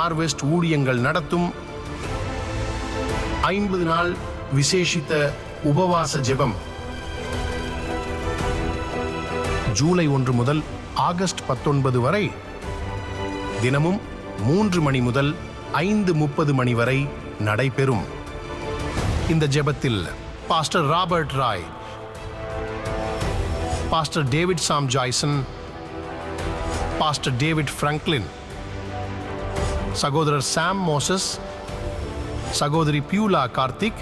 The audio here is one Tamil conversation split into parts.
ஹார்வெஸ்ட் ஊழியங்கள் நடத்தும் 50 நாள் விசேஷித்த உபவாச ஜெபம் ஜூலை 1 முதல் ஆகஸ்ட் 19 வரை தினமும் 3 மணி முதல் 5:30 மணி வரை நடைபெறும். இந்த ஜெபத்தில் pastor Robert Roy, pastor David Sam Joyson, pastor David Franklin, சகோதரர் சாம் மோசஸ், சகோதரி Beulah Karthik,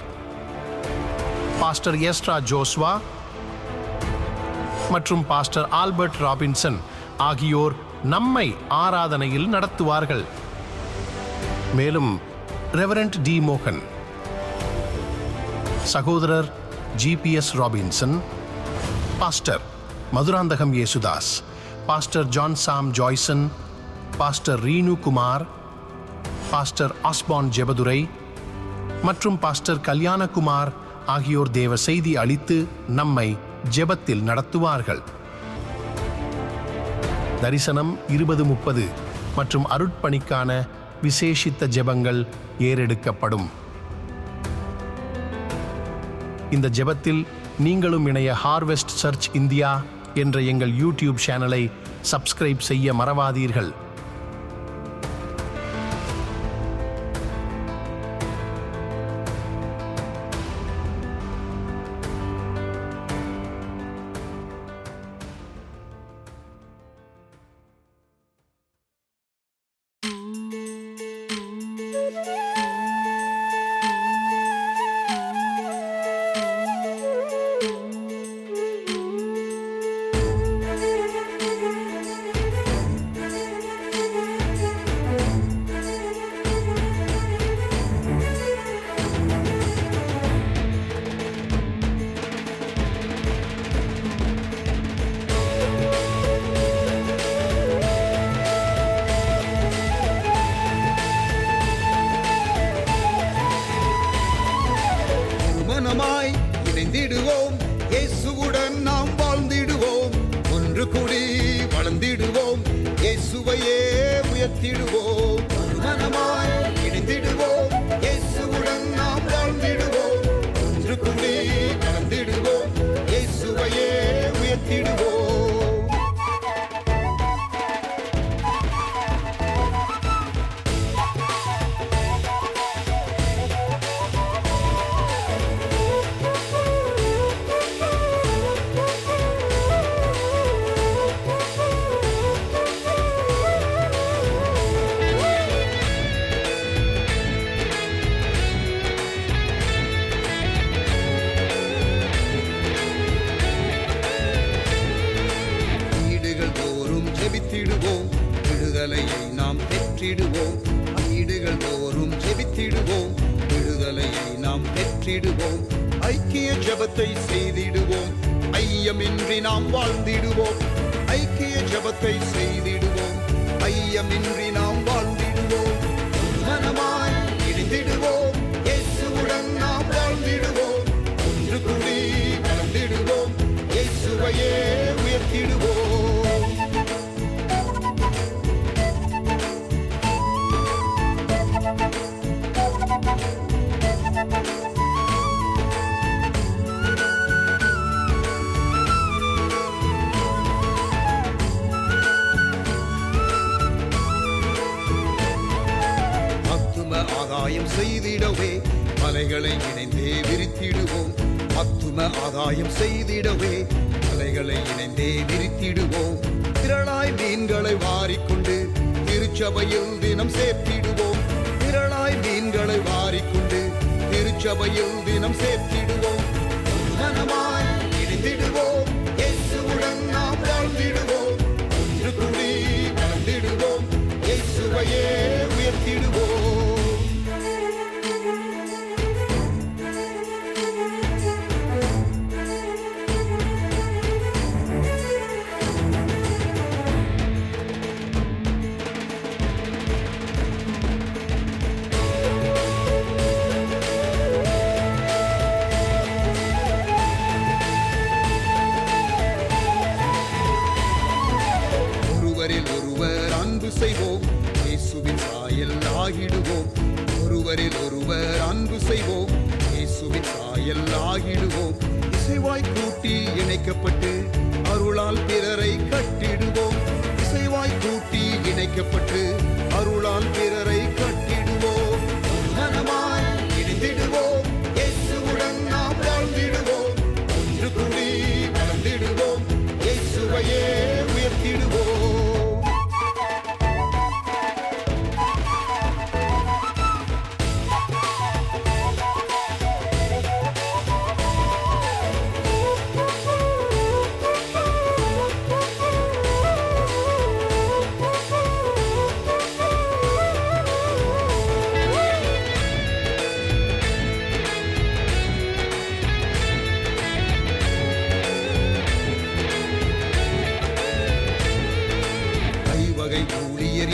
pastor Ezra Joshua மற்றும் பாஸ்டர் ஆல்பர்ட் ராபின்சன் ஆகியோர் நம்மை ஆராதனையில் நடத்துவார்கள். மேலும் ரெவரண்ட் டி மோகன், சகோதரர் GPS Robinson, pastor Madurantakam Yesudas, pastor John Sam Joyson, pastor Reenu Kumar, pastor ஆஸ்பான் ஜெபதுரை மற்றும் பாஸ்டர் கல்யாணகுமார் ஆகியோர் தேவ செய்தி அளித்து நம்மை ஜெபத்தில் நடத்துவார்கள். தரிசனம் 2030 மற்றும் அருட்பணிக்கான விசேஷித்த ஜெபங்கள் ஏறெடுக்கப்படும். இந்த ஜெபத்தில் நீங்களும் இணைய ஹார்வெஸ்ட் சர்ச் இந்தியா என்ற எங்கள் யூடியூப் சேனலை சப்ஸ்கிரைப் செய்ய மறவாதீர்கள். இணைந்திடுவோம், இயேசுவுடன் நாம் வாழ்ந்திடுவோம், ஒன்று கூடி வளர்ந்திடுவோம், இயேசுவையே உயர்த்திடுவோம். மனமாய் இணைந்திடுவோம், இயேசுவுடன் நாம் வாழ்ந்திடுவோம், ஒன்று கூடி வளர்ந்திடுவோம், இயேசுவையே உயர்த்திடுவோம். விடுதலையை நாம் பெற்றிடுவோம், வீடுகள் தோறும் ஜெபித்திடுவோம், விடுதலையை நாம் பெற்றிடுவோம், ஐக்கிய ஜெபத்தை செய்திடுவோம், ஐயமின்றி நாம் வாழ்ந்திடுவோம், ஐக்கிய ஜெபத்தை செய்திடுவோம், ஐயமின்றி நாம் வாழ்ந்திடுவோம், மனமாய் இணைந்திடுவோம், இயேசுவுடன் நாம் வாழ்ந்திடுவோம், ஒன்று கூடி வளர்ந்திடுவோம், இயேசுவையே உயர்த்திடுவோம். ஆதாயம் செய்திடவே மலைகளை இணைந்தே விரித்திடுவோம், ஆத்தும ஆதாயம் செய்திடவே மலைகளை இணைந்தே விரித்திடுவோம், திரளாய் மீன்களை வாரிக்கொண்டு திருச்சபையில் தினம் சேர்த்திடுவோம், திரளாய் மீன்களை வாரிக்கொண்டு திருச்சபையில் தினம் சேர்த்திடுவோம், மனமாய் இணைந்திடுவோம், இயேசுவுடன் நாம் வாழ்ந்திடுவோம், ஒன்று கூடி வளர்ந்திடுவோம், இயேசுவையே உயர்த்திடுவோம். ஒருவர் அன்பு செய்வோம், இயேசுவின் சாயல் செயலாகிடுவோம். இசைவாய் கூட்டி இணைக்கப்பட்டு அருளால் பிறரை கட்டிடுவோம். இசைவாய் கூட்டி இணைக்கப்பட்டு அருளால் பிறரை கட்டிடுவோம். மனமாய் இணைந்திடுவோம். இயேசுவுடன் நாம் வாழ்ந்திடுவோம். ஒன்று கூடி வளர்ந்திடுவோம். இயேசுவையே உயர்த்திடுவோம்.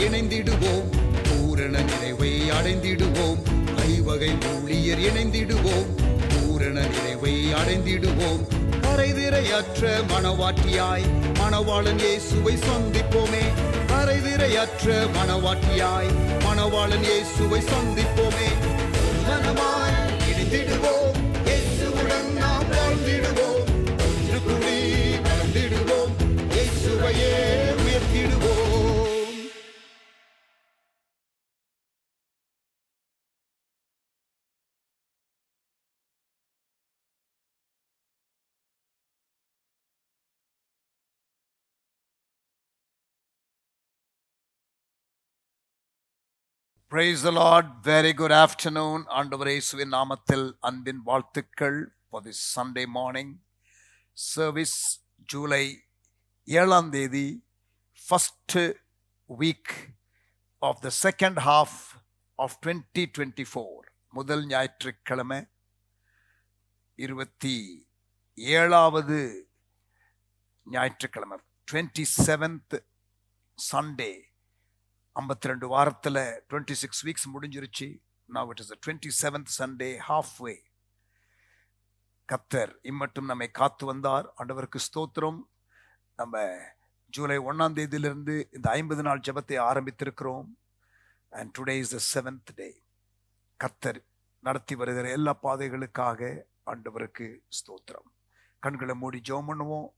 இணைந்திடுவோம். பூரண நிறைவை அடைந்திடுவோம். ஐவகை ஊழியர் இணைந்திடுவோம். பூரண நிறைவை அடைந்திடுவோம். கரைதிரையற்ற மணவாட்டியாய் மணவாளன் இயேசுவை சந்திப்போமே. கரைதிரையற்ற மணவாட்டியாய் மணவாளன் இயேசுவை சந்திப்போமே. மனமாய் இணைந்திடுவோம். இயேசுவுடன் நாம் வாழ்ந்திடுவோம். ஒன்று கூடி வளர்ந்திடுவோம். இயேசுவையே உயர்த்திடுவோம். Praise the Lord. Very good afternoon. ஆண்டவர் இயேசுவின் நாமத்தில் அன்பின் வாழ்த்துக்கள். For this Sunday morning service, July 7ஆம் தேதி, first week of the second half of 2024. முதல் ஞாயிற்றுக்கிழமை 27வது ஞாயிற்றுக்கிழமை, 27th Sunday. 52 வாரத்தில் 26 weeks முடிஞ்சிருச்சு. Now it is the 27th Sunday, halfway. கர்த்தர் இம்மட்டும் நம்மை காத்து வந்தார். ஆண்டவருக்கு ஸ்தோத்திரம். நம்ம ஜூலை 1ஆம் தேதியிலிருந்து இந்த 50 நாள் ஜெபத்தை ஆரம்பித்திருக்கிறோம். And today is the 7th day. கர்த்தர் நடத்தி வருகிற எல்லா பாதைகளுக்காக ஆண்டவருக்கு ஸ்தோத்திரம். கண்களை மூடி ஜெபம் பண்ணுவோம்.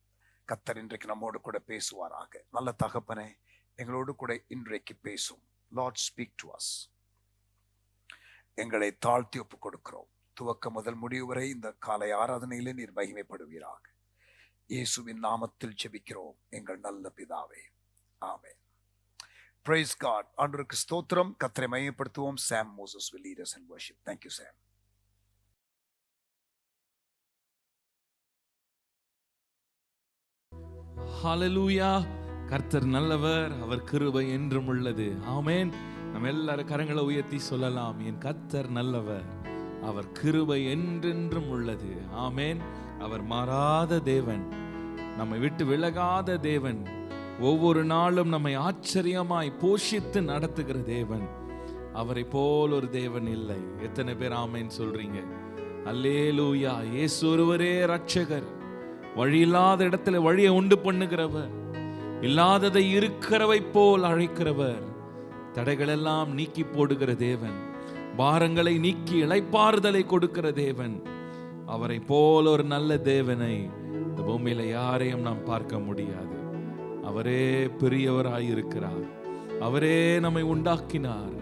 கர்த்தர் இன்றைக்கு நம்மோடு கூட பேசுவாராக. நல்ல தகப்பனே, எங்களோடு கூட இன்றைக்கு பேசும். Lord speak to us. எங்களை தாழ்த்தி ஒப்புக் கொடுக்கிறோம். துவக்க முதல் முடிவு வரை இந்த காலை ஆராதனையிலே நீர் மகிமைப்படுவீராக. இயேசுவின் நாமத்தில் ஜெபிக்கிறோம் எங்கள் நல்ல பிதாவே, ஆமென். Praise God. ஆண்டவருக்கு ஸ்தோத்திரம். கர்த்தரை மகிமைப்படுத்துவோம். Sam Moses will lead us in worship. Thank you, Sam. Hallelujah. கர்த்தர் நல்லவர், அவர் கிருபை என்றும் உள்ளது. ஆமென். நம்ம எல்லாரும் கரங்களை உயர்த்தி சொல்லலாம், என் கர்த்தர் நல்லவர், அவர் கிருபை என்றென்றும் உள்ளது. ஆமென். அவர் மாறாத தேவன், நம்மை விட்டு விலகாத தேவன், ஒவ்வொரு நாளும் நம்மை ஆச்சரியமாய் போஷித்து நடத்துகிற தேவன். அவரை போல் ஒரு தேவன் இல்லை. எத்தனை பேர் ஆமென் சொல்றீங்க? அல்லேலூயா. இயேசு ஒருவரே ரட்சகர். வழி இல்லாத இடத்துல வழியை உண்டு பண்ணுகிறவர், இல்லாததை இருக்கிறவை போல் அழைக்கிறவர், தடைகள் எல்லாம் நீக்கி போடுகிற தேவன், பாரங்களை நீக்கி இளைப்பாறுதலை கொடுக்கிற தேவன். அவரை போல ஒரு நல்ல தேவனை இந்த பூமியில யாரையும் நாம் பார்க்க முடியாது. அவரே பெரியவராயிருக்கிறார். அவரே நம்மை உண்டாக்கினார்.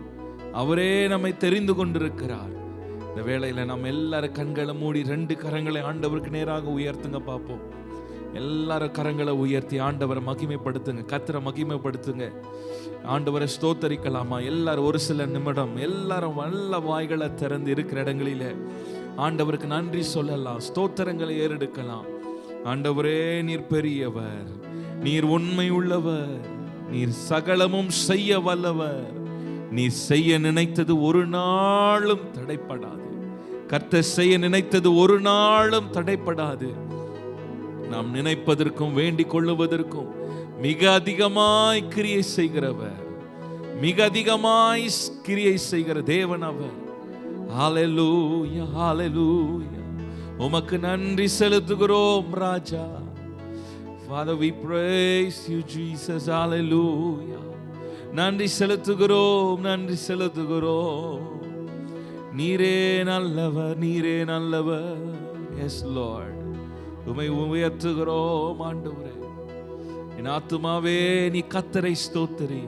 அவரே நம்மை தெரிந்து கொண்டிருக்கிறார். இந்த வேளையில நம்ம எல்லாரும் கண்களை மூடி 2 கரங்களை ஆண்டவருக்கு நேராக உயர்த்துங்க பார்ப்போம். எல்லாரும் கரங்களை உயர்த்தி ஆண்டவரை மகிமைப்படுத்துங்க, கர்த்தரை மகிமைப்படுத்துங்க. ஆண்டவரை ஸ்தோத்தரிக்கலாமா? எல்லாரும் ஒரு சில நிமிடம் எல்லாரும் நல்ல வாய்களை திறந்து இருக்கிற இடங்களில ஆண்டவருக்கு நன்றி சொல்லலாம், ஸ்தோத்திரங்களை ஏறெடுக்கலாம். ஆண்டவரே, நீர் பெரியவர், நீர் உண்மை உள்ளவர், நீர் சகலமும் செய்ய வல்லவர். நீர் செய்ய நினைத்தது ஒரு நாளும் தடைப்படாது. கர்த்தர் செய்ய நினைத்தது ஒரு நாளும் தடைப்படாது. நாம் நினைப்பதற்கும் வேண்டிக் கொள்ளுவதற்கும் மிக அதிகமாய் கிரியை செய்கிறவர், மிக அதிகமாய் கிரியை செய்கிற தேவன் அவர். ஹல்லேலூயா, ஹல்லேலூயா. உமக்கு நன்றி செலுத்துகிறோம் ராஜா. Father, we praise you, Jesus. Hallelujah. நன்றி செலுத்துகிறோம், நன்றி செலுத்துகிறோம். நீரே நல்லவர், நீரே நல்லவர். எஸ் லார்ட், உம்மை உயர்த்துகிறோம் ஆண்டவரே. என் ஆத்துமாவே நீ கர்த்தரை ஸ்தோத்திரி,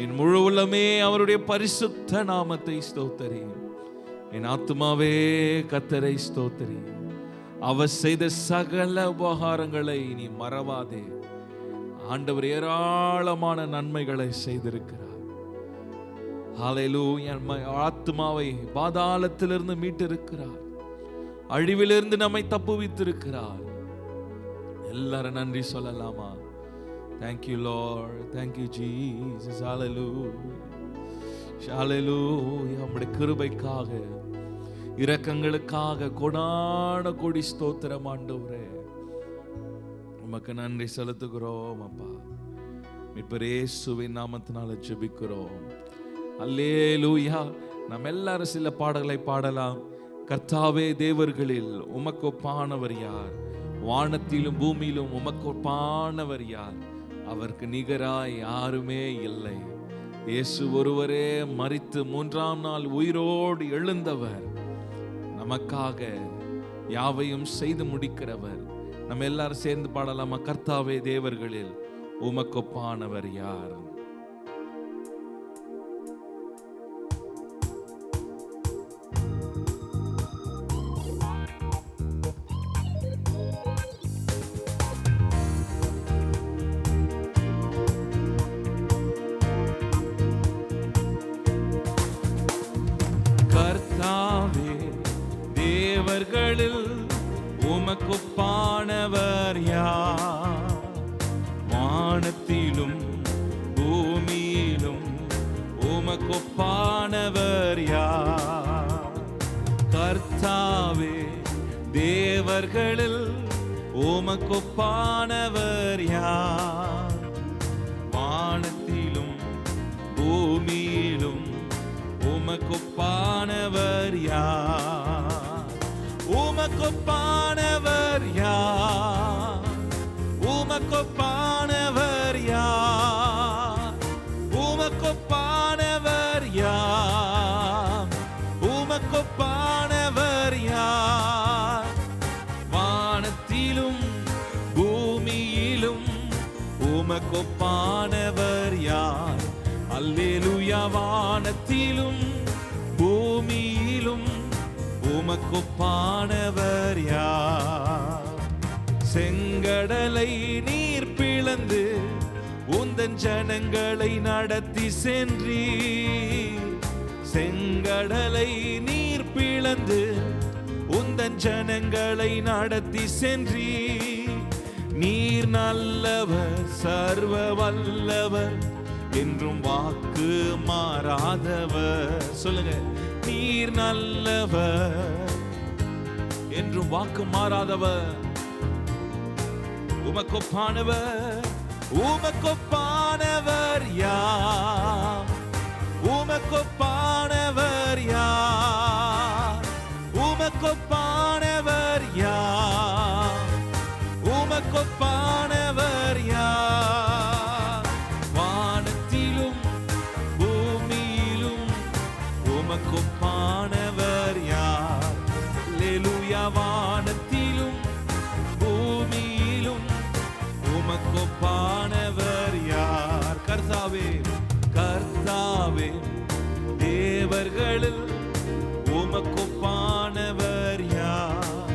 என் முழு உள்ளமே அவருடைய பரிசுத்த நாமத்தை ஸ்தோத்திரி. என் ஆத்துமாவே கர்த்தரை ஸ்தோத்திரி, அவர் செய்த சகல உபகாரங்களை நீ மறவாதே. ஆண்டவர் ஏராளமான நன்மைகளை செய்திருக்கிறார். ஹல்லேலூயா. ஆத்துமாவை பாதாளத்திலிருந்து மீட்டிருக்கிறார், அழிவிலிருந்து நம்மை தப்புவித்திருக்கிறார். எல்லாரும் நன்றி சொல்லலாமா? Thank you Lord, thank you Jesus. Hallelujah, hallelujah. நம்முடைய கிருபைக்காக, இரக்கங்களுக்காக கொடான கொடி ஸ்தோத்திரம் ஆண்டவரே. உமக்கு நன்றி செலுத்துகிறோம் அப்பா. மீட்பர் இயேசுவின் நாமத்தினால ஜெபிக்கிறோம். அல்லேலூயா. நாம் எல்லாரும் சில பாடல்களை பாடலாம். கர்த்தாவே, தேவர்களில் உமக்கு ஒப்பானவர் யார்? வானத்திலும் பூமியிலும் உமக்கு ஒப்பானவர் யார்? அவருக்கு நிகராய் யாருமே இல்லை. இயேசு ஒருவரே மரித்து 3ஆம் நாள் உயிரோடு எழுந்தவர், நமக்காக யாவையும் செய்து முடிக்கிறவர். நம்ம எல்லாரும் சேர்ந்து பாடலாமா? கர்த்தாவே, தேவர்களில் உமக்கு ஒப்பானவர் யார்? கர்த்தாவே, தேவர்களில் உமக்கு ஒப்பானவர் யார்? வானத்திலும் பூமியிலும் உமக்கு ஒப்பானவர் யார்? கர்த்தாவே, தேவர்களில் உமக்கு ஒப்பானவர் யார்? வானத்திலும் பூமியிலும் உமக்கு ஒப்பானவர் யார்? உமக்கு ஒப்பானவர் யார்? உமக்கு ஒப்பானவர் யார்? உமக்கு ஒப்பானவர் யார்? உமக்கு ஒப்பானவர் யார்? வானத்திலும் பூமியிலும் உமக்கு ஒப்பானவர் யார்? அல்லேலூயா. வானத்திலும் பூமியிலும் உமக்கு ஒப்பானவர் யார்? செங்கடலை நீர் பிளந்து உந்தன் ஜனங்களை நடத்தி சென்றீர். செங்கடலை நீர் பிளந்து உந்தன் ஜனங்களை நடத்தி சென்றீர். நீர் நல்லவர், சர்வ வல்லவர், என்றும் வாக்கு மாறாதவர். சொல்லுங்க, நீர் நல்லவர், என்றும் வாக்கு மாறாதவர். உமக்கு ஒப்பானவர், உமக்கு ஒப்பானவர் யார்? உமக்கு ஒப்பானவர் யார்? உமக்கு ஒப்பானவர் யார்? உமக்கு ஒப்பானவர் யார்? வானத்திலும் பூமியிலும் உமக்கு ஒப்பானவர் யார்? அல்லேலூயா. வானத்திலும் பூமியிலும் உமக்கு ஒப்பானவர் யார்? கர்த்தாவே, கர்த்தாவே, தேவர்களில் உமக்கு ஒப்பானவர் யார்?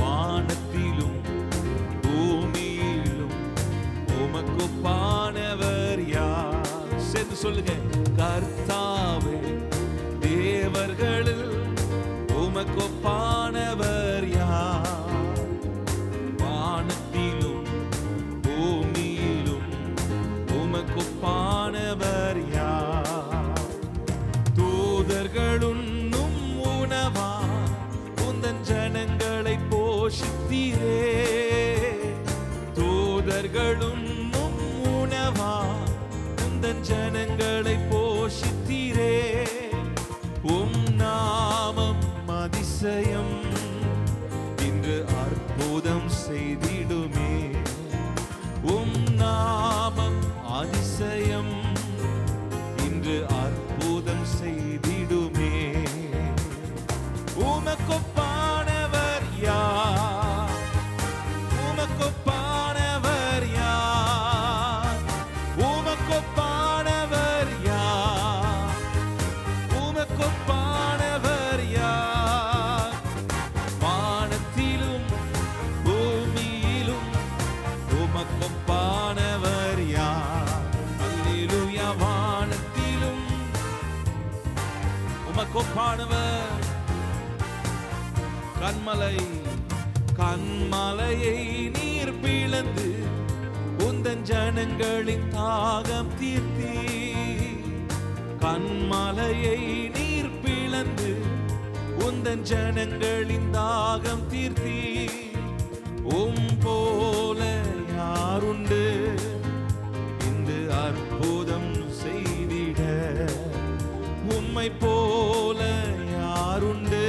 வானத்திலும் பூமியிலும் உமக்கு ஒப்பானவர் யார்? சேர்ந்து சொல்லுங்க, கர்த்தாவே, தேவர்களில் உமக்கு ஒப்பானவர் யார்? வானத்திலும் பூமியிலும் உமக்கு ஒப்பானவர் யார்? தூதர்களுண்ணும் உணவா உந்தன் ஜனங்களை போஷித்தீரே. தூதர்களுண்ணும் உணவா உந்தன் ஜனங்களை போஷித்தீரே. உம் நாமம் அதிசயம், இன்று அற்புதம் செய்திடுமே. உம் நாமம் அதிசயம், இன்று அற்புதம் செய்திடுமே. உமக்கொப்பானவர் யார்? உமக்கொப்பானவர் யார்? உமக்கொப்பானவர் யார்? உமக்கொப்பானவர் யார்? வானத்திலும் பூமியிலும் உமக்கொப்பானவர் யார்? அல்லேலூயா. வானத்திலும் உமக்கொப்பானவர். கண்மலையை நீர் பிளந்து உந்தன் ஜனங்களின் தாகம் தீர்த்தி. கண்மலையை நீர் பிளந்து உந்தன் ஜனங்களின் தாகம் தீர்த்தி. போல யாருண்டு இந்த அற்புதம் செய்திட? உம்மை போல யாருண்டு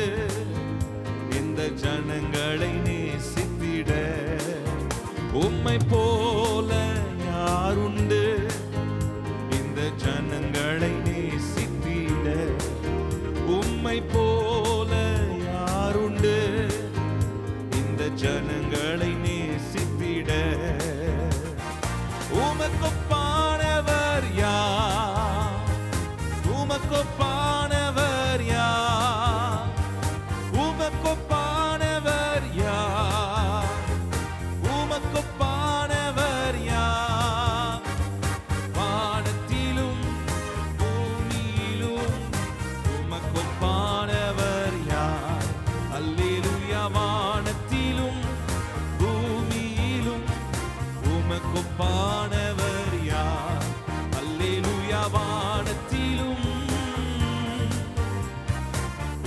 இந்த ஜனங்களை நேசித்திட? உம்மை போல யாருண்டு இந்த ஜனங்களை நேசித்திட? உம்மை போல யாருண்டு இந்த ஜனங்களை நேசித்திட? உமக்கொப்பானவர் யார்? உமக்கொப்பானவர் யார்? உமக்கொப்பானவர் யார்? உமக்கொப்பானவர் யார்? வானத்திலும் பூமியிலும் உமக்கொப்பானவர் யார்? அல்லேலூயா. வானத்திலும் பூமியிலும் உமக்கொப்பானவர் யார்? அல்லேலூயா. வானத்திலும்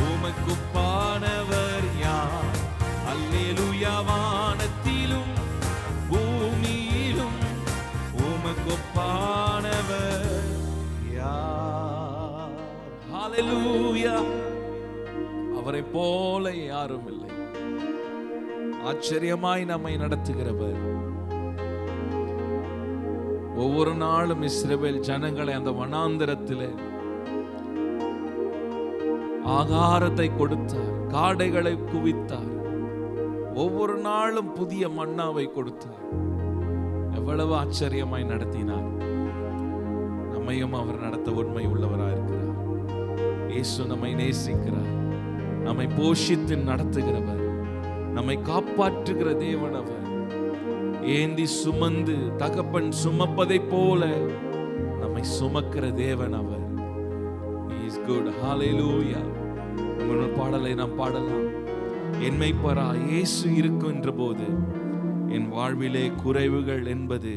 உமக்கொப்பானவர் யார்? அல்லேலூயா. வானத்திலும் பூமியிலும் உமக்கொப்பானவர் யார்? ஹல்லேலூயா. அவரை போல யாரும் இல்லை. ஆச்சரியமாய் நம்மை நடத்துகிறவர். ஒவ்வொரு நாளும் இஸ்ரவேல் ஜனங்களை அந்த வனாந்தரத்திலே ஆகாரத்தை கொடுத்தார், காடைகளை குவித்தார். ஒவ்வொரு நாளும் புதிய மன்னாவை கொடுத்தார். எவ்வளவு ஆச்சரியமாய் நடத்தினார். நம்மையும் அவர் நடத்த உண்மை உள்ளவராக இருக்கிறார். இயேசு நம்மை நேசிக்கிறார். நம்மை போஷித்து நடத்துகிறவர், நம்மை காப்பாற்றுகிற தேவன் அவர். ஏந்தி சுமந்து தகப்பன் சுமப்பதை போல நம்மை சுமக்கிற தேவன் அவர். He is good. Hallelujah. நம்முடைய பாடலை நாம் பாடலாம். என் மெய்ப்பரா இயேசு இருக்கின்ற போது என் வாழ்விலே குறைவுகள் என்பது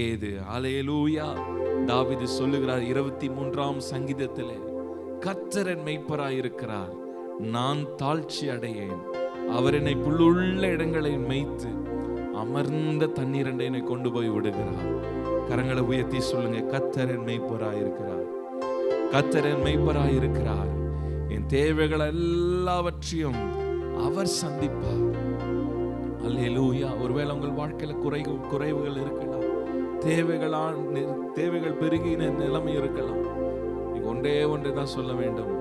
ஏது? ஹல்லேலூயா. தாவீது சொல்லுகிறார் 23ஆம் சங்கீதத்திலே, கர்த்தர் என் மெய்ப்பராய் இருக்கிறார், நான் தாழ்ச்சி அடையேன். அவர் என்னை புல்லுள்ள இடங்களை மேய்த்து அமர்ந்த தண்ணீரண்டை என்னை கொண்டு போய் விடுகிறார். கரங்களை உயர்த்தி சொல்லுங்க, கர்த்தர் என் மெய்ப்பராய் இருக்கிறார். கர்த்தர் என் மெய்ப்பராய் இருக்கிறார். என் தேவைகள் எல்லாவற்றையும் அவர் சந்திப்பார். அல்லேலூயா. ஒருவேளை உங்கள் வாழ்க்கையில குறைவுகள் இருக்கலாம், தேவைகள் பெருகின நிலைமை இருக்கலாம். நீங்க ஒன்றே தான் சொல்ல வேண்டும்,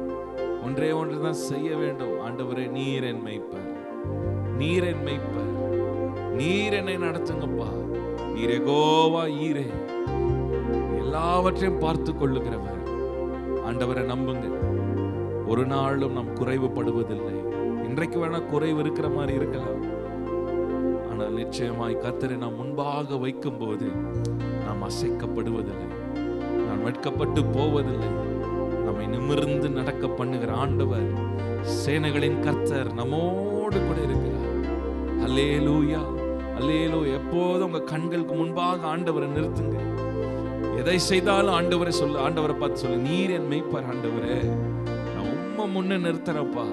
ஒன்றே தான் செய்ய வேண்டும். ஆண்டவரே, நீர் என் மெய்ப்பர், நீர் என் மெய்ப்பர், நீர் என்னை நடத்துங்கப்பா. நீர் யெகோவா ஈரே, எல்லாவற்றையும் பார்த்து கொள்ளுகிறவர். ஆண்டவரை நம்புங்க. ஒரு நாளும் நாம் குறைவுபடுவதில்லை. இன்றைக்கு வேணா குறைவு இருக்கிற மாதிரி இருக்கலாம், ஆனால் நிச்சயமாய் கர்த்தரை நாம் முன்பாக வைக்கும் போது நாம் அசைக்கப்படுவதில்லை, நாம் வெட்கப்பட்டு போவதில்லை. நம்மை நிமிர்ந்து நடக்க பண்ணுகிற ஆண்டவர், சேனைகளின் கர்த்தர் நம்மோடு கூட இருக்கிறார். அல்லேலூயா, அல்லேலூயா. எப்போதும் உங்க கண்களுக்கு முன்பாக ஆண்டவரை நிறுத்துங்க. எதை செய்தாலும் ஆண்டவரை சொல்லு, ஆண்டவரை பார்த்து சொல்லு, நீர் என் மெய்ப்பர் ஆண்டவரே, நான் உம்மை முன்ன நிறுத்துறப்பா,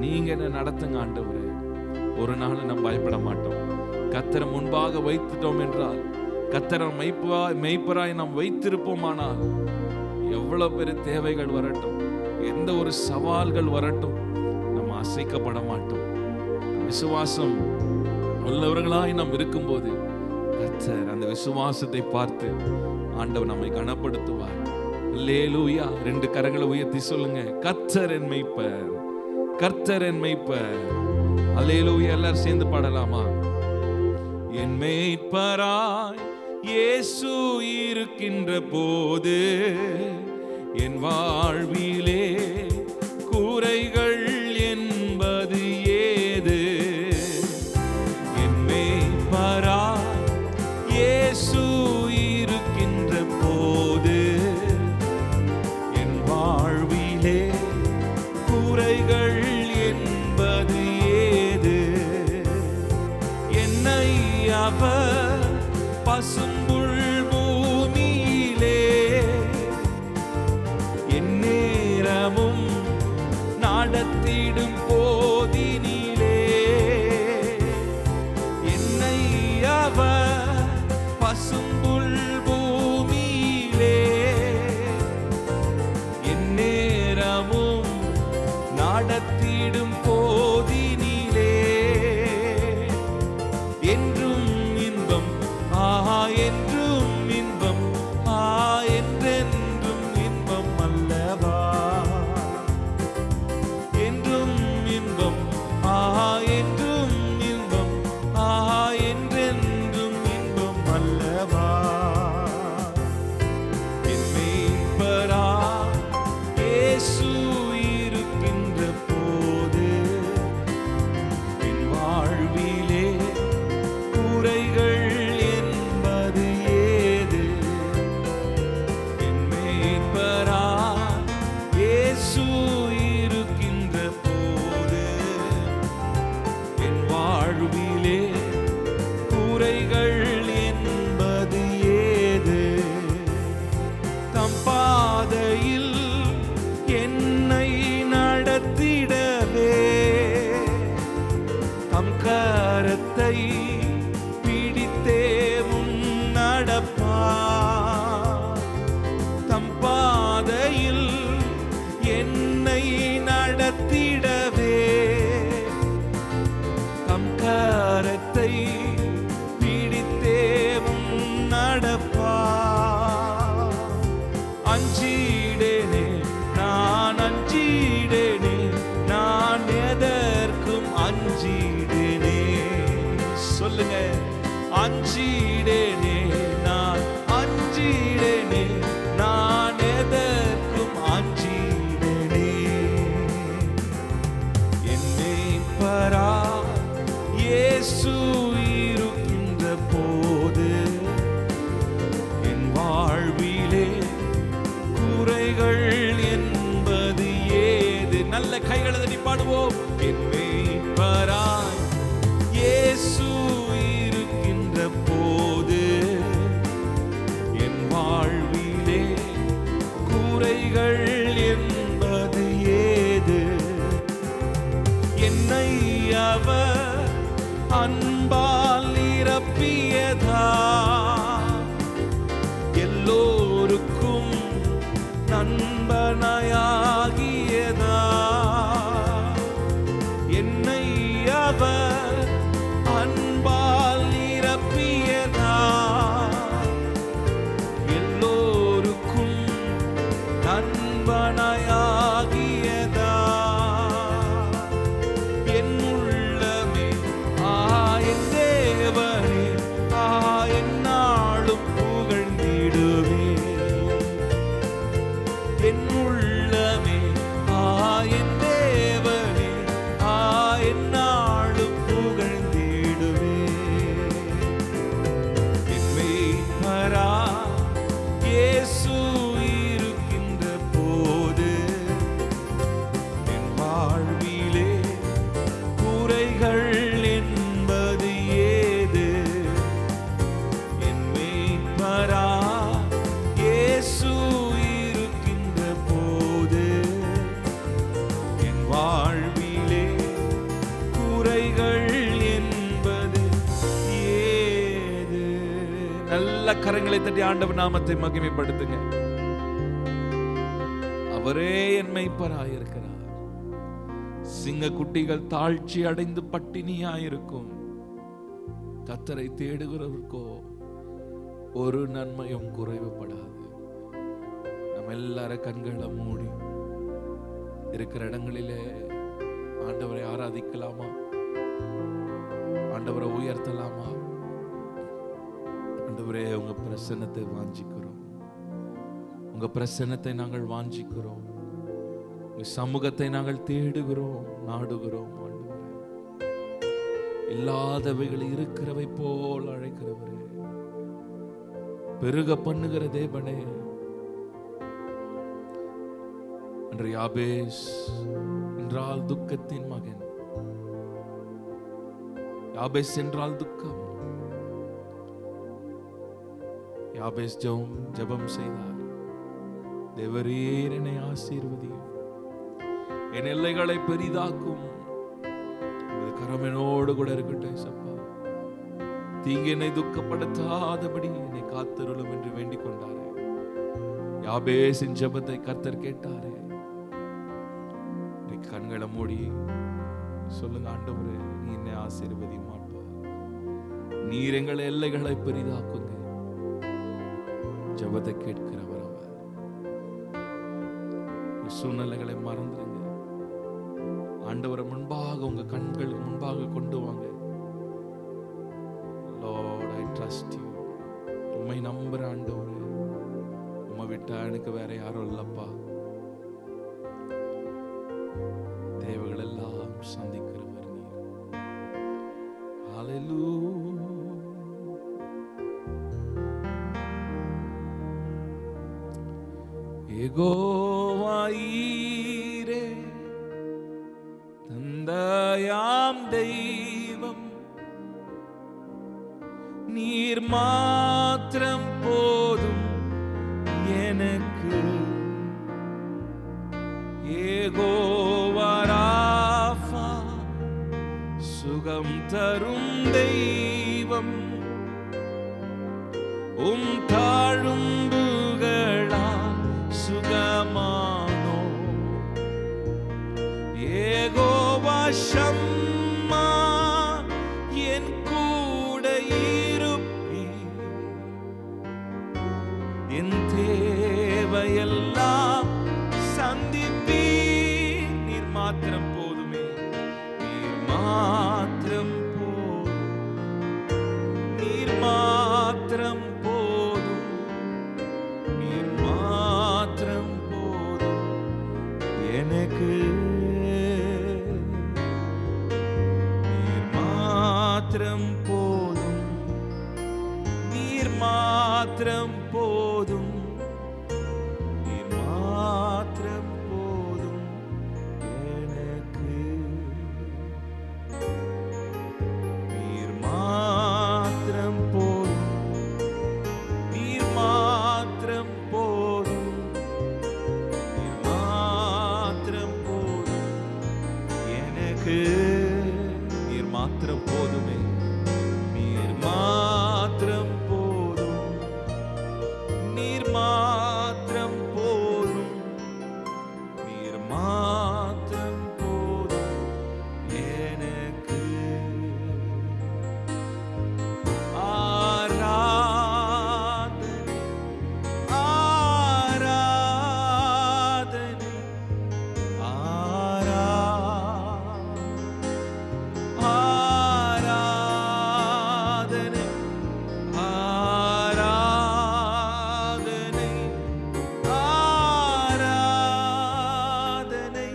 நீங்க என்ன நடத்துங்க ஆண்டவரே. ஒரு நாள் நம்ம பயப்பட மாட்டோம். கர்த்தரை முன்பாக வைத்துட்டோம் என்றால், கர்த்தரை மெய்ப்பராய் நாம் வைத்திருப்போமானால், எவ்வளவு பெரிய தேவைகள் வரட்டும், எந்த ஒரு சவால்கள் வரட்டும், நம்ம அசைக்கப்பட மாட்டோம். விசுவாசம் உள்ளவர்களாய் நாம் இருக்கும்போது கர்த்தர் அந்த விசுவாசத்தை பார்த்து ஆண்டவர் நம்மை கனப்படுத்துவார். அல்லேலூயா. 2 கரங்களை உயர்த்தி சொல்லுங்க, கர்த்தர் என் மெய்ப்பர், கர்த்தர் என் மேய்ப்பர். அல்லேலூயா. எல்லாரும் சேர்ந்து பாடலாமா? என் மேய்ப்பராய் இயேசு இருக்கின்ற போது என் வாழ்விலே குறைகள் என்பது ஏது? என் மேய்ப்பராய் இயேசு இருக்கின்ற போது என் வாழ்விலே குறைகள் என்பது ஏது? என்னை அவர் பசும்புல் பூமியிலே எந்நேரமும் நடத்திடும் போதினிலே, என்னை அவர் பசும்புல் பூமியிலே எந்நேரமும் நடத்திடும் போதினிலே, என்றும் இன்பம் என்றும் இன்பம் என்றென்றும் இன்பம் அல்லவா? என்றும் இன்பம் என்றும் இன்பம் என்றென்றும் இன்பம் அல்லவா? என் மேய்ப்பராய் இயேசு இருக்கின்ற போது என் வாழ்விலே குறைகள் என்பது ஏது? என் மேய்ப்பராய் இயேசு இருக்கின்ற போது என் வாழ்விலே குறைகள் என்பது ஏது? தம் பாதையில் என்னை நடத்திடவே தம் கரத்தை பிடித்தே முன் நடப்பார். தம் பாதையில் என்னை நடத்திடவே தம் கரத்தை பிடித்தே முன் நடப்பார். அஞ்சிடேனே நான் அஞ்சிடேனே, நான் எதற்கும் அஞ்சிடேனே. சொல்லுங்க, அஞ்சிடேனே நான் அஞ்சிடேனே, நான் எதற்கும் அஞ்சிடேனே. என் மேய்ப்பராய் இயேசு இருக்கின்ற போது என் வாழ்விலே குறைகள் என்பது ஏது? நல்ல கைகளை தட்டி பாடுவோம். என் மேய்ப்பராய் இயேசு இருக்கின்ற போது என் வாழ்விலே குறைகள் என்பது ஏது? என்னை அவர் அன்பால் நிரப்பியதா எல்லோருக்கும் நண்பனாயாகியதா? என்னை அவர் அன்பால் நிரப்பியதா எல்லோருக்கும் நண்பனாயாகியதா? என் உள்ளமே என் தேவனே எந்நாளும் புகழ்ந்திடுவே. என் உள்ளமே என் தேவனே எந்நாளும் புகழ்ந்திடுவே. என் மேய்ப்பராய் இயேசு இருக்கின்ற போது என் வாழ்விலே குறைகள் என்பது ஏது? என் மேய்ப்பராய் இயேசு இருக்கின்ற போது என் வாழ்விலே குறைகள் என்பது ஏது? நல்ல கரங்களை தட்டி ஆண்டவர் நாமத்தை மகிமைப்படுத்துங்க. அவரே என் மேய்ப்பராயிருக்கிறார். சிங்க குட்டிகள் தாழ்ச்சி அடைந்து பட்டினியாயிருக்கும். கர்த்தரை தேடுகிறவர்க்கோ ஒரு நன்மையும் குறைவுபடாது. நம்ம எல்லார கண்களை மூடி இருக்கிற இடங்களிலே ஆண்டவரை ஆராதிக்கலாமா? ஆண்டவரை உயர்த்தலாமா? ஆண்டவரே, உங்க பிரசன்னத்தை வாஞ்சிக்கிறோம். உங்க பிரசன்னத்தை நாங்கள் வாஞ்சிக்கிறோம். உங்க சமூகத்தை நாங்கள் தேடுகிறோம், நாடுகிறோம். ஆண்டவரே, இல்லாதவைகள் இருக்கிறவை போல் அழைக்கிறவரே, பெருக பண்ணுகிற தேவனே. அன்று யாபேஸ் என்றால் துக்கத்தின் மகன். யாபேஸ் என்றால் துக்கம். யாபேஸ் ஜெபம் செய்தார், தேவரீர் என்னை ஆசீர்வதியும், என் எல்லைகளை பெரிதாக்கும், கரம் என்னோடு கூட இருக்கட்டும் சப்பா, தீங்கு என்னை துக்கப்படுத்தாதபடி என்னை காத்தருளும் என்று வேண்டிக் கொண்டாரே. யாபேசின் ஜெபத்தை கர்த்தர் கேட்டாரே. கண்களை மூடி சொல்லுங்க, ஆண்டவரே, நீ என்னை ஆசீர்வதி மாட்டா, நீர் எங்கள் எல்லைகளை பெரிதாக்குங்க. ஜெபத்தை கேட்கிறவர் அவர். சூழ்நிலைகளை மறந்துடுங்க. ஆண்டவரை முன்பாக உங்க கண்களுக்கு முன்பாக கொண்டு வாங்க. Lord, I trust you. உம்மை நம்புற ஆண்டவரே, உம்மை விட்டா எனக்கு வேற யாரும் இல்லப்பா. தேவைகள் எல்லாம் சந்திக்கிறவர் நீர். ஹல்லேலூயா. யெகோவா ஈரே, தந்தையாம் தெய்வம், நீர் மாத்திரம் போதும் எனக்கு. யெகோவா ராஃபா, சுகம் தரும் தெய்வம், உம் தாழும்புகளா சுகமானோ. யெகோவா ஷம்மா, என் கூட இருப்பீர், என் தேவையெல்லாம் சந்திப்பீர். நீர் மாத்திரம் போதுமே, நீர் மாத்திரம் போதும், நீர் மாத்திரம் போதும், நீர் மாத்திரம் போதும் எனக்கு. நீர் மாத்திரம் போதும், நீர் மாத்திரம் போதும், நீர் மாத்திரம் போதும் எனக்கு. நீர் மாத்திரம் போதும், நீர் மாத்திரம் போதும், நீர் மாத்திரம் போதும் எனக்கு. நீர் மாத்திரம் போதுமே, நீர் மாத்திரம் போதும், நீர் மாத்திரம் போதும், நீர் மாத்திரம் போதும் எனக்கு. ஆராதனை, ஆராதனை, ஆராதனை, ஆராதனை, ஆராதனை, ஆராதனை,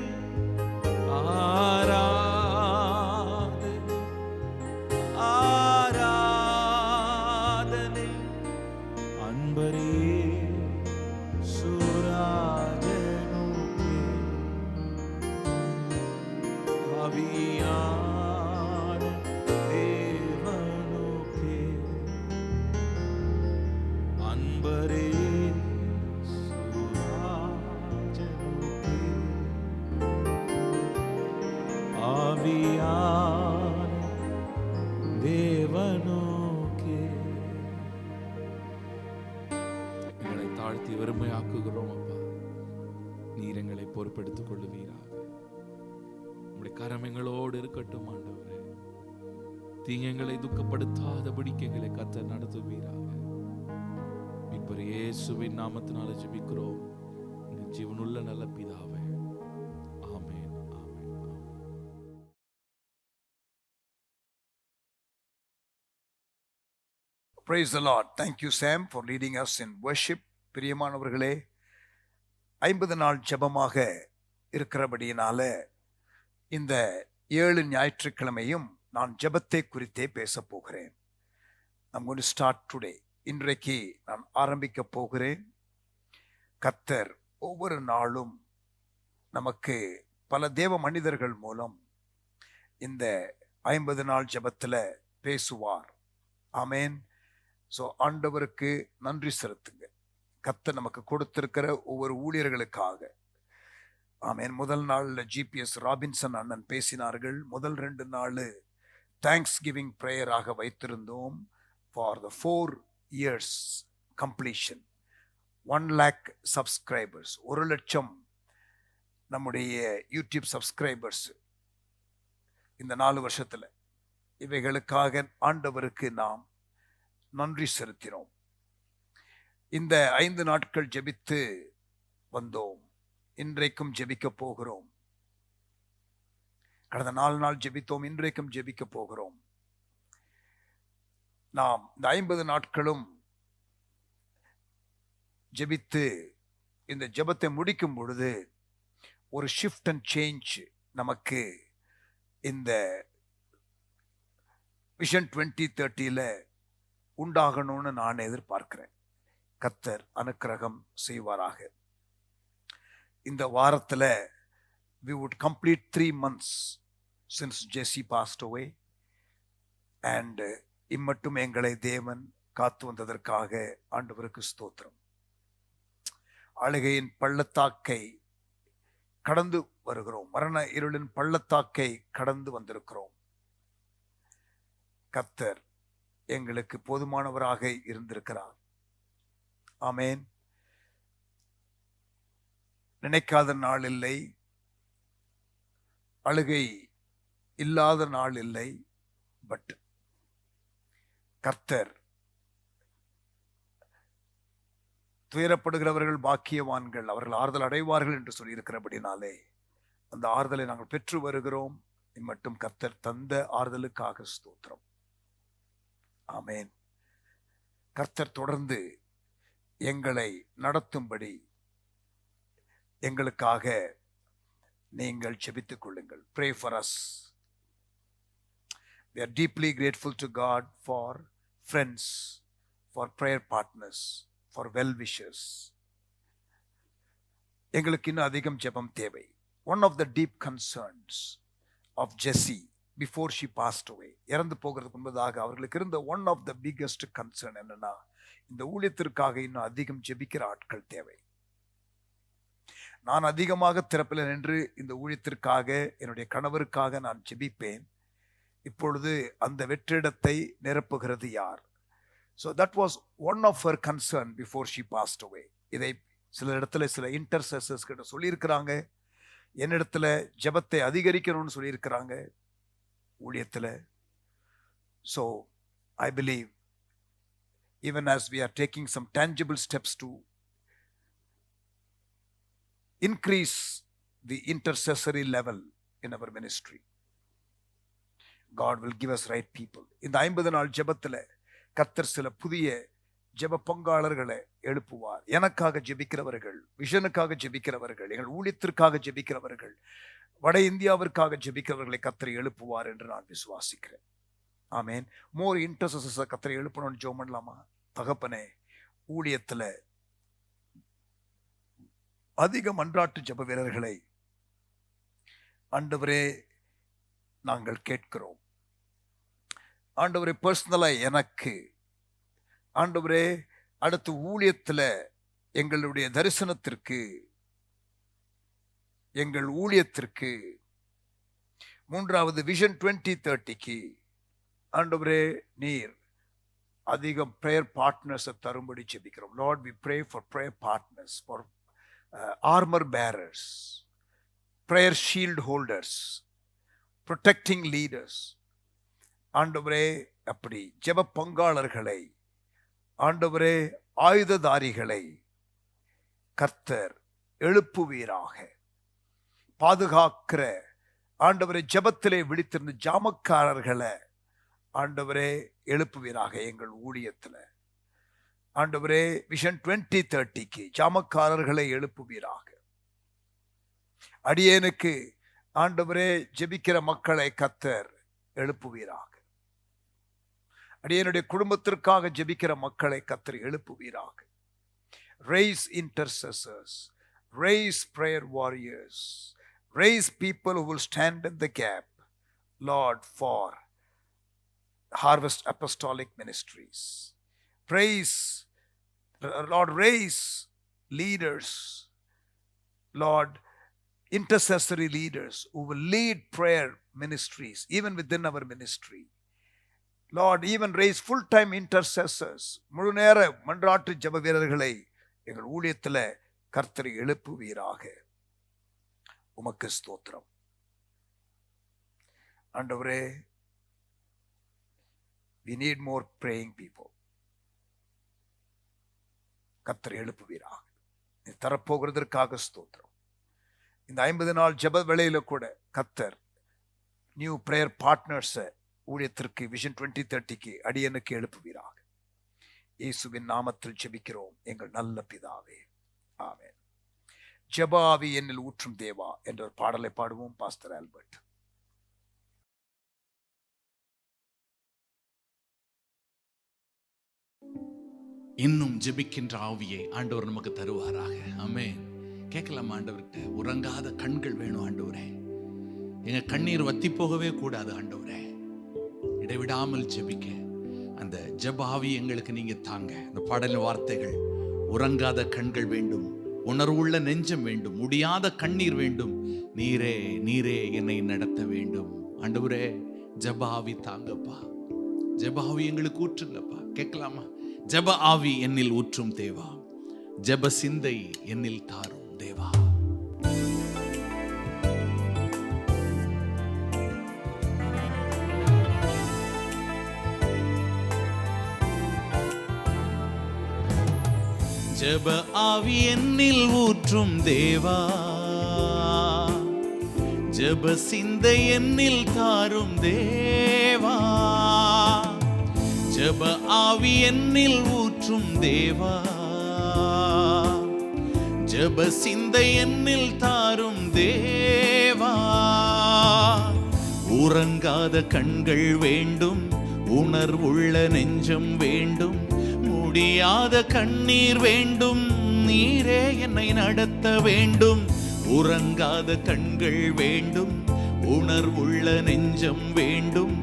ஆராதனை. அன்பரே சுராஜனுக்கே, ஆவியான தேவனுக்கே, அன்பரே சுராஜனுக்கே, ஆவியான தேவனுக்கே. எங்களை தாழ்த்தி வெறுமையாக்குகிறோம் அப்பா. நீர் எங்களை பொறுப்பெடுத்துக் கொள்ளுவீராக. உம்முடைய கரம் எங்களோடு இருக்கட்டும் ஆண்டவரே. தீங்கங்களை துக்கப்படுத்தாதபடிக்கு எங்களை கர்த்தர் நடத்துவீராக. மீட்பர் இயேசுவின் நாமத்தினால ஜெபிக்கிறோம் எங்கள் ஜீவனுள்ள நல்ல பிதாவே. ஆமென், ஆமென், ஆமென். Praise the Lord. Thank you, Sam, for leading us in worship. பிரியமானவர்களே, 50 நாள் ஜெபமாக இருக்கிறபடியினால இந்த 7 ஞாயிற்றுக்கிழமையும் நான் ஜெபத்தை குறித்தே பேச போகிறேன். I'm going to start today. இன்றைக்கு நான் ஆரம்பிக்க போகிறேன். கர்த்தர் ஒவ்வொரு நாளும் நமக்கு பல தேவ மனிதர்கள் மூலம் இந்த 50 நாள் ஜெபத்துல பேசுவார். ஆமென். ஸோ ஆண்டவருக்கு நன்றி செலுத்துங்க. கர்த்தர் நமக்கு கொடுத்திருக்கிற ஒவ்வொரு ஊழியர்களுக்காக. ஆமென். முதல் நாள்ல ஜிபிஎஸ் ராபின்சன் அண்ணன் பேசினார்கள். முதல் 2 நாள் தேங்க்ஸ் கிவிங் ப்ரேயராக வைத்திருந்தோம். For the 4 years completion 1 lakh subscribers, 1 லட்சம் நம்முடைய யூடியூப் சப்ஸ்கிரைபர்ஸ் இந்த 4 வருஷத்துல. இவைகளுக்காக ஆண்டவருக்கு நாம் நன்றி செலுத்தினோம். இந்த 5 நாட்கள் ஜெபித்து வந்தோம். இன்றைக்கும் ஜெபிக்க போகிறோம். கடந்த 4 நாள் ஜெபித்தோம், இன்றைக்கும் ஜெபிக்க போகிறோம். நாம் இந்த 50 நாட்களும் ஜெபித்து இந்த ஜெபத்தை முடிக்கும் பொழுது ஒரு ஷிஃப்ட் அண்ட் சேஞ்ச் நமக்கு இந்த விஷன் 2030 உண்டாகணும்னு நான் எதிர்பார்க்கிறேன். கர்த்தர் அனுக்கிரகம் செய்வாராக. இந்த வாரத்துல we would complete 3 months since Jesse passed away, and இம்மட்டும் எங்களை தேவன் காத்து வந்ததற்காக ஆண்டவருக்கு ஸ்தோத்திரம். அழுகையின் பள்ளத்தாக்கை கடந்து வருகிறோம். மரண இருளின் பள்ளத்தாக்கை கடந்து வந்திருக்கிறோம். கர்த்தர் எங்களுக்கு போதுமானவராக இருந்திருக்கிறார். ஆமென். நினைக்காத நாள் இல்லை, அழுகை இல்லாத நாள் இல்லை. பட் கர்த்தர் துயரப்படுகிறவர்கள் பாக்கியவான்கள், அவர்கள் ஆறுதல் அடைவார்கள் என்று சொல்லியிருக்கிறபடினாலே அந்த ஆறுதலை நாங்கள் பெற்று வருகிறோம். இம்மட்டும் கர்த்தர் தந்த ஆறுதலுக்காக ஸ்தோத்திரம். ஆமென். கர்த்தர் தொடர்ந்து எங்களை நடத்தும்படி எங்களுக்காக நீங்கள் ஜெபித்துக் கொள்ளுங்கள். Pray for us. We are deeply grateful to God for friends, for prayer partners, for well-wishers. எங்களுக்கு இன்னும் அதிகம் ஜெபம் தேவை. One of the deep concerns of Jesse before she passed away, இறந்து போகிறதுக்கு முன்பதாக அவர்களுக்கு இருந்த one of the biggest concern என்னன்னா, இந்த ஊழியத்திற்காக இன்னும் அதிகம் ஜெபிக்கிற ஆட்கள் தேவை. நான் அதிகமாக திறப்பில் நின்று இந்த ஊழியத்திற்காக என்னுடைய கணவருக்காக நான் ஜெபிப்பேன். இப்பொழுது அந்த வெற்றிடத்தை நிரப்புகிறது யார்? So that was one of her concern before she passed away. இதை சில இடத்துல சில இன்டர்செசர்ஸ் கிட்ட சொல்லியிருக்கிறாங்க. என்னிடத்துல ஜெபத்தை அதிகரிக்கணும்னு சொல்லியிருக்கிறாங்க ஊழியத்துல. So I believe even as we are taking some tangible steps to increase the intercessory level in our ministry, God will give us right people. இந்த 50 நாள் ஜெபத்துல கர்த்தர் சில புதிய ஜெப பங்காளர்களை எழுப்புவார். எனக்காக ஜெபிக்கிறவர்கள், விஷனுக்காக ஜெபிக்கிறவர்கள், எங்கள் ஊழியத்திற்காக ஜெபிக்கிறவர்கள், வட இந்தியாவிற்காக ஜெபிக்கிறவர்களை கர்த்தர் எழுப்புவார் என்று நான் விசுவாசிக்கிறேன். ஆமென். மோர் இன்டர்செசர்ஸை கர்த்தர் எழுப்பணும்னு ஜெபம் பண்ணலாமா? தகப்பனே, ஊழியத்துல அதிக மன்றாட்டு ஜெப வீரர்களை ஆண்டவரே நாங்கள் கேட்கிறோம். ஆண்டவரே, பர்சனலா எனக்கு ஆண்டவரே, அடுத்து ஊழியத்துல எங்களுடைய தரிசனத்திற்கு, எங்கள் ஊழியத்திற்கு, 3வது விஷன் 2030க்கு ஆண்டவரே நீர் அதிகம் பிரேயர் பார்ட்னர்ஸை தரும்படி ஜெபிக்கிறோம். Lord, we pray for prayer partners, for armor bearers, prayer shield holders, protecting leaders. ஆண்டவரே, அப்படி ஜெப பங்காளர்களை, ஆண்டவரே ஆயுததாரிகளை கர்த்தர் எழுப்புவீராக. பாதுகாக்கிற ஆண்டவரை ஜெபத்திலே விழித்திருந்த ஜாமக்காரர்களை ஆண்டவரே எழுப்புவீராக. எங்கள் ஊழியத்துல ஆண்டவரே விஷன் 2030க்கு ஜாமக்காரர்களை எழுப்புவீராக. அடியேனுக்கு ஆண்டவரே ஜெபிக்கிற மக்களை கர்த்தர் எழுப்புவீராக. அடியேனுடைய குடும்பத்திற்காக ஜெபிக்கிற மக்களை கர்த்தர் எழுப்புவீராக. Raise intercessors, raise prayer warriors, raise people who will stand in the gap, Lord, for Harvest Apostolic Ministries. Lord, raise leaders, Lord, intercessory leaders who will lead prayer ministries even within our ministry. Lord, even raise full-time intercessors, முழு நேர மன்றாட்டு ஜெப வீரர்களை எங்கள் ஊழியத்தில் கர்த்தரை எழுப்புவீராக. உமக்கு ஸ்தோத்திரம் ஆண்டவரே. we need more praying people. கர்த்தரை எழுப்புவீராக. நீ தரப்போகிறதற்காக ஸ்தோத்திரம். இந்த 50 நாள் ஜெப வேளையில கூட கர்த்தர் நியூ பிரேயர் பார்ட்னர்ஸை ஊழியத்திற்கு விஷன் 2030க்கு அடியனுக்கு எழுப்புவீராக. இயேசுவின் நாமத்தில் ஜெபிக்கிறோம் எங்கள் நல்ல பிதாவே, ஆமென். ஜெப ஆவி என்னில் ஊற்றும் தேவா என்ற ஒரு பாடலை பாடுவோம். Pastor Albert. இன்னும் ஜெபிக்கின்ற ஆவியை ஆண்டவர் நமக்கு தருவாராக. ஆமென். கேட்கலாம் ஆண்டவர்கிட்ட. உறங்காத கண்கள் வேணும் ஆண்டவரே. எங்க கண்ணீர் வத்தி போகவே கூடாது ஆண்டவரே. இடைவிடாமல் ஜெபிக்க அந்த ஜெப ஆவி எங்களுக்கு நீங்க தாங்க. இந்த பாடலின் வார்த்தைகள், உறங்காத கண்கள் வேண்டும், உணர்வுள்ள நெஞ்சம் வேண்டும், முடியாத கண்ணீர் வேண்டும், நீரே நீரே என்னை நடத்த வேண்டும். ஆண்டவரே, ஜெப ஆவி தாங்கப்பா. ஜெப ஆவி எங்களுக்கு ஊற்றுங்கப்பா. கேட்கலாமா? ஜெப ஆவி என்னில் ஊற்றும் தேவா, ஜெப சிந்தை என்னில் தாரும் தேவா. ஜெப ஆவி என்னில் ஊற்றும் தேவா, ஜெப சிந்தை என்னில் தாரும் தேவா. ஜெப ஆவி என்னில் ஊற்றும் தேவா, ஜெப சிந்தை என்னில் தாரும் தேவா. உறங்காத கண்கள் வேண்டும், உணர்வுள்ள நெஞ்சம் வேண்டும், முடியாத கண்ணீர் வேண்டும், நீரே என்னை நடத்த வேண்டும். உறங்காத கண்கள் வேண்டும், உணர்வுள்ள நெஞ்சம் வேண்டும்,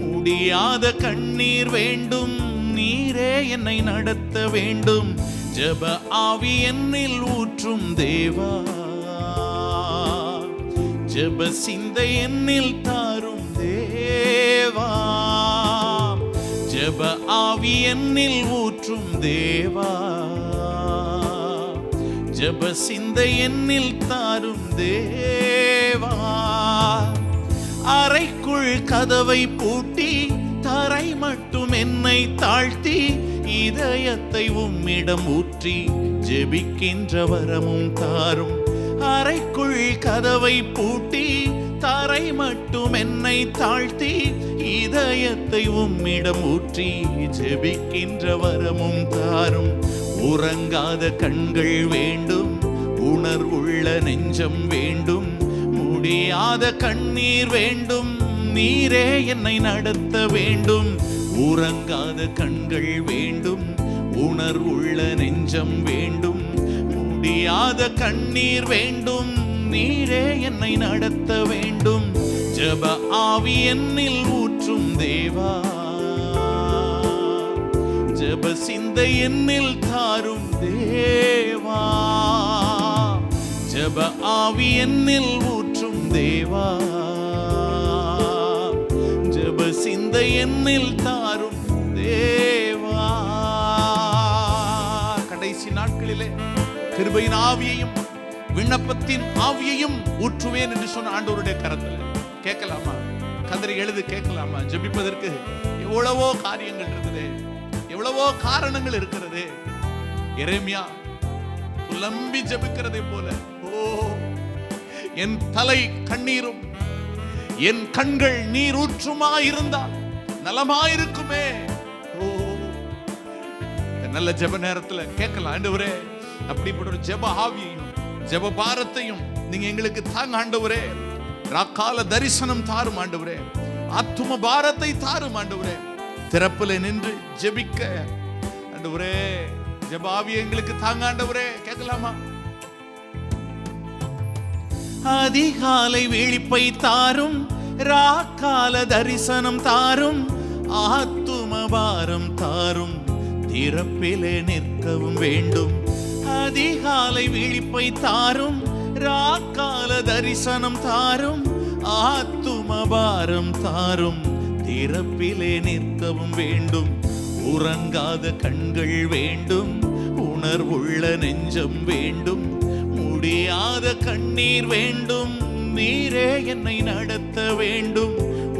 முடியாத கண்ணீர் வேண்டும், நீரே என்னை நடத்த வேண்டும். ஜெப ஆவி என்னில் ஊற்றும் தேவா, ஜெப சிந்தை என்னில் தாரும் தேவா. ஜெப ஆவி என்னில் ஊற்றும் தேவா, ஜெப சிந்தை என்னில் தாரும் தேவா. அறைக்குள் கதவை பூட்டி தரை மட்டும் என்னை தாழ்த்தி இதயத்தை உம்மிடம் ஊற்றி ஜெபிக்கின்ற வரமும் தாரும். அறைக்குள் கதவை பூட்டி தரை மட்டும் என்னை தாழ்த்தி இதயத்தை உம்மிடம் ஊற்றி ஜெபிக்கின்ற வரமும் தாரும். உறங்காத கண்கள் வேண்டும், உணர்வுள்ள நெஞ்சம் வேண்டும், முடியாத கண்ணீர் வேண்டும், நீரே என்னை நடத்த வேண்டும். உறங்காத கண்கள் வேண்டும், உணர்வுள்ள நெஞ்சம் வேண்டும், முடியாத கண்ணீர் வேண்டும், நீரே என்னை நடத்த வேண்டும். ஜெப ஆவி என்னில் ஊற்றும் தேவா, ஜெப சிந்தை என்னில் தாரும் தேவா. ஜெப ஆவி என்னில் ஊற்றும் தேவா, ஜெப சிந்தை என்னில் தாரும் தேவா. கடைசி நாட்களிலே கிருபையின் ஆவியையும் விண்ணப்பத்தின் ஆவியையும் ஊற்றுவேன் என்று சொன்ன ஆண்டவருடைய கரத்தில் கேட்கலாமா? கதறி எழுது கேட்கலாமா? ஜெபிப்பதற்கு எவ்வளவோ காரியங்கள் இருக்குது, எவ்வளவோ காரணங்கள் இருக்கிறது. எரேமியா புலம்பி ஜெபிக்கிறதை போல, ஓ என் தலை கண்ணீரும் என் கண்கள் நீர் ஊற்றுமா இருந்தால் நலமாயிருக்குமே. ஓ, இந்த நல்ல ஜெப நேரத்துல கேட்கலாம், ஆண்டவரே அப்படிப்பட்ட ஒரு ஜெப ஆவியையும் ஜெப பாரத்தையும் நீங்க எங்களுக்கு தாங்க ஆண்டவரே. ராக்கால தரிசனம் தாரும் ஆண்டவரே. ஆத்தும பாரத்தை தாரும் ஆண்டவரே. திறப்புல நின்று ஜெபிக்க ஆண்டவரே ஜெப ஆவியை எங்களுக்கு தாங்க ஆண்டவரே. கேட்கலாமா? அதிகாலை விழிப்பை தாரும், ராக்கால தரிசனம் தாரும், ஆத்தும பாரம் தாரும், திறப்பிலே நிற்கவும் வேண்டும். அதிகாலை விழிப்பை தாரும், ராக்கால தரிசனம் தாரும், ஆத்தும பாரம் தாரும், திறப்பிலே நிற்கவும் வேண்டும். உறங்காத கண்கள் வேண்டும், உணர்வுள்ள நெஞ்சம் வேண்டும், முடியாத கண்ணீர் வேண்டும், நீரே என்னை நடத்த வேண்டும்.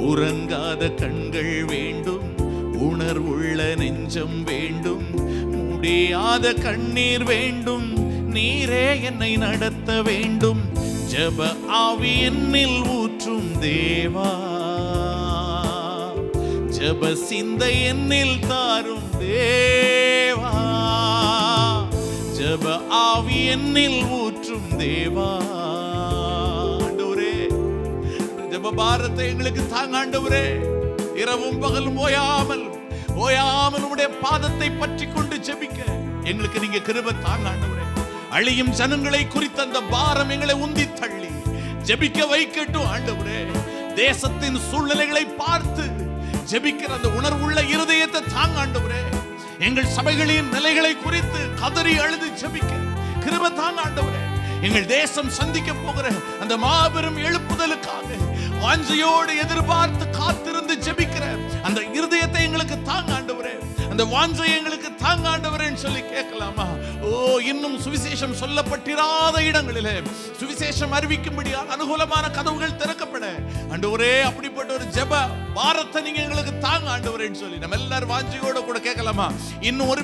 உறங்காத கண்கள் வேண்டும், உணர்வுள்ள நெஞ்சம் வேண்டும், முடியாத கண்ணீர் வேண்டும், நீரே என்னை நடத்த வேண்டும். ஜெப ஆவி என்னில் ஊற்றும் தேவா, ஜெப சிந்தை என்னில் தாரும் தேவா, ஜெப ஆவி என்னில் ஊற்றும் தேவா. ஆண்டவரே ஜெப பாரத்தை எங்களுக்கு தாங்க ஆண்டவரே. இரவும் பகலும் ஓயாமல் உம்முடைய பாதத்தை பற்றி கொண்டு ஜெபிக்க எங்களுக்கு நீங்க கிருபை தாங்க ஆண்டவரே. அழியும் ஜனங்களை குறித்த அந்த பாரம் எங்களை உந்தி தள்ளி ஜெபிக்க வைக்கட்டும் ஆண்டவரே. தேசத்தின் சூழ்நிலைகளை பார்த்து ஜெபிக்கிற அந்த உணர்வுள்ள இருதயத்தை தாங்க ஆண்டவரே. எங்கள் சபைகளின் நிலைகளை குறித்து கதறி அழுது ஜெபிக்க கிருபை தாங்க ஆண்டவரே. எங்கள் தேசம் சந்திக்க போகிற அந்த மாபெரும் எழுப்புதலுக்காக வாஞ்சையோடு எதிர்பார்த்து காத்திருந்து ஜெபிக்கிற அந்த இருதயத்தை எங்களுக்கு தாங்க ஆண்டவரே. அந்த வாஞ்சை எங்களுக்கு தாங்க ஆண்டவரேன்னு சொல்லி கேட்கலாமா? ஓ, இன்னும் சுவிசேஷம் சொல்லப்பட்டிராத இடங்களிலே சுவிசேஷம் அறிவிக்கும்படியாக அனுகூலமான கதவுகள் திறக்கப்பட ஆண்டவரே அப்படிப்பட்ட ஒரு ஜெப பாரத்தை நீங்க எங்களுக்கு தாங்க ஆண்டவரேன்னு சொல்லி நம்ம எல்லாரும் வாஞ்சையோட கூட கேட்கலாமா? இன்னும் ஒரு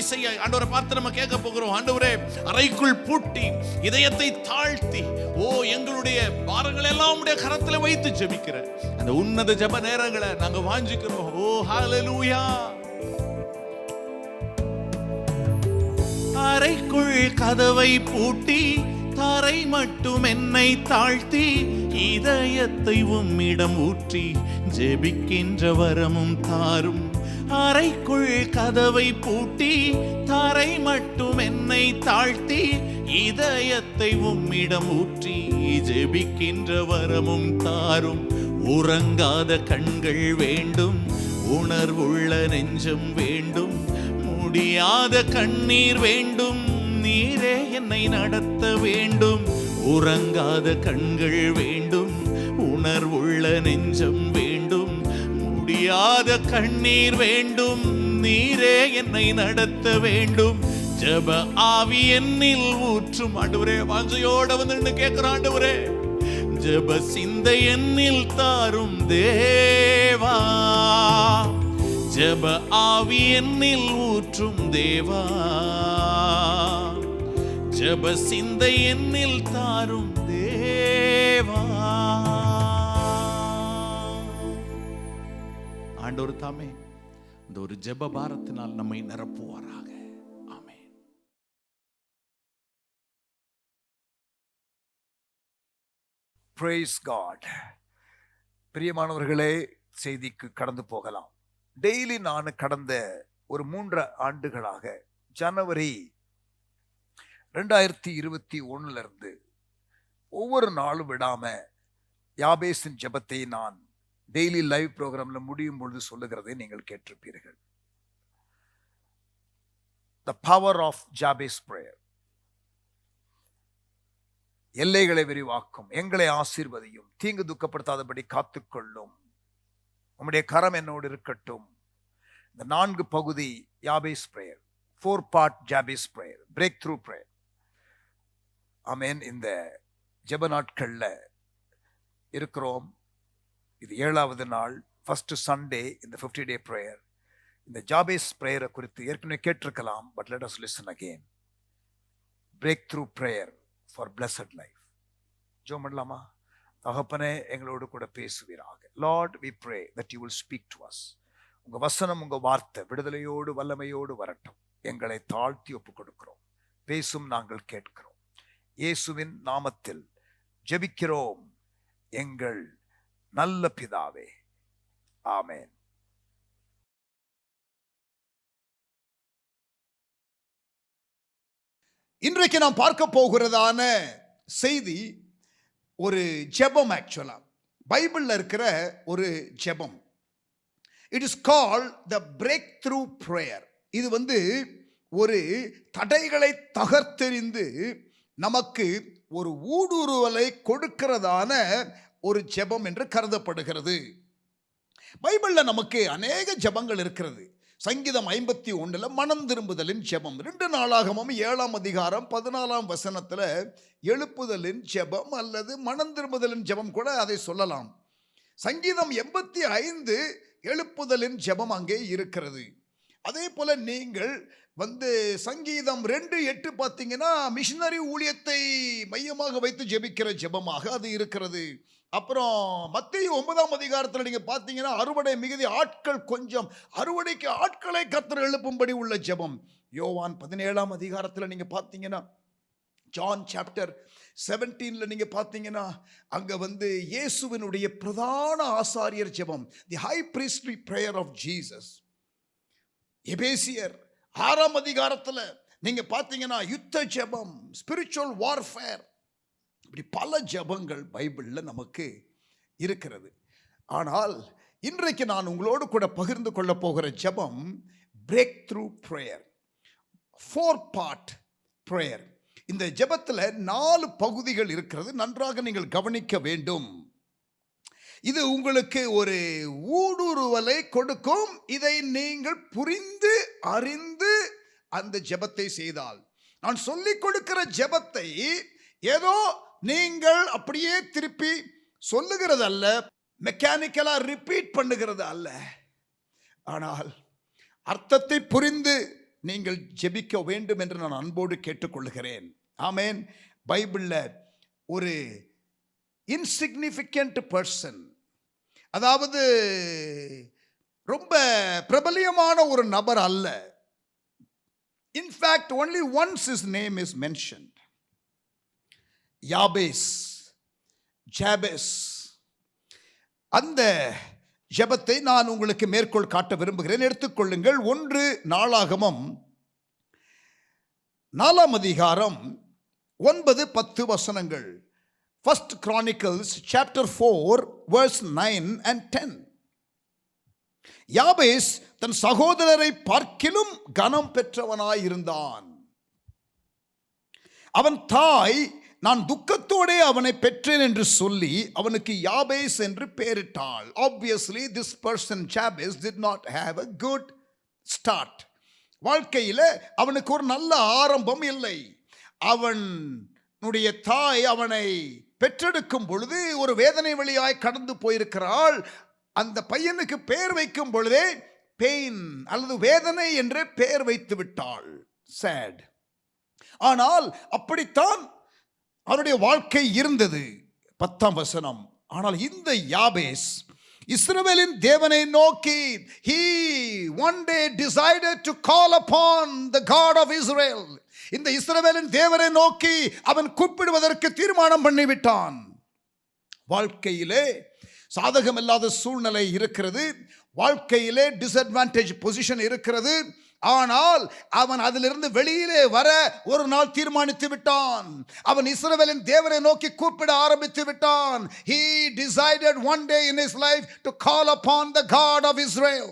விசையாய் ஆண்டவரை பார்த்து நம்ம கேட்க போகிறோம். ஆண்டவரே அறைக்குள் பூட்டி இதயத்தை தாழ்த்தி ஓ எங்களுடைய பாரங்கள் எல்லாம் உடைய கரத்துல வைத்து ஜெபிக்கிற அந்த உன்னத ஜெப நேரங்களை நாங்க வாஞ்சிக்கிறோம். ஓ ஹalleluya. அறைக்குள் கதவை பூட்டி தரை மட்டும் என்னை தாழ்த்தி இதயத்தை உம்மிடம் ஊற்றி ஜெபிக்கின்ற வரமும் தாரும். அறைக்குள் கதவை பூட்டி தரை மட்டும் என்னை தாழ்த்தி இதயத்தை உம்மிடம் ஊற்றி ஜெபிக்கின்ற வரமும் தாரும். உறங்காத கண்கள் வேண்டும், உணர்வுள்ள நெஞ்சம் வேண்டும், முடியாத கண்ணீர் வேண்டும், நீரே என்னை நடத்த வேண்டும். உறங்காத கண்கள் வேண்டும், உணர்வுள்ள நெஞ்சம் வேண்டும், முடியாத கண்ணீர் வேண்டும், நீரே என்னை நடத்த வேண்டும். ஜெப ஆவி என்னில் ஊற்றும் ஆண்டவரே. வாஞ்சையோட வந்து கேட்கிறான் ஆண்டவரே. ஜெப சிந்தை என்னில் தாரும் தேவா, ஜெப ஆவி என்னில் ஊற்றும் தேவா, ஜெப சிந்தை என்னில் தாரும் தேவா. ஆண்டவர் தாமே இந்த ஒரு ஜெப பாரத்தினால் நம்மை நிரப்புவாராக. ஆமென். Praise God. பிரியமானவர்களே, செய்திக்கு கடந்து போகலாம். டெய்லி நான் கடந்த ஒரு 3 ஆண்டுகளாக ஜனவரி 2021 இருந்து ஒவ்வொரு நாளும் விடாம யாபேசின் ஜெபத்தை நான் டெய்லி லைவ் ப்ரோக்ராம்ல முடியும் பொழுது சொல்லுகிறதை நீங்கள் கேட்டிருப்பீர்கள். The power of Jabez prayer. எல்லைகளை விரிவாக்கும், எங்களை ஆசீர்வதியும், தீங்கு துக்கப்படுத்தாதபடி காத்துக்கொள்ளும், உம்முடைய கரம் என்னோடு இருக்கட்டும். இந்த 4 பகுதி யாபேஸ் prayer, 4 part Jabez prayer, break through prayer. ஆமென். இந்த ஜெப நாட்கள்ல இருக்கிறோம். இது 7வது நாள், ஃபர்ஸ்ட் சண்டே இந்த 50-day prayer. இந்த ஜாபேஸ் பிரேயரை குறித்து ஏற்கனவே கேட்டிருக்கலாம், but let us listen again. Break through prayer for blessed life. ஜெபம் பண்ணலாமா? தகப்பனே, எங்களோடு கூட பேசுவீராக. Lord we pray that you will speak to us. உங்க வசனம், உங்க வார்த்தை விடுதலையோடு வல்லமையோடு வரட்டும். எங்களை தாழ்த்தி ஒப்புக் கொடுக்கிறோம். பேசும், நாங்கள் கேட்கிறோம். இயேசுவின் நாமத்தில் ஜெபிக்கிறோம் எங்கள் நல்ல பிதாவே, ஆமென். இன்றைக்கு நாம் பார்க்க போகிறதான செய்தி ஒரு ஜெபம். ஆக்சுவலா பைபிள்ல இருக்கிற ஒரு ஜெபம். It is called the break through prayer. இது ஒரு தடைகளை தகர்த்தெறிந்து நமக்கு ஒரு ஊடுருவலை கொடுக்கிறதான ஒரு ஜெபம் என்று கருதப்படுகிறது. பைபிள்ல நமக்கு அநேக ஜெபங்கள் இருக்கிறது. சங்கீதம் 51 மனம் திரும்புதலின் ஜெபம், 2 நாளாகமம் 7ஆம் அதிகாரம் 14ஆம் வசனத்துல எழுப்புதலின் ஜெபம் அல்லது மனம் திரும்புதலின் ஜெபம் கூட அதை சொல்லலாம். சங்கீதம் 85 எழுப்புதலின் ஜெபம் அங்கே இருக்கிறது. அதே போல நீங்கள் சங்கீதம் 2:8 பார்த்தீங்கன்னா மிஷனரி ஊழியத்தை மையமாக வைத்து ஜெபிக்கிற ஜெபமாக அது இருக்கிறது. அப்புறம் மத்தேயு 9ஆம் அதிகாரத்தில் நீங்க பார்த்தீங்கன்னா அறுவடை மிகுதி, ஆட்கள் கொஞ்சம், அறுவடைக்கு ஆட்களை கர்த்தர் எழுப்பும்படி உள்ள ஜெபம். யோவான் 17ஆம் அதிகாரத்தில் நீங்க பார்த்தீங்கன்னா, ஜான் சாப்டர் 17ல நீங்க பார்த்தீங்கன்னா அங்க இயேசுவினுடைய பிரதான ஆசாரியர் ஜெபம், the high priestly prayer of Jesus. எபேசியர் 6ஆம் அதிகாரத்தில் நீங்க பார்த்தீங்கன்னா யுத்த ஜெபம், ஸ்பிரிச்சுவல் வார்ஃபேர், இப்படி பல ஜெபங்கள் பைபிள்ல நமக்கு இருக்கிறது. ஆனால் இன்றைக்கு நான் உங்களோடு கூட பகிர்ந்து கொள்ள போகிற ஜெபம் break through prayer, 4 part prayer. இந்த ஜெபத்தில் 4 பகுதிகள் இருக்கிறது. நன்றாக நீங்கள் கவனிக்க வேண்டும். இது உங்களுக்கு ஒரு ஊடுருவலை கொடுக்கும். இதை நீங்கள் புரிந்து அறிந்து அந்த ஜெபத்தை செய்தால், நான் சொல்லிக் கொடுக்கிற ஜெபத்தை ஏதோ நீங்கள் அப்படியே திருப்பி சொல்லுகிறது அல்ல, மெக்கானிக்கலா ரிப்பீட் பண்ணுகிறது அல்ல, ஆனால் அர்த்தத்தை புரிந்து நீங்கள் ஜெபிக்க வேண்டும் என்று நான் அன்போடு கேட்டுக்கொள்கிறேன். ஆமென். பைபிள்ல ஒரு இன்சிக்னிஃபிகண்ட் பர்சன், அதாவது ரொம்ப பிரபலியமான ஒரு நபர் அல்ல. In fact only once his name is mentioned. Jabez. அந்த ஜெபத்தை நான் உங்களுக்கு மேற்கோள் காட்ட விரும்புகிறேன். எடுத்துக்கொள்ளுங்கள். 1 நாளாகமம் 4ஆம் அதிகாரம் 9-10 வசனங்கள். First Chronicles chapter 4 verse 9 and 10. யாபேஸ் தன் சகோதரரை பார்க்கிலும் கனம் பெற்றவனாயிருந்தான். அவன் தாய், நான் துக்கத்தோடே அவனை பெற்றேன் என்று சொல்லி அவனுக்கு யாபேஸ் என்று பெயரிட்டாள். Obviously this person Jabez did not have a good start. வாழ்க்கையில் அவனுக்கு ஒரு நல்ல ஆரம்பம் இல்லை. அவனுடைய தாய் அவனை பெற்றெடுக்கும் பொழுது ஒரு வேதனை வழியாய் கடந்து போயிருக்கிறாள். அந்த பையனுக்கு பெயர் வைக்கும் பொழுதே பெயின் அல்லது வேதனை என்று பெயர் வைத்து விட்டாள். சேட். ஆனால் அப்படித்தான் அவருடைய வாழ்க்கை இருந்தது. 10ஆம் வசனம். ஆனால் இந்த யாபேஸ் இஸ்ரவேலின் தேவனை நோக்கி, he one day decided to call upon the God of Israel. இந்த இஸ்ரவேலின் தேவனை நோக்கி அவன் கூப்பிடுவதற்கு தீர்மானம் பண்ணிவிட்டான். வாழ்க்கையிலே சாதகமில்லாத சூழ்நிலை இருக்கிறது, வாழ்க்கையிலே டிஸ்அட்வான்டேஜ் பொசிஷன் இருக்கிறது. ஆனால் அவன் அதிலிருந்து வெளியிலே வர ஒரு நாள் தீர்மானித்து விட்டான். அவன் இஸ்ரவேலின் தேவனை நோக்கி கூப்பிட ஆரம்பித்து விட்டான். He decided one day in his life to call upon the God of Israel.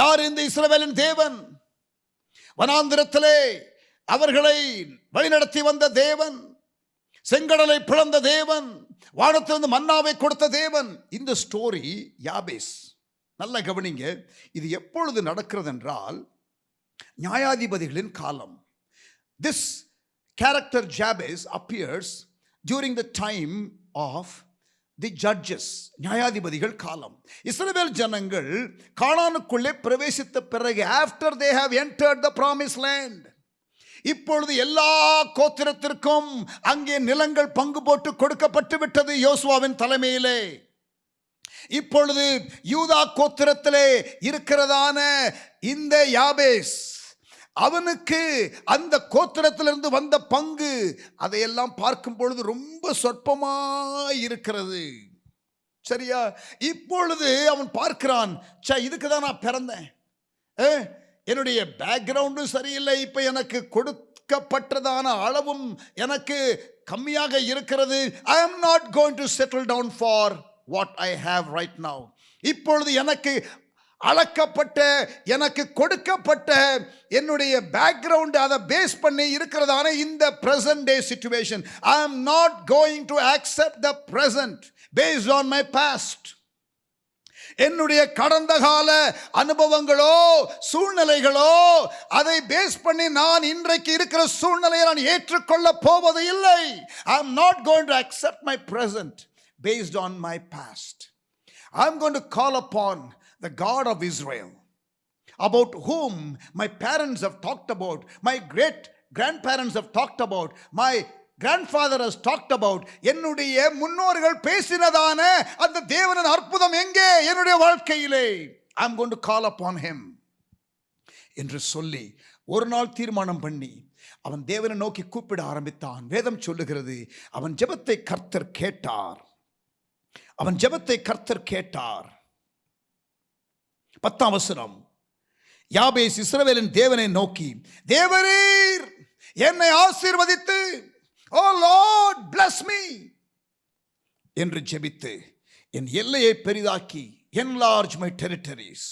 யார் இந்த இஸ்ரவேலின் தேவன்? வனாந்திரத்திலே அவர்களை வழிநடத்தி வந்த தேவன், செங்கடலை பிளந்த தேவன், வானத்திலிருந்து மன்னாவை கொடுத்த தேவன். இந்த ஸ்டோரி யாபேஸ். நல்ல கவனிங்க. இது எப்பொழுது நடக்கிறது என்றால் நியாயாதிபதிகளின் காலம். This character Jabez appears during the time of the judges. நியாயாதிபதிகள் காலம். இஸ்ரவேல் ஜனங்கள் கானானுக்குள்ளே பிரவேசித்த பிறகு, after they have entered the promised land, இப்பொழுது எல்லா கோத்திரத்திற்கும் அங்கே நிலங்கள் பங்கு போட்டு கொடுக்கப்பட்டு விட்டது யோசுவாவின் தலைமையிலே. இப்பொழுது யூதா கோத்திரத்திலே இருக்கிறதான இந்த யாபேஸ், அவனுக்கு அந்த கோத்திரத்திலிருந்து வந்த பங்கு அதையெல்லாம் பார்க்கும் பொழுது ரொம்ப சொற்பமாய் இருக்கிறது. சரியா? இப்பொழுது அவன் பார்க்கிறான், இதுக்கு தான் நான் பிறந்தேன், என்னுடைய பேக்ரவுண்டும் சரியில்லை, இப்ப எனக்கு கொடுக்கப்பட்டதான அளவும் எனக்கு கம்மியாக இருக்கிறது. I am not going to settle down for what I have right now. இப்பொழுது எனக்கு அளக்கப்பட்ட, எனக்கு கொடுக்கப்பட்ட என்னுடைய பேக்ரவுண்ட் அதை பேஸ் பண்ணி இருக்கிறதான இந்த present day situation, I am not going to accept the present based on my past. என்னுடைய கடந்த கால அனுபவங்களோ சூழ்நிலைகளோ அதை பேஸ் பண்ணி நான் இன்றைக்கு இருக்கிற சூழ்நிலையை நான் ஏற்றுக்கொள்ள போவது இல்லை. I am not going to accept my present based on my past. I am going to call upon the God of Israel, about whom my parents have talked about, my great grandparents have talked about, my grandfather has talked about. என்னுடைய முன்னோர்கள் பேசினதான அந்த தேவனின் அற்புதம் எங்கே என்னுடைய வாழ்க்கையிலே? I am going to call upon him என்று சொல்லி ஒரு நாள் தீர்மானம் பண்ணி அவன் தேவனை நோக்கி கூப்பிட ஆரம்பித்தான். வேதம் சொல்லுகிறது, அவன் ஜெபத்தை கர்த்தர் கேட்டார். அவன் ஜெபத்தை கர்த்தர் கேட்டார். 10ஆம் வசனம், யாபேஸ் இஸ்ரவேலின் தேவனை நோக்கி, தேவரீர் என்னை ஆசீர்வதித்து, ஓ லார்ட் bless me என்று ஜெபித்து, என் எல்லையை பெரிதாக்கி, enlarge my territories,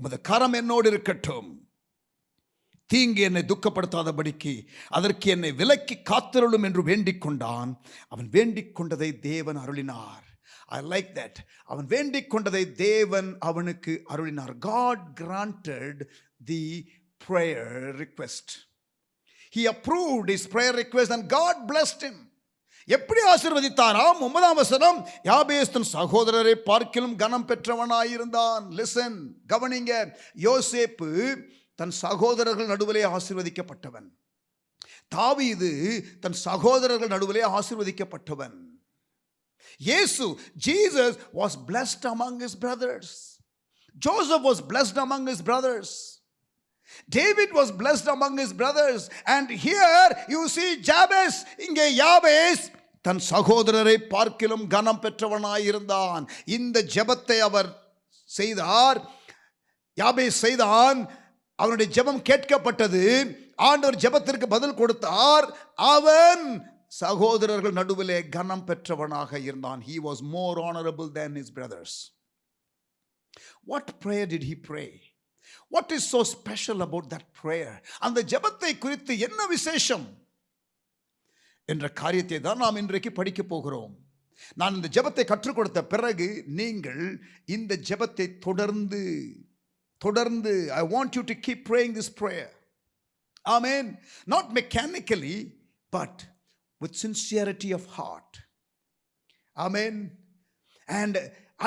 உமது கரம் என்னோடு இருக்கட்டும், தீங்கு என்னை துக்கப்படுத்தாதபடிக்கு அதற்கு என்னை விலக்கி காத்திருளும் என்று வேண்டிக் கொண்டான். அவன் வேண்டிக் கொண்டதை தேவன் அருளினார். I like that. அவன் வேண்டிக் கொண்டதை தேவன் அவனுக்கு அருளினார். God granted the prayer request. He approved his prayer request and God blessed him. எப்படி ஆசீர்வதித்தாராம்? 9ஆம் வசனம், யாபேஸ் தன் சகோதரரை பார்க்கிலும் கனம் பெற்றவனாயிருந்தான். லிசன், கவனிங்க. யோசேப்பு தன் சகோதரர்கள் நடுவிலே ஆசீர்வதிக்கப்பட்டவன். தாவீது தன் சகோதரர்கள் நடுவிலே ஆசீர்வதிக்கப்பட்டவன். Jesus was blessed among his brothers. Joseph was blessed among his brothers. David was blessed among his brothers. And here you see Jabez, இங்கே யாபேஸ் தன் சகோதரரை பார்க்கிலும் கனம் பெற்றவனாயிருந்தான். இந்த ஜெபத்தை அவர் செய்தார். யாபேஸ் செய்தான். அவனுடைய ஜெபம் கேட்கப்பட்டது. ஆண்டவர் ஜெபத்திற்கு பதில் கொடுத்தார். அவன் சகோதரர்கள் நடுவிலே கனம் பெற்றவனாக இருந்தான். He was more honorable than his brothers. What prayer did he pray? What is so special about that prayer? அந்த ஜெபத்தை குறித்து என்ன விசேஷம் என்ற காரியத்தை தான் நாம் இன்றைக்கு படிக்க போகிறோம். நான் இந்த ஜெபத்தை கற்றுக் கொடுத்த பிறகு நீங்கள் இந்த ஜெபத்தை தொடர்ந்து I want you to keep praying this prayer. Amen. Not mechanically, but with sincerity of heart. Amen. And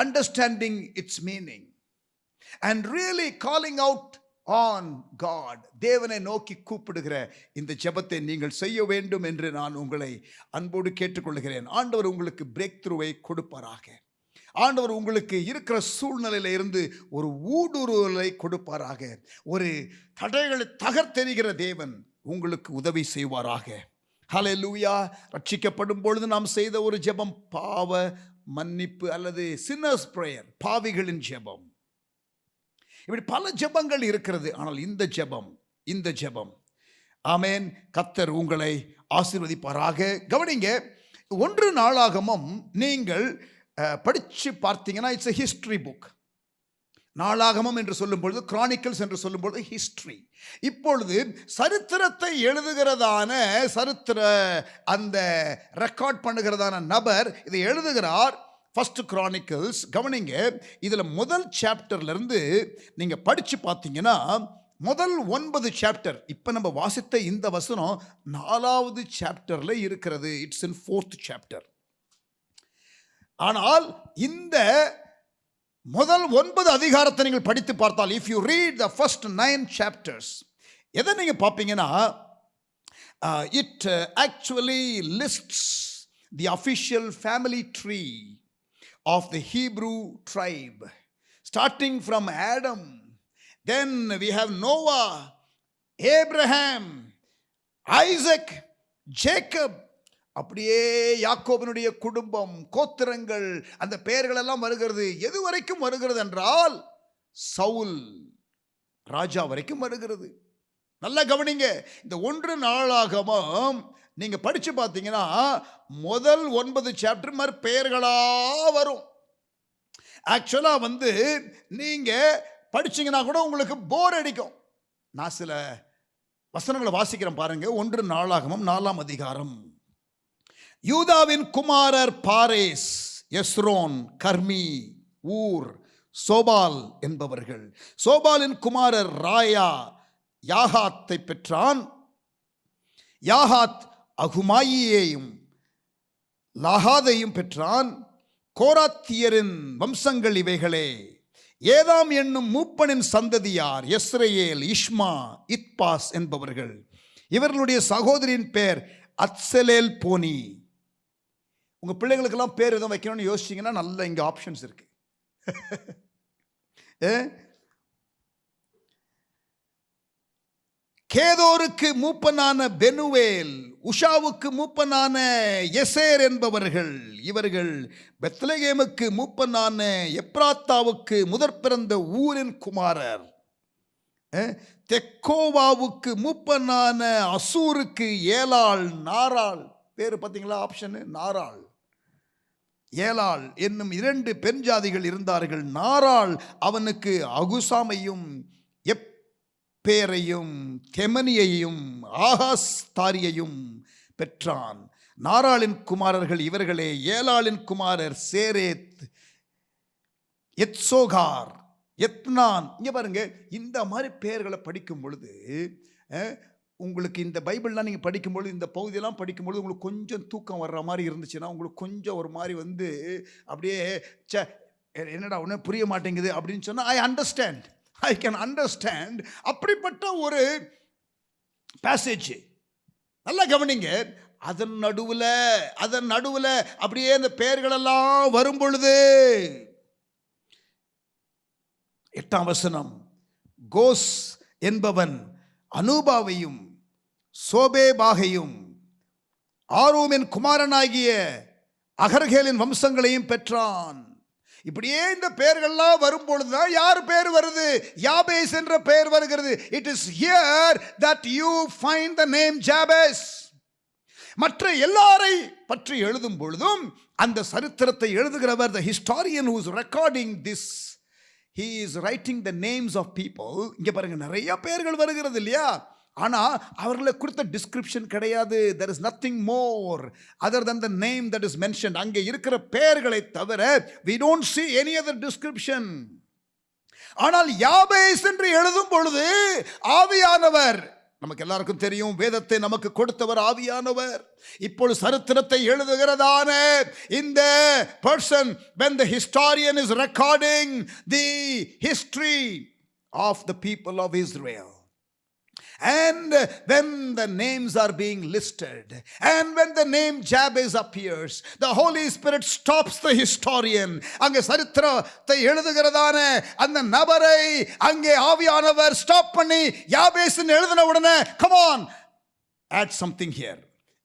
understanding its meaning. And really calling out on God. தேவனை நோக்கி கூப்பிடுகிற இந்த ஜெபத்தை நீங்கள் செய்ய வேண்டும் என்று நான் உங்களை அன்போடு கேட்டுக்கொள்கிறேன். ஆண்டவர் உங்களுக்கு பிரேக் த்ரூவை கொடுப்பாராக. ஆண்டவர் உங்களுக்கு இருக்கிற சூழ்நிலையில இருந்து ஒரு ஊடுருவலை கொடுப்பாராக. ஒரு தடைகளை தகர்த்தெறிகிற தேவன் உங்களுக்கு உதவி செய்வாராக. ஹல்லேலூயா. ரட்சிக்கப்படும் பொழுது நாம் செய்த ஒரு ஜெபம் பாவ மன்னிப்பு அல்லது sinners prayer, பாவிகளின் ஜெபம். இப்படி பல ஜெபங்கள் இருக்கிறது. ஆனால் இந்த ஜெபம் ஆமென், கர்த்தர் உங்களை ஆசீர்வதிப்பாராக. கவனிங்க, 1 நாளாகமம் நீங்கள் படிச்சு பார்த்தீங்கன்னா இட்ஸ் a history book. நாளாகமம் என்று சொல்லும் பொழுது, கிரானிக்கல்ஸ் என்று சொல்லும் பொழுது ஹிஸ்டரி. இப்பொழுது சரித்திரத்தை எழுதுகிறதான சரித்திர அந்த ரெக்கார்ட் பண்ணுகிறதான நபர் இதை எழுதுகிறார். First Chronicles. கவனிங்க, இதில் முதல் சாப்டர்ல இருந்து நீங்க படிச்சு பார்த்தீங்கன்னா முதல் 9 சாப்டர், இப்போ நம்ம வாசித்த இந்த வசனம் 4வது சாப்டர்ல இருக்கிறது. It's in 4th chapter. ஆனால் இந்த முதல் 9 அதிகாரத்தை நீங்கள் படித்து பார்த்தால், if you read the first 9 chapters, எதை நீங்க பார்ப்பீங்கன்னா It actually lists the official family tree of the Hebrew tribe, starting from Adam. Then we have Noah, Abraham, Isaac, Jacob. அப்படியே யாக்கோபினுடைய குடும்பம், கோத்திரங்கள், அந்த பெயர்கள் எல்லாம் வருகிறது. எது வரைக்கும் வருகிறது என்றால் சவுல் ராஜா வரைக்கும் வருகிறது. நல்லா கவனிங்க. இந்த 1 நாளாகமம் நீங்க படிச்சு பார்த்தீங்கன்னா முதல் 9 சாப்டர் மாதிரி பெயர்களா வரும். ஆக்சுவலா நீங்க படிச்சீங்கன்னா கூட உங்களுக்கு போர் அடிக்கும். நான் சில வசனங்களை வாசிக்கிறேன் பாருங்க. 1 நாளாகமம் 4ஆம் அதிகாரம். யூதாவின் குமாரர் பாரேஸ், எஸ்ரோன், கர்மி, ஊர், சோபால் என்பவர்கள். சோபாலின் குமாரர் ராயா யாகாத்தை பெற்றான். யாகாத் அகுமாயியையும் லாகாதையும் பெற்றான். கோராத்தியரின் வம்சங்கள் இவைகளே. ஏதாம் என்னும் மூப்பனின் சந்ததியார் எஸ்ரேல், இஷ்மா, இத்பாஸ் என்பவர்கள். இவர்களுடைய சகோதரியின் பேர் அத்சலேல் போனி. உங்க பிள்ளைகளுக்கெல்லாம் பேர் எதுவும் வைக்கணும்னு யோசிச்சீங்கன்னா நல்ல இங்க ஆப்ஷன்ஸ் இருக்கு. கேதோருக்கு மூப்பனான பெனுவேல், உஷாவுக்கு மூப்பனான எசேர் என்பவர்கள். இவர்கள் பெத்லகேமுக்கு மூப்பனான எப்ராத்தாவுக்கு முதற் பிறந்த ஊரின் குமாரர். தெக்கோவாவுக்கு மூப்பனான அசூருக்கு ஏலாள், நாராள். பேர் பார்த்தீங்களா ஆப்ஷன்? நாராள், ஏலாள் என்னும் 2 பெண் ஜாதிகள் இருந்தார்கள். நாராள் அவனுக்கு அகுசாமையும் எப்பேரையும் தெமனியையும் ஆகாஸ்தாரியையும் பெற்றான். நாராளின் குமாரர்கள் இவர்களே. ஏலாளின் குமாரர் சேரேத், எத்சோகார், எத்னான். இங்க பாருங்க, இந்த மாதிரி பெயர்களை படிக்கும் பொழுது உங்களுக்கு இந்த பைபிள்லாம் நீங்கள் படிக்கும்பொழுது, இந்த பகுதியெல்லாம் படிக்கும்பொழுது உங்களுக்கு கொஞ்சம் தூக்கம் வர்ற மாதிரி இருந்துச்சுன்னா, உங்களுக்கு கொஞ்சம் ஒரு மாதிரி அப்படியே என்னடா ஒன்றும் புரிய மாட்டேங்குது அப்படின்னு சொன்னால் ஐ கேன் அண்டர்ஸ்டாண்ட். அப்படிப்பட்ட ஒரு பேசேஜ் நல்லா கவனிங்க. அதன் நடுவில் அப்படியே இந்த பெயர்களெல்லாம் வரும் பொழுது 8ஆம் வசனம். கோஸ் என்பவன் அனூபாவையும் சோபேபாகையும் ஆரோமின் குமாரனாகிய அகர்கேலின் வம்சங்களையும் பெற்றான். இப்படியே இந்த பெயர்கள்லாம் வரும் பொழுதுதான் யார் பெயர் வருது? யாபேஸ் என்ற பெயர் வருகிறது. It is hear that you find the name Jabez. மற்ற எல்லாரை பற்றி எழுதும் பொழுதும் அந்த சரித்திரத்தை எழுதுகிறவர், the historian who is recording this, he is writing the names of people. இங்க பாருங்க, நிறைய பெயர்கள் வருகிறது இல்லையா? ஆனா அவர்களை குறித்த டிஸ்கிரிப்ஷன் கிடையாது. there is nothing more other than the name that is mentioned. அங்கே இருக்கிற பெயர்களை தவிர we don't see any other description. ஆனால் யாபேஸ் என்று எழுதும் பொழுது ஆவியானவர், நமக்கு எல்லாருக்கும் தெரியும், வேதத்தை நமக்கு கொடுத்தவர் ஆவியானவர். இப்பொழுது சரித்திரத்தை எழுதுகிறதான இந்த person, when the historian is recording the history of the people of Israel, and when the names are being listed, and when the name Jabez appears, the Holy Spirit stops the historian. அங்கே சரித்திரத்தை எழுதுகிறதான அந்த நபரை அங்கே ஆவியானவர் ஸ்டாப் பண்ணி யாபேஸ்னு எழுதின உடனே, come on, add something here.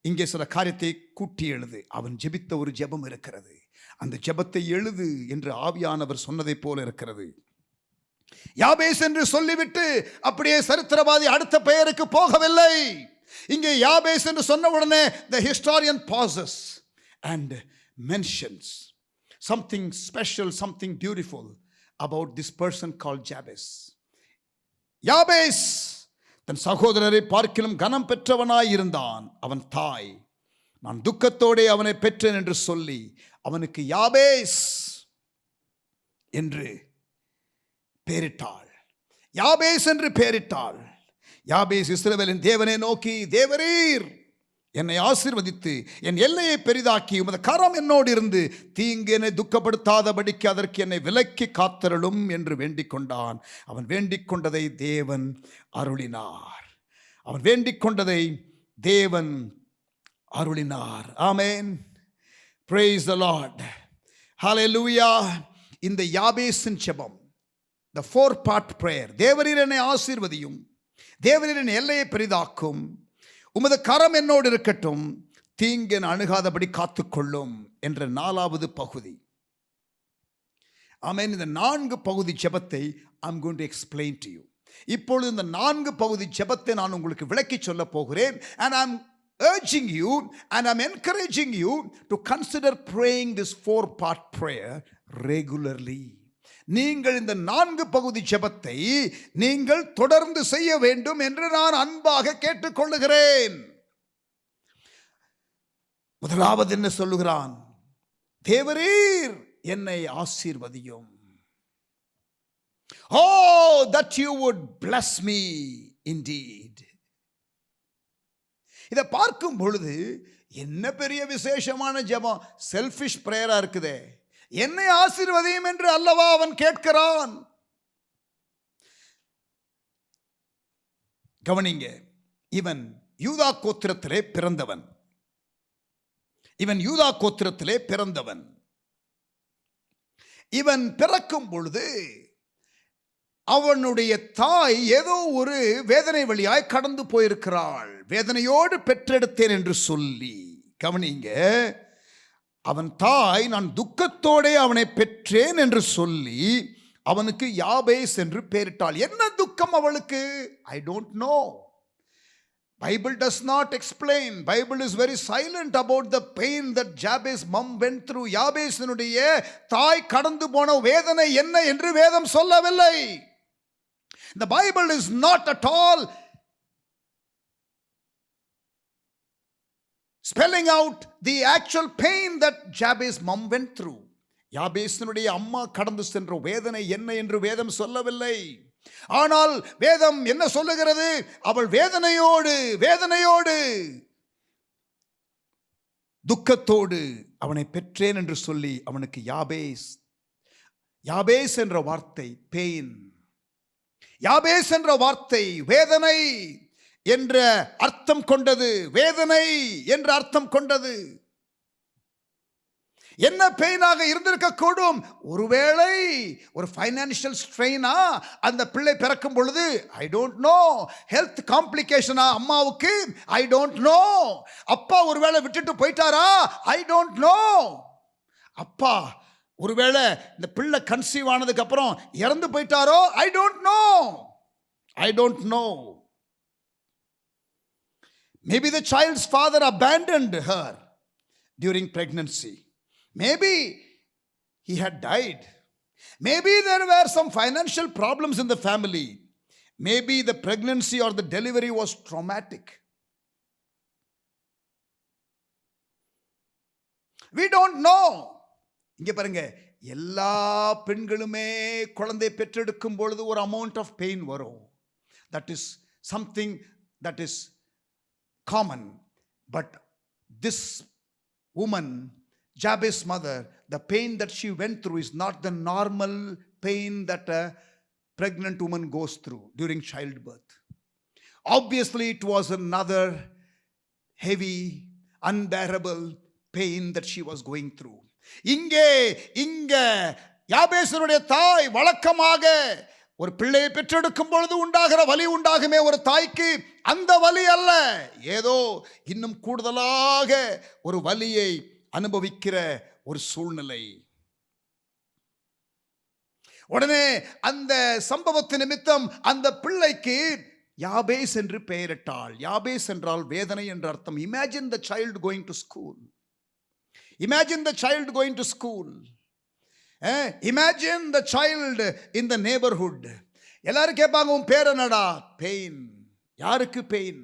இங்கே சில காரியத்தை கூட்டி எழுது. அவன் ஜெபித்த ஒரு ஜெபம் இருக்கிறது. அந்த ஜெபத்தை எழுது என்று ஆவியானவர் சொன்னதை போல இருக்கிறது. யாபேஸ் என்று சொல்லிவிட்டு அப்படியே சரித்திரவாதி அடுத்த பெயருக்கு போகவில்லை. இங்கே யாபேஸ் என்று சொன்ன உடனே the historian pauses and mentions something special, something beautiful about this person called Jabez. யாபேஸ் தன் சகோதரரை பார்க்கிலும் கனம் பெற்றவனாய் இருந்தான். அவன் தாய், நான் துக்கத்தோடே அவனை பெற்றேன் என்று சொல்லி அவனுக்கு யாபேஸ் என்று பெயரிட்டாள். யாபேஸ் என்று பெயரிட்டாள். யாபேஸ் இஸ்ரவேலின் தேவனை நோக்கி, தேவரீர் என்னை ஆசீர்வதித்து என் எல்லையை பெரிதாக்கி உமது கரம் என்னோடு இருந்து தீங்கு என்னை துக்கப்படுத்தாதபடிக்கு அதற்கு என்னை விலக்கி காத்தருளும் என்று வேண்டிக் கொண்டான். அவன் வேண்டிக் கொண்டதை தேவன் அருளினார். அவன் வேண்டிக் கொண்டதை தேவன் அருளினார். ஆமென். Praise the Lord. Hallelujah. இந்த யாபேசின் ஜெபம், the 4-part prayer. தேவரீர் என்னை ஆசீர்வதியும், தேவரீர் என் எல்லையை பெரிதாக்கும், உமது கரம் என்னோடு இருக்கட்டும், தீங்கு அணுகாதபடி காத்துக்கொள்ளும் என்ற 4வது பகுதி. ஆமென். இந்த 4 பகுதி ஜெபத்தை I'm going to explain to you. இப்பொழுது இந்த 4 பகுதி ஜெபத்தை நான் உங்களுக்கு விளக்கி சொல்ல போகிறேன். And I'm urging you and I'm encouraging you to consider praying this 4-part prayer regularly. நீங்கள் இந்த 4 பகுதி ஜெபத்தை நீங்கள் தொடர்ந்து செய்ய வேண்டும் என்று நான் அன்பாக கேட்டுக்கொள்ளுகிறேன். முதலாவது என்ன சொல்லுகிறான்? தேவரீர் என்னை ஆசீர்வதியும். Oh, that you would bless me indeed. இதை பார்க்கும் பொழுது என்ன பெரிய விசேஷமான ஜெபம், செல்ஃபிஷ் பிரேயரா இருக்குதே. என்னை ஆசீர்வதியும் என்று அல்லவா அவன் கேட்கிறான். கவனிங்க, இவன் யூதா கோத்திரத்திலே பிறந்தவன். இவன் பிறக்கும் பொழுது அவனுடைய தாய் ஏதோ ஒரு வேதனை வழியாய் கடந்து போயிருக்கிறாள். வேதனையோடு பெற்றெடுத்தேன் என்று சொல்லி, கவனிங்க, அவன் தாய் நான் துக்கத்தோடே அவனை பெற்றேன் என்று சொல்லி அவனுக்கு யாபேஸ் என்று பெயரிட்டாள். என்ன துக்கம் அவளுக்கு? I don't know. Bible does not explain. Bible is very silent about the pain that Jabez mom went through. யாபேசினுடைய தாய் கடந்து போன வேதனை என்ன என்று வேதம் சொல்லவில்லை. The Bible is not at all spelling out the actual pain that Jabez mom went through. யாபேசினுடைய அம்மா கடந்து சென்ற வேதனை என்ன என்று வேதம் சொல்லவில்லை. ஆனால் வேதம் என்ன சொல்லுகிறது? அவள் வேதனையோடு துக்கத்தோடு அவனை பெற்றேன் என்று சொல்லி அவனுக்கு யாபேஸ் என்ற வார்த்தை பெயின், யாபேஸ் என்ற வார்த்தை வேதனை என்ற அர்த்தம் கொண்டது. வேதனை என்ற அர்த்தம் கொண்டது. என்ன பெயினாக இருந்திருக்க கூடும்? ஒருவேளை ஒரு ஃபைனான்சியல் ஸ்ட்ரெயினா அந்த பிள்ளை பிறக்கும் பொழுது, ஐ டோன்ட் நோ. ஹெல்த் காம்ப்ளிகேஷனா அம்மாவுக்கு, ஐ டோன்ட் நோ. அப்பா ஒருவேளை விட்டுட்டு போயிட்டாரா, ஐ டோன்ட் நோ. அப்பா ஒருவேளை இந்த பிள்ளை கன்சீவ் ஆனதுக்கு அப்புறம் இறந்து போயிட்டாரோ, I don't know. Maybe the child's father abandoned her during pregnancy. Maybe he had died. Maybe there were some financial problems in the family. Maybe the pregnancy or the delivery was traumatic. We don't know. இங்க பாருங்க, எல்லா பெண்களுமே குழந்தை பெற்றெடுக்கும் பொழுது ஒரு amount of pain வரும். That is something that is common. But this woman, Jabez's mother, the pain that she went through is not the normal pain that a pregnant woman goes through during childbirth. Obviously, it was another heavy, unbearable pain that she was going through. இங்க யாபேசனுடைய தாய் வழக்கமாக ஒரு பிள்ளையை பெற்றெடுக்கும் பொழுது உண்டாகிற வலி உண்டாகுமே ஒரு தாய்க்கு, அந்த வலி அல்ல, ஏதோ இன்னும் கூடுதலாக ஒரு வலியை அனுபவிக்கிற ஒரு சூழ்நிலை. உடனே அந்த சம்பவத்து நிமித்தம் அந்த பிள்ளைக்கு யாபேஸ் என்று பெயரிட்டாள். யாபேஸ் என்றால் வேதனை என்ற அர்த்தம். Imagine the child going to school. Imagine the child going to school. Imagine the child in the neighborhood. எல்லாரும் கேட்பாங்க, உன் பேர் என்னடா? பெயின். யாருக்கு பெயின்?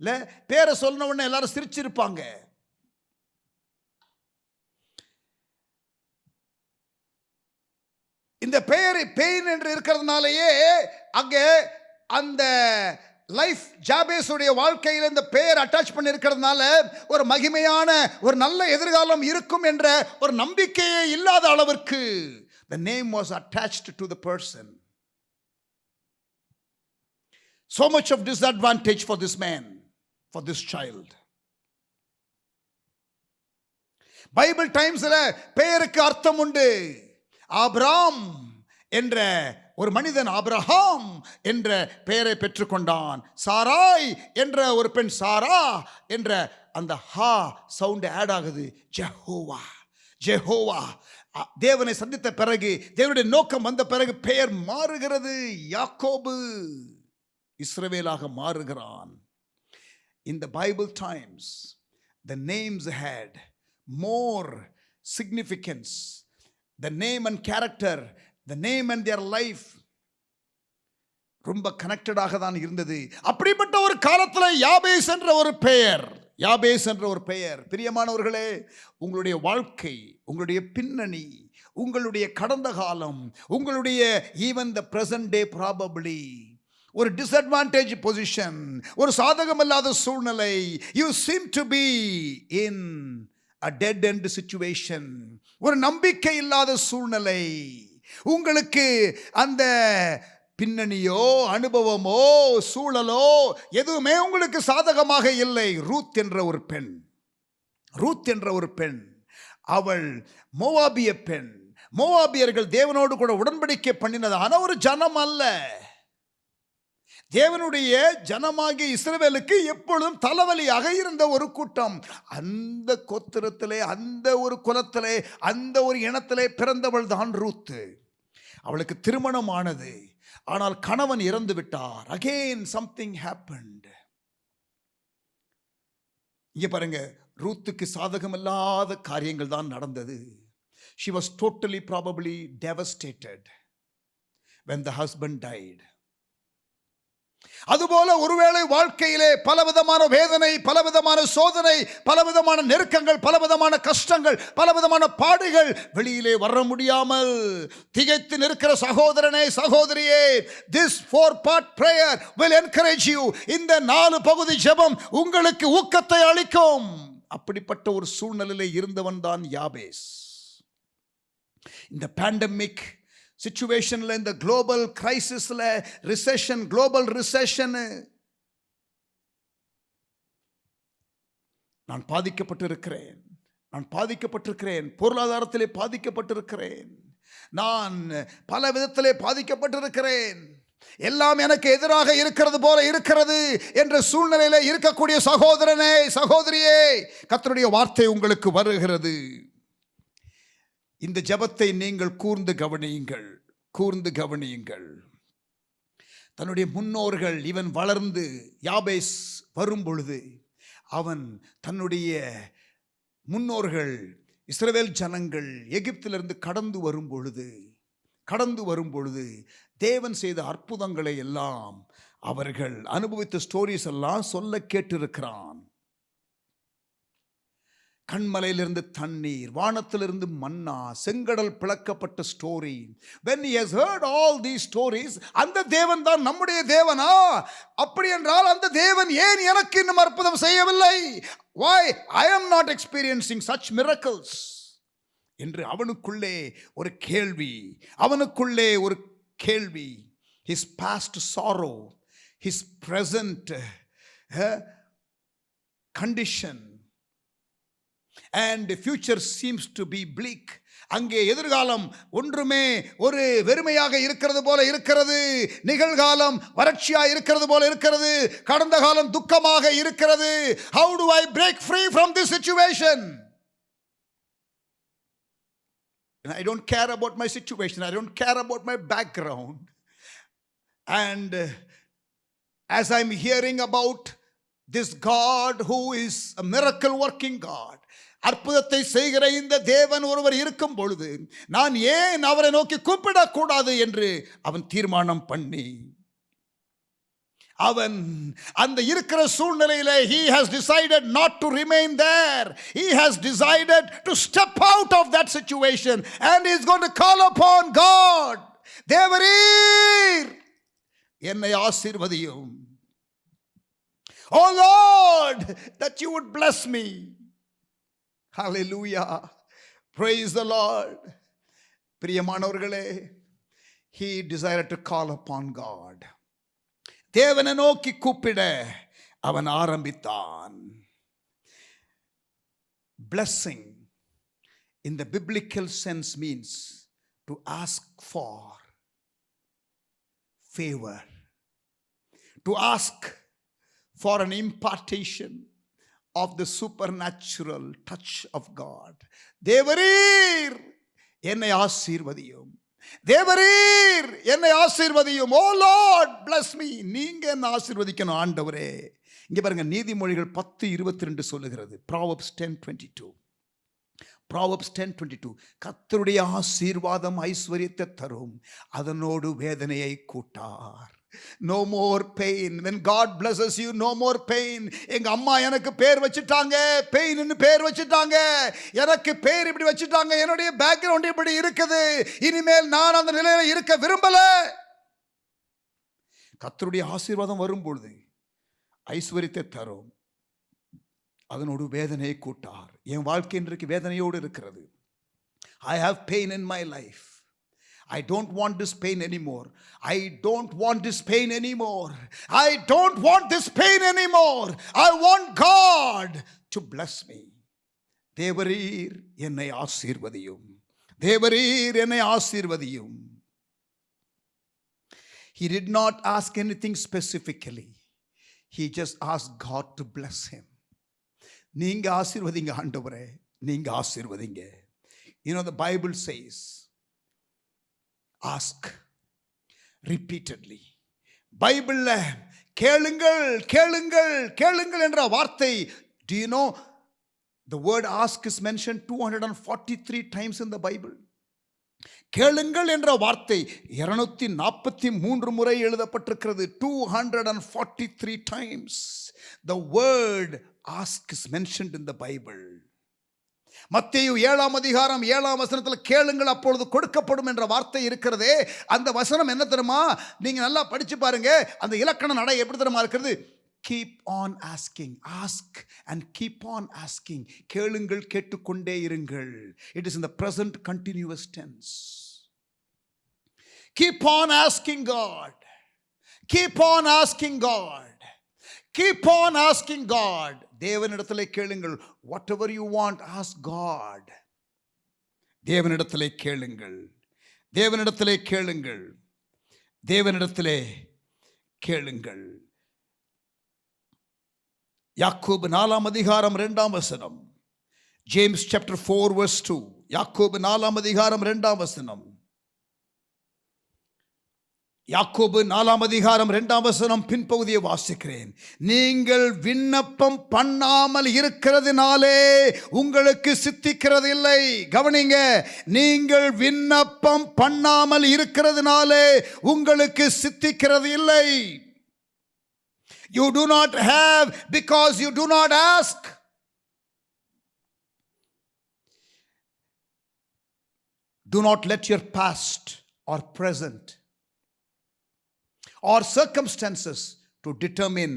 இல்ல, பேரை சொன்ன உடனே எல்லாரும் சிரிச்சிருப்பாங்க. இந்த பெயர் பெயின் என்று இருக்கிறதுனாலேயே அங்கே அந்த லைஃப் ஜாபேஸுடைய வாழ்க்கையில் இந்த பெயர் அட்டாச் பண்ணி இருக்கிறதுனால ஒரு மகிமையான ஒரு நல்ல எதிர்காலம் இருக்கும் என்ற ஒரு நம்பிக்கையே இல்லாத அளவிற்கு the name was attached to the person. So much of disadvantage for this man. for this child. Bible டைம்ஸ்ல பெயருக்கு அர்த்தம் உண்டு. ஆபிராம் என்ற ஒரு மனிதன் ஆபிரகாம் என்ற பெயரை பெற்றுக்கொண்டான். சாராய் என்ற ஒரு பெண் சாரா என்ற அந்த ஹா சவுண்ட் ஆட் ஆகுது. Jehovah, Jehovah. தேவனை சந்தித்த பிறகு, தேவனுடைய நோக்கம் வந்த பிறகு பெயர் மாறுகிறது. யாக்கோபு இஸ்ரவேலாக மாறுகிறான். In the Bible times, the names had more significance. The name and character, the name and their life ரொம்ப கனெக்டடாக தான் இருந்தது. அப்படிப்பட்ட ஒரு காலத்தில் யாபேஸ் என்ற ஒரு பெயர், யாபேஸ் என்ற ஒரு பெயர். பிரியமானவர்களே, உங்களுடைய வாழ்க்கை, உங்களுடைய பின்னணி, உங்களுடைய கடந்த காலம், உங்களுடைய even the present day probably ஒரு டிஸ்அட்வான்டேஜ் பொசிஷன், ஒரு சாதகமில்லாத சூழ்நிலை. You seem to be in a dead end situation, ஒரு நம்பிக்கை இல்லாத சூழ்நிலை. உங்களுக்கு அந்த பின்னணியோ அனுபவமோ சூழலோ எதுவுமே உங்களுக்கு சாதகமாக இல்லை. ரூத் என்ற ஒரு பெண், ரூத் என்ற ஒரு பெண், அவள் மோவாபிய பெண். மோவாபியர்கள் தேவனோடு கூட உடன்படிக்கை பண்ணினதான ஒரு ஜனம் அல்ல. தேவனுடைய ஜனமாகிய இஸ்ரவேலுக்கு எப்பொழுதும் தலைவலியாக இருந்த ஒரு கூட்டம். அந்த கோத்திரத்திலே, அந்த ஒரு குலத்திலே, அந்த ஒரு இனத்திலே பிறந்தவள் தான் ரூத்து. அவளுக்கு திருமணம் ஆனது, ஆனால் கணவன் இறந்து விட்டார். Again something happened. இங்க பாருங்க, ரூத்துக்கு சாதகமில்லாத காரியங்கள் தான் நடந்தது. She was totally probably devastated when the husband died. அதுபோல ஒருவேளை வாழ்க்கையிலே பலவிதமான வேதனை, பலவிதமான சோதனை, பலவிதமான நெருக்கங்கள், பலவிதமான கஷ்டங்கள், பலவிதமான பாடுகள், வெளியிலே வர முடியாமல் திகைத்து நிற்கிற சகோதரனே, சகோதரியே, this 4-part prayer will encourage you. இந்த 4 பகுதி ஜெபம் உங்களுக்கு ஊக்கத்தை அளிக்கும். அப்படிப்பட்ட ஒரு சூழ்நிலையிலே இருந்தவன் தான் யாபேஸ். இந்த பேண்டமிக் சிச்சுவேஷன்ல, இந்த குளோபல் கிரைசிஸ்ல, ரிசெஷன், குளோபல் ரிசெஷன், நான் பாதிக்கப்பட்டிருக்கிறேன், நான் பாதிக்கப்பட்டிருக்கிறேன், பொருளாதாரத்திலே பாதிக்கப்பட்டிருக்கிறேன், நான் பல விதத்திலே பாதிக்கப்பட்டிருக்கிறேன், எல்லாம் எனக்கு எதிராக இருக்கிறது போல இருக்கிறது என்ற சூழ்நிலையில இருக்கக்கூடிய சகோதரனே, சகோதரியே, கர்த்தருடைய வார்த்தை உங்களுக்கு வருகிறது. இந்த ஜெபத்தை நீங்கள் கூர்ந்து கவனியுங்கள், கூர்ந்து கவனியுங்கள். தன்னுடைய முன்னோர்கள் இவன் வளர்ந்து யாபேஸ் வரும் பொழுது, அவன் தன்னுடைய முன்னோர்கள் இஸ்ரவேல் ஜனங்கள் எகிப்திலிருந்து கடந்து வரும் பொழுது தேவன் செய்த அற்புதங்களை எல்லாம், அவர்கள் அனுபவித்த ஸ்டோரிஸ் எல்லாம் சொல்ல கேட்டிருக்கிறான். கண்மலையிலிருந்து தண்ணீர், வானத்திலிருந்து மன்னா, செங்கடல் பிளக்கப்பட்ட story. when he has heard all these stories, அந்த தேவன் தான் நம்முடைய தேவனா? அப்படி என்றால் அந்த தேவன் ஏன் எனக்கு இன்னும் அற்புதம் செய்யவில்லை? why I am not experiencing such miracles என்று அவனுக்குள்ளே ஒரு கேள்வி, அவனுக்குள்ளே ஒரு கேள்வி. his past sorrow, his present condition and the future seems to be bleak. அங்கே எதிர்காலம் ஒன்றுமே ஒரு வெறுமையாக இருக்கிறது போல இருக்கிறது, நிகழ்காலம் வறட்சியாக இருக்கிறது போல இருக்கிறது, கடந்த காலம் துக்கமாக இருக்கிறது. how do I break free from this situation? I don't care about my situation, I don't care about my background, and as I'm hearing about this God who is a miracle working God, அற்புதத்தை செய்கிற இந்த தேவன் ஒருவர் இருக்கும் பொழுது நான் ஏன் அவரை நோக்கி கூப்பிடக்கூடாது என்று அவன் தீர்மானம் பண்ணி, அவன் அந்த இருக்கிற சூழ்நிலையிலே he has decided not to remain there. He has decided to step out of that situation and he is going to call upon God. தேவரீர் என்னை ஆசீர்வதியும். Oh Lord, that you would bless me. Hallelujah. Praise the Lord. பிரியமானவர்களே, he desired to call upon God. தேவனை நோக்கி கூப்பிட அவன் ஆரம்பித்தான். Blessing in the biblical sense means to ask for favor, to ask for an impartation of the supernatural touch of God. தேவரீர் என்னை ஆசீர்வதியும், தேவரீர் என்னை ஆசீர்வதியும். ஓ லார்ட் bless me. நீங்க என்ன ஆசீர்வதிக்கணும் ஆண்டவரே. இங்க பாருங்க, நீதிமொழிகள் 10:22 சொல்லுகிறது. Proverbs 10:22. Proverbs 10:22. கர்த்தருடைய ஆசீர்வாதம் ஐஸ்வரியத்தை தரும், அதனோடு வேதனையை கூட்டார். No more pain. When God blesses you, no more pain. எங்க அம்மா எனக்கு பேர் வச்சிட்டாங்க, பெயின்னு பேர் வச்சிட்டாங்க, எனக்கு பேர் இப்படி வச்சிட்டாங்க, என்னுடைய பேக்ரவுண்ட் இப்படி இருக்குது, இனிமேல் நான் அந்த நிலையில இருக்க விரும்பல. கர்த்தருடைய ஆசீர்வாதம் வரும்பொழுது ஐஸ்வரியத்தை தரும், அதனோடு வேதனையை கூட்டார். என் வாழ்க்கை இன்றைக்கு வேதனையோடு இருக்கிறது. I have pain in my life. I don't want this pain anymore. I don't want this pain anymore. I don't want this pain anymore. I want God to bless me. தேவரீர் என்னை ஆசீர்வதியும், தேவரீர் என்னை ஆசீர்வதியும். He did not ask anything specifically. He just asked God to bless him. நீங்க ஆசீர்வதிங்க ஆண்டவரே, நீங்க ஆசீர்வதிங்க. You know, the Bible says, ask repeatedly. பைபிள்ல கேளுங்கள் கேளுங்கள் கேளுங்கள் என்ற வார்த்தை, do you know the word ask is mentioned 243 times in the Bible. கேளுங்கள் என்ற வார்த்தை 243 முறை எழுதப்பட்டிருக்கிறது. 243 times the word ask is mentioned in the Bible. மத்தேயு 7:7 கேளுங்கள் அப்பொழுது கொடுக்கப்படும் என்ற வார்த்தை இருக்கிறதே, அந்த வசனம் என்ன தெரியுமா? நீங்க நல்லா படிச்சு பாருங்க, அந்த இலக்கண நடை எப்படி தெரியுமா இருக்கிறது? Keep on asking. Ask and keep on asking. கேளுங்கள், கேட்டுக்கொண்டே இருங்கள். It is in the present continuous tense. Keep on asking God. Keep on asking God. Keep on asking God. தேவனிடத்திலே கேளுங்கள். Whatever you want, ask God. தேவனிடத்திலே கேளுங்கள், தேவனிடத்திலே கேளுங்கள், தேவனிடத்திலே கேளுங்கள். யாக்கோபு 4:2. James chapter 4:2. யாக்கோபு 4:2. யாக்கோபு 4:2 பின்பகுதியை வாசிக்கிறேன். நீங்கள் விண்ணப்பம் பண்ணாமல் இருக்கிறதுனாலே உங்களுக்கு சித்திக்கிறது இல்லை. கவனிங்க, நீங்கள் விண்ணப்பம் பண்ணாமல் இருக்கிறதுனாலே உங்களுக்கு சித்திக்கிறது இல்லை. You do not have because you do not ask. Do not let your past or present or circumstances to determine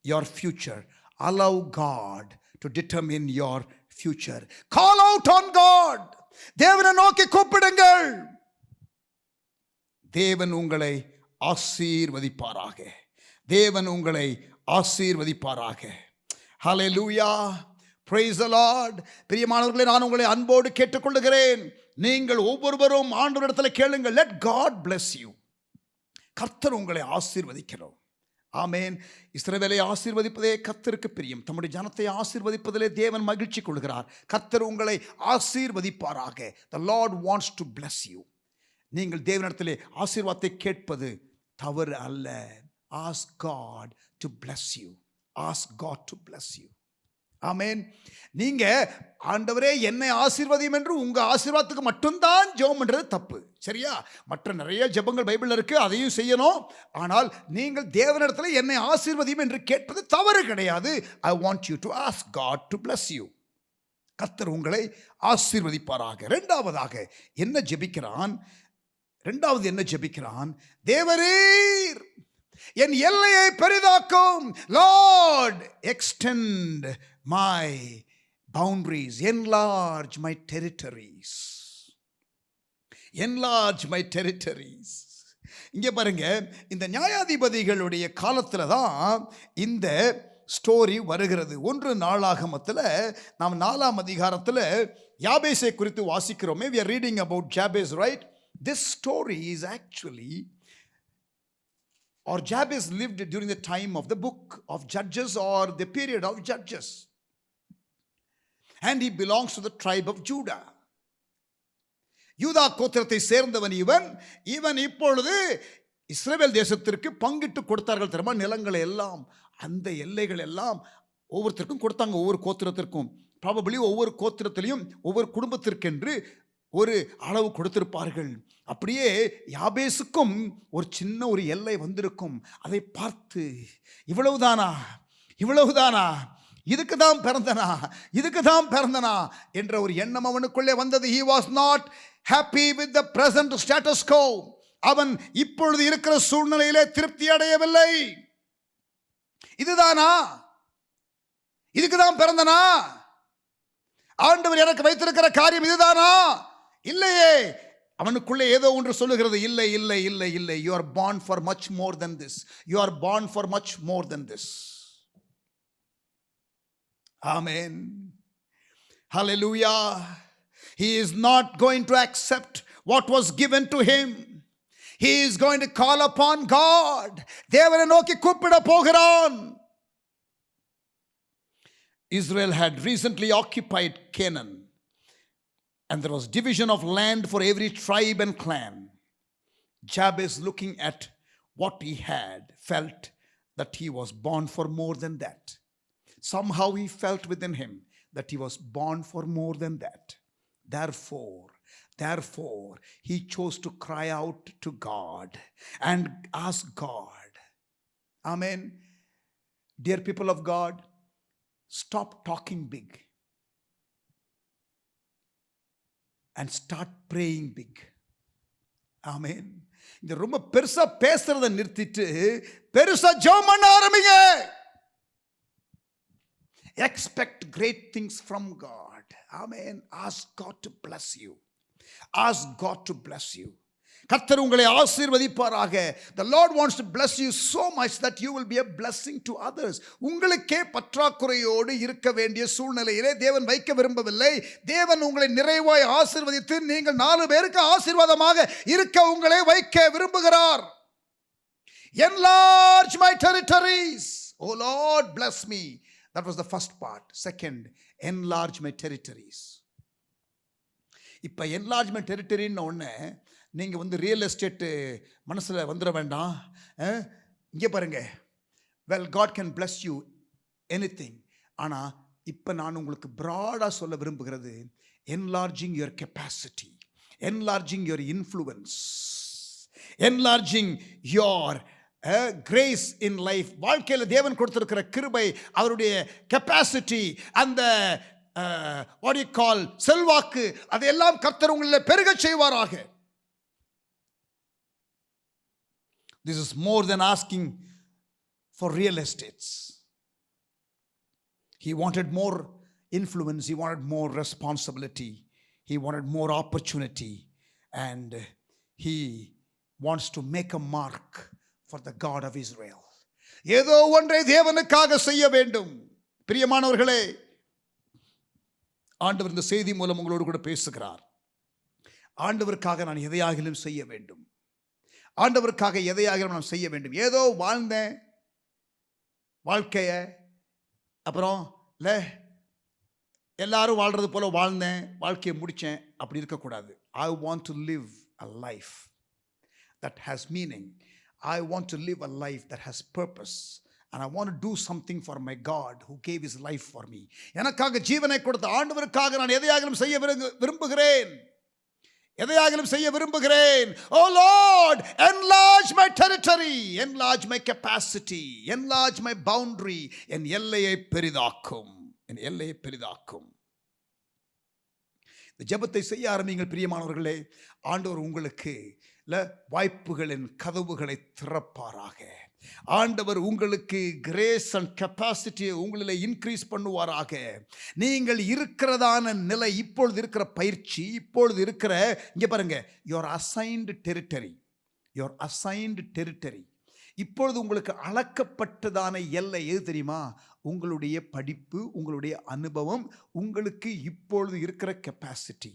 your future. Allow God to determine your future. Call out on God. தேவனை நோக்கி கூப்பிடுங்கள். தேவன் உங்களை ஆசீர்வதிப்பாராக. தேவன் உங்களை ஆசீர்வதிப்பாராக. ஹல்லேலூயா. Praise the Lord. பிரியமானவர்களே, நான் உங்களை அன்போடு கேட்டுக்கொள்கிறேன், நீங்கள் ஒவ்வொருவரும் ஆண்டவரிடத்தில் கேளுங்கள். Let God bless you. கர்த்தர் உங்களை ஆசீர்வதிக்கிறோம். ஆமென். இஸ்ரவேலை ஆசீர்வதிப்பதே கர்த்தருக்கு பிரியம். தம்முடைய ஜனத்தை ஆசீர்வதிப்பதிலே தேவன் மகிழ்ச்சி கொள்கிறார். கர்த்தர் உங்களை ஆசீர்வதிப்பாராக. The Lord wants to bless you. நீங்கள் தேவனிடத்திலே ஆசீர்வாதத்தை கேட்பது தவறு அல்ல. Ask God to bless you. Ask God to bless you. ஆமென். நீங்க ஆண்டவரே என்னை ஆசீர்வதியும் என்று உங்க ஆசீர்வாதத்துக்கு மட்டும்தான் ஜெபம் பண்றது தப்பு. சரியா? மற்ற நிறைய ஜெபங்கள் பைபிள்ல இருக்கு, அதையும் செய்யணும். ஆனால் நீங்கள் தேவனிடத்தில் என்னை ஆசீர்வதியும் என்று கேட்பது தவறு கிடையாது. I want you to ask God to bless you. கர்த்தர் உங்களை ஆசீர்வதிப்பாராக. இரண்டாவதாக என்ன ஜெபிக்கிறான்? தேவரீர் என் எல்லையை பெரிதாக்கும். Lord, extend my boundaries, enlarge my territories. Enlarge my territories. இங்கே பாருங்க, இந்த நியாயாதிபதிகளுடைய காலத்தில் தான் இந்த ஸ்டோரி வருகிறது. 1 நாளாகமத்தில் நாம் 4ஆம் அதிகாரத்தில் யாபேசை குறித்து வாசிக்கிறோமே. we are reading about Jabez, right? This story is actually, or Jabez lived during the time of the book of Judges or the period of Judges, and he belongs to the tribe of Judah. யூதா கோத்திரத்தை சேர்ந்தவன் இவன் இப்பொழுது இஸ்ரவேல் தேசத்திற்கு பங்கிட்டு கொடுத்தார்கள் தெரியுமா? நிலங்களை எல்லாம், அந்த எல்லைகள் எல்லாம் ஒவ்வொருத்தருக்கும் கொடுத்தாங்க, ஒவ்வொரு கோத்திரத்திற்கும். ப்ராபபிளி ஒவ்வொரு கோத்திரத்திலையும் ஒவ்வொரு குடும்பத்திற்கென்று ஒரு அளவு கொடுத்திருப்பார்கள். அப்படியே யாபேசுக்கும் ஒரு சின்ன ஒரு எல்லை வந்திருக்கும். அதை பார்த்து இவ்வளவுதானா, இதுக்கு தான் பிறந்தனா என்ற ஒரு எண்ணம் அவனுக்குள்ளே வந்தது. he was not happy with the present status quo. அவன் இப்பொழுது இருக்கிற சூழ்நிலையிலே திருப்தி அடையவில்லை. இதுதானா, இதுக்கு தான் பிறந்தனா, ஆண்டவர் எனக்கு வைத்திருக்கிற காரியம் இதுதானா? இல்லையே. அவனுக்குள்ளே ஏதோ ஒன்று சொல்லுகிறது, இல்லை. you are born for much more than this. Amen. Hallelujah. He is not going to accept what was given to him. He is going to call upon God. தேவனை நோக்கி கூப்பிட போகிறான். Israel had recently occupied Canaan, and there was division of land for every tribe and clan. Jabez, looking at what he had, felt that he was born for more than that. Somehow he felt within him that he was born for more than that. Therefore, he chose to cry out to God and ask God. Amen. Dear people of God, stop talking big and start praying big. Amen. இந்த ரொம்ப பெருசா பேசுறதை நிறுத்திட்டு பெருசா ஜெபம் பண்ண ஆரம்பிங்க. Expect great things from God. Amen. Ask God to bless you. கர்த்தர் உங்களை ஆசீர்வதிப்பாராக. The Lord wants to bless you so much that you will be a blessing to others. உங்களுக்கே பற்றாக்குறையோடு இருக்க வேண்டிய சூழ்நிலையிலே தேவன் வைக்க விரும்பவில்லை. தேவன் உங்களை நிறைவாய் ஆசீர்வதித்து நீங்கள் 4 பேருக்கு ஆசீர்வாதமாக இருக்க உங்களை வைக்க விரும்புகிறார். Enlarge my territories. Oh Lord, bless me. That was the first part. Second, enlarge my territories. இப்போ என்லார்ஜ்மெண்ட் டெரிட்டரின்னு ஒன்று நீங்கள் ரியல் எஸ்டேட்டு மனசில் வந்துட வேண்டாம். இங்கே பாருங்க, well God can bless you anything. ஆனால் இப்போ நான் உங்களுக்கு ப்ராடாக சொல்ல விரும்புகிறது, enlarging your capacity, enlarging your influence, enlarging your grace in life. வாழ்க்கையில் தேவன் கொடுத்திருக்கிற கிருபை, அவருடைய கெப்பாசிட்டி, அந்த what do you call செல்வாக்கு, அதையெல்லாம் கர்த்தர் உங்களில் பெருக செய்வாராக. This is more than asking for real estates. He wanted more influence, he wanted more responsibility, he wanted more opportunity, and he wants to make a mark for the God of Israel. ஏதோ ஒன்றை தேவனுக்காக செய்ய வேண்டும். பிரியமானவர்களே, ஆண்டவர் இந்த செய்தி மூலம் உங்களோடு கூட பேசுகிறார். ஆண்டவருக்காக நான் எதையாகிலும் செய்ய வேண்டும், ஆண்டவருக்காக எதையாகிலும் நான் செய்ய வேண்டும். ஏதோ வாழ்ந்தேன் வாழ்க்கைய, அப்புறம் இல்லை எல்லாரும் வாழ்றது போல வாழ்ந்தேன், வாழ்க்கையை முடித்தேன், அப்படி இருக்கக்கூடாது. I want to live a life that has meaning. I want to live a life that has purpose. And I want to do something for my God who gave his life for me. எனக்காக ஜீவனை கொடுத்த ஆண்டவருக்காக நான் எதையாகிலும் செய்ய விரும்புகிறேன். Oh Lord, enlarge my territory, enlarge my capacity, enlarge my boundary. என் எல்லையை பெரிதாக்கும். இந்த ஜெபத்தை செய்ய ஆரம்பிங்கள் பிரியமானவர்களே. ஆண்டவர் உங்களுக்கு வாய்ப்புகளின் கதவுகளை திறப்பாராக. ஆண்டவர் உங்களுக்கு கிரேஸ் அண்ட் கெப்பாசிட்டியை உங்களில் இன்க்ரீஸ் பண்ணுவாராக. நீங்கள் இருக்கிறதான நிலை, இப்பொழுது இருக்கிற பயிற்சி, இப்பொழுது இருக்கிற, இங்கே பாருங்க, யுவர் அசைன்டு டெரிட்டரி இப்பொழுது உங்களுக்கு அளக்கப்பட்டதான எல்லை எது தெரியுமா? உங்களுடைய படிப்பு, உங்களுடைய அனுபவம், உங்களுக்கு இப்பொழுது இருக்கிற கெப்பாசிட்டி.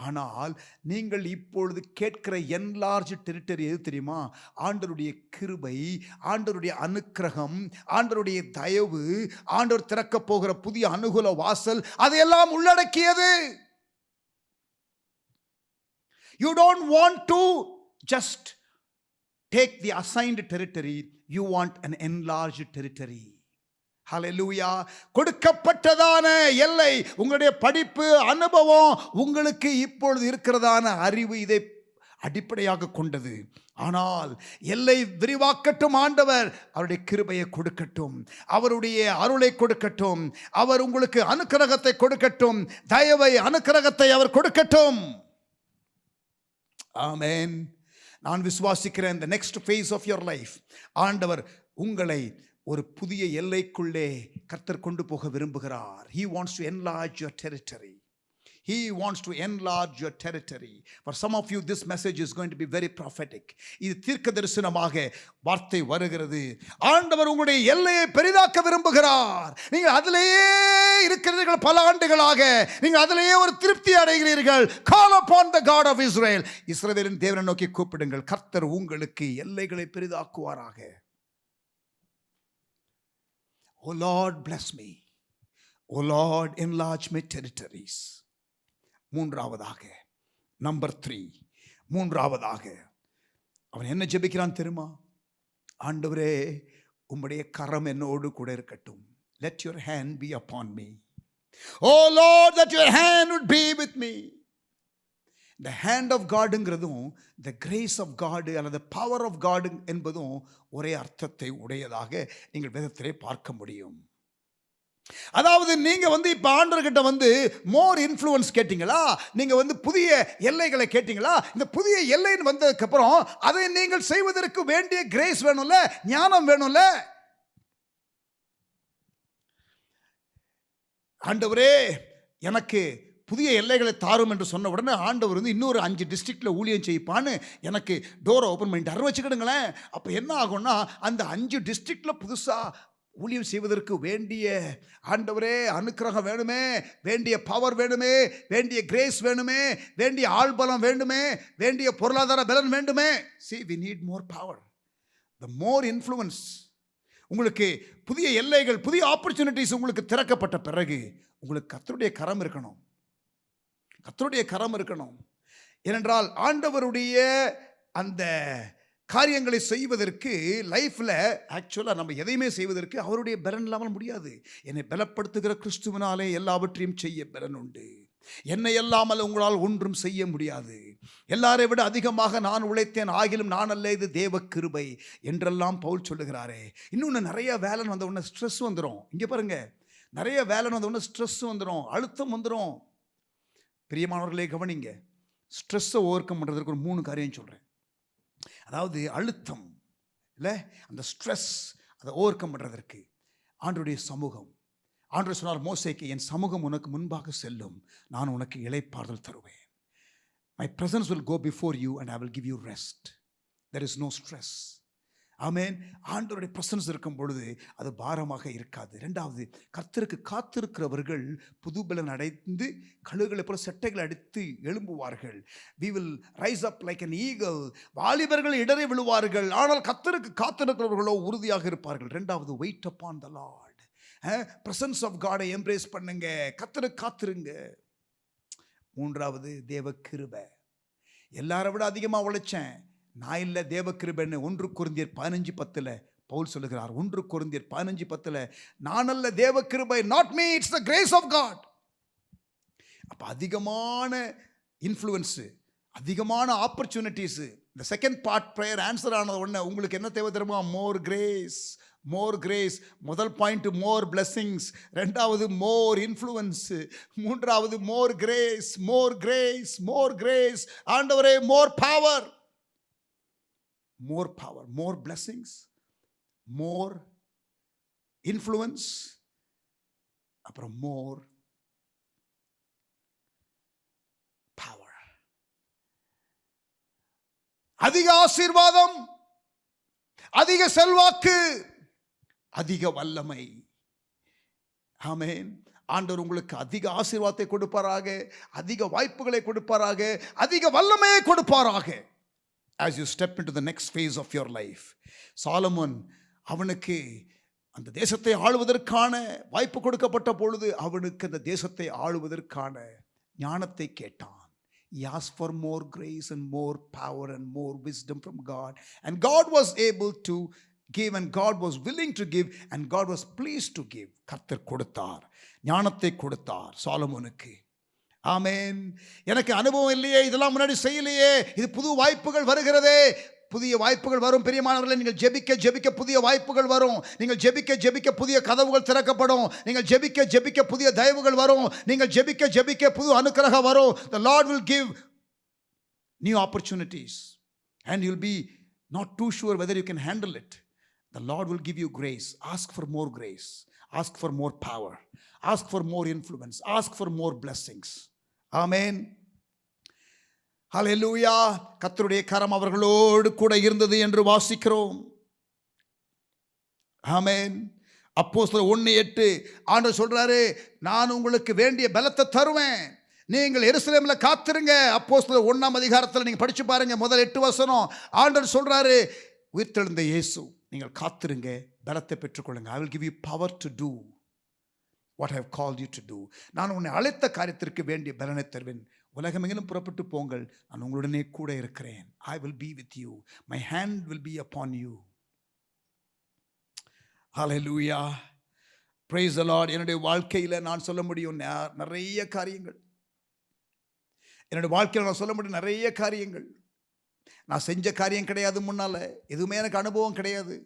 ஆனால் நீங்கள் இப்பொழுது கேட்கிற என்லார்ஜ் டெரிட்டரி எது தெரியுமா? ஆண்டவருடைய கிருபை, ஆண்டவருடைய அனுக்கிரகம், ஆண்டவருடைய தயவு, ஆண்டவர் திறக்க போகிற புதிய அனுகூல வாசல், அதையெல்லாம் உள்ளடக்கியது. You don't want to just take the assigned territory, you want an enlarged territory. ஹல்லேலூயா. கொடுக்கப்பட்டதான எல்லை உங்களுடைய படிப்பு, அனுபவம், உங்களுக்கு இப்பொழுது இருக்கிறதான அறிவு இதை அடிப்படையாக கொண்டது. ஆனால் எல்லை விரிவாக்கட்டும் ஆண்டவர். அவருடைய கிருபையை கொடுக்கட்டும், அவருடைய அருளை கொடுக்கட்டும், அவர் உங்களுக்கு அனுக்கிரகத்தை கொடுக்கட்டும், தயவை, அனுக்கிரகத்தை அவர் கொடுக்கட்டும். ஆமென். நான் விசுவாசிக்கிறேன், the next phase of your life ஆண்டவர் உங்களை ஒரு புதிய எல்லைக்குள்ளே கர்த்தர் கொண்டு போக விரும்புகிறார். He wants to enlarge your territory. He wants to enlarge your territory. For some of you this message is going to be very prophetic. இது தீர்க்க தரிசனமாக வார்த்தை வருகிறது. ஆண்டவர் உங்களுடைய எல்லையை பெரிதாக்க விரும்புகிறார். நீங்கள் அதிலேயே இருக்கிறீர்கள் பல ஆண்டுகளாக, நீங்கள் அதிலேயே ஒரு திருப்தி அடைகிறீர்கள். Call upon the God of Israel. இஸ்ரவேலின் தேவனை நோக்கி கூப்பிடுங்கள். கர்த்தர் உங்களுக்கு எல்லைகளை பெரிதாக்குவாராக. Oh Lord, bless me. Oh Lord, enlarge my territories. மூன்றாவதாக, நம்பர் 3, மூன்றாவதாக அவன் என்ன ஜெபிக்கிறான் தெரியுமா? ஆண்டவரே, உம்முடைய கரம் என்னோடு கூட இருக்கட்டும். Let your hand be upon me. Oh Lord, that your hand would be with me. The hand of Godங்கிறதும் the grace of God அல்லது power of God என்பதும் ஒரே அர்த்தத்தை உடையதாக நீங்கள் வேதத்திலே பார்க்க முடியும். அதாவது நீங்க இப்ப ஆண்டவர்கிட்ட மோர் இன்ஃப்ளூயன்ஸ் கேட்டீங்களா? நீங்க புதிய எல்லைகளை கேட்டீங்களா? இந்த புதிய எல்லைன்னு வந்ததுக்கு அப்புறம் அதை நீங்கள் செய்வதற்கு வேண்டிய கிரேஸ் வேணும்ல, ஞானம் வேணும்ல. ஆண்டவரே, எனக்கு புதிய எல்லைகளை தாரும் என்று சொன்ன உடனே ஆண்டவர் இன்னொரு 5 டிஸ்ட்ரிக்ட்ல ஊழியம் செய்ப்பான்னு எனக்கு டோரை ஓப்பன் பண்ணிட்டு வச்சுக்கிடுங்களேன். அப்போ என்ன ஆகும்னா, அந்த 5 டிஸ்ட்ரிக்ட்ல புதுசா ஊழியம் செய்வதற்கு வேண்டிய ஆண்டவரே அனுக்கிரகம் வேணுமே, வேண்டிய பவர் வேணுமே, வேண்டிய கிரேஸ் வேணுமே, வேண்டிய ஆள்பலம் வேண்டுமே, வேண்டிய பொருளாதார பலன் வேண்டுமே. See, we need more power, the more influence. உங்களுக்கு புதிய எல்லைகள், புதிய ஆப்பர்ச்சுனிட்டிஸ் உங்களுக்கு திறக்கப்பட்ட பிறகு உங்களுக்கு கர்த்தருடைய கரம் இருக்கணும். கர்த்தருடைய கரம் இருக்கணும். ஏனென்றால் ஆண்டவருடைய அந்த காரியங்களை செய்வதற்கு லைஃப்ல ஆக்சுவலாக நம்ம எதையுமே செய்வதற்கு அவருடைய பலன் இல்லாமல் முடியாது. என்னை பலப்படுத்துகிற கிறிஸ்துவினாலே எல்லாவற்றையும் செய்ய பலன் உண்டு. என்னை இல்லாமல் உங்களால் ஒன்றும் செய்ய முடியாது. எல்லாரை விட அதிகமாக நான் உழைத்தேன், ஆகிலும் நான் அல்ல, இது தேவ கிருபை என்றெல்லாம் பவுல் சொல்லுகிறாரே. இன்னொன்று, நிறைய வேலை வந்த உடனே ஸ்ட்ரெஸ் வந்துடும். இங்கே பாருங்க, நிறைய வேலை வந்த உடனே ஸ்ட்ரெஸ் வந்துடும், அழுத்தம் வந்துடும். பிரியமானவர்களே கவனிங்க, ஸ்ட்ரெஸ்ஸை ஓவர் கம் பண்ணுறதுக்கு ஒரு 3 காரியம் சொல்கிறேன். அதாவது அழுத்தம் இல்லை, அந்த ஸ்ட்ரெஸ் அதை ஓவர் கம் பண்ணுறதற்கு ஆண்டவருடைய சமூகம். ஆண்டவர் சொன்னார் மோசேக்கு, என் சமூகம் உனக்கு முன்பாக செல்லும், நான் உனக்கு இளைப்பாறுதல் தருவேன். My presence will go before you and I will give you rest. There is no stress. ஆமென். ஆண்டவருடைய பிரசன்ஸ் இருக்கும் பொழுது அது பாரமாக இருக்காது. 2வது, கர்த்தருக்கு காத்திருக்கிறவர்கள் புதுபலன் அடைந்து கழுகுகளை போல செட்டைகளை அடித்து எழும்புவார்கள். We will rise up like an eagle. வாலிபர்கள் இடறி விழுவார்கள், ஆனால் கர்த்தருக்கு காத்திருக்கிறவர்களோ உறுதியாக இருப்பார்கள். 2வது, wait upon the Lord. Presence of காடை எம்ப்ரேஸ் பண்ணுங்க, கர்த்தருக்கு காத்திருங்க. 3வது, தேவ கிருபை. எல்லாரை விட அதிகமாக உழைச்சேன் நான் இல்லை, தேவ கிருபைன்னு 1 கொரிந்தியர் 15:10 பவுல் சொல்லுகிறார். 1 கொரிந்தியர் 15:10, நான் அல்ல, தேவ கிருபை, not me, it's the grace of God. அப்போ அதிகமான இன்ஃப்ளூயன்ஸு, அதிகமான ஆப்பர்ச்சுனிட்டிஸு. இந்த செகண்ட் பார்ட் ப்ரேயர் ஆன்சர் ஆனது உடனே உங்களுக்கு என்ன தேவை தெரியுமா? மோர் கிரேஸ், மோர் கிரேஸ். முதல் பாயிண்ட் மோர் பிளெஸிங்ஸ், 2வது மோர் இன்ஃப்ளூயன்ஸ், 3வது மோர் கிரேஸ், மோர் கிரேஸ், மோர் கிரேஸ். ஆண்டவரே, மோர் power, more power, more blessings, more influence, அப்புறம் more power. அதிக ஆசீர்வாதம், அதிக செல்வாக்கு, அதிக வல்லமை. ஆமென். ஆண்டவர் உங்களுக்கு அதிக ஆசீர்வாதத்தை கொடுப்பாராக, அதிக வாய்ப்புகளை கொடுப்பாராக, அதிக வல்லமையை கொடுப்பாராக. as you step into the next phase of your life. Solomon அவனுக்கு அந்த தேசத்தை ஆளுவதற்கான வாய்ப்பு கொடுக்கப்பட்ட பொழுது அவனுக்கு அந்த தேசத்தை ஆளுவதற்கான ஞானத்தை கேட்டான். He asked for more grace and more power and more wisdom from God, and God was able to give, and God was willing to give, and God was pleased to give. கர்த்தர் கொடுத்தார், ஞானத்தை கொடுத்தார் சாலமோனுக்கு. ஆமென். எனக்கு அனுபவம் இல்லையே, இதெல்லாம் முன்னாடி செய்யலையே, இது புது வாய்ப்புகள் வருகிறதே. புதிய வாய்ப்புகள் வரும் பிரியமானவர்களே. நீங்கள் ஜெபிக்க ஜெபிக்க புதிய வாய்ப்புகள் வரும். நீங்கள் ஜெபிக்க ஜெபிக்க புதிய கதவுகள் திறக்கப்படும். நீங்கள் ஜெபிக்க ஜெபிக்க புதிய தயவுகள் வரும். நீங்கள் ஜெபிக்க ஜெபிக்க புது அனுக்கிரகம் வரும். The Lord will give new opportunities, and you'll be not too sure whether you can handle it. The Lord will give you grace. Ask for more grace. Ask for more power. Ask for more influence. Ask for more blessings. Amen. ஹல்லேலூயா. கர்த்தருடைய கரம் அவர்களோடு கூட இருந்தது என்று வாசிக்கிறோம். ஆமென். அப்போஸ்தலர் 1:8 ஆண்டவர் சொல்றாரு, நான் உங்களுக்கு வேண்டிய பலத்தை தருவேன், நீங்கள் எருசலேமில் காத்திருங்க. அப்போஸ்தலர் 1ஆம் அதிகாரத்தில் நீங்கள் படிச்சு பாருங்க, முதல் 8 வசனம். ஆண்டவர் சொல்றாரு, உயிர்த்தெழுந்த இயேசு, நீங்கள் காத்திருங்க, பலத்தை பெற்றுக்கொள்ளுங்க. I will give you power to do what I have called you to do. நான் உன்னை அழைத்த காரியத்திற்கு வேண்டிய பலனை தருவேன். உலகமெங்கிலும் புறப்பட்டு போங்கள், நான் உங்களுடனே கூட இருக்கிறேன். I will be with you. My hand will be upon you. Hallelujah. Praise the Lord. என்னுடைய வாழ்க்கையில் நான் சொல்ல முடியும் நிறைய காரியங்கள். என்னுடைய வாழ்க்கையில் நான் சொல்ல முடியும் நிறைய காரியங்கள். நான் செஞ்ச காரியம் கிடையாது, முன்னால எதுவுமே எனக்கு அனுபவம் கிடையாது.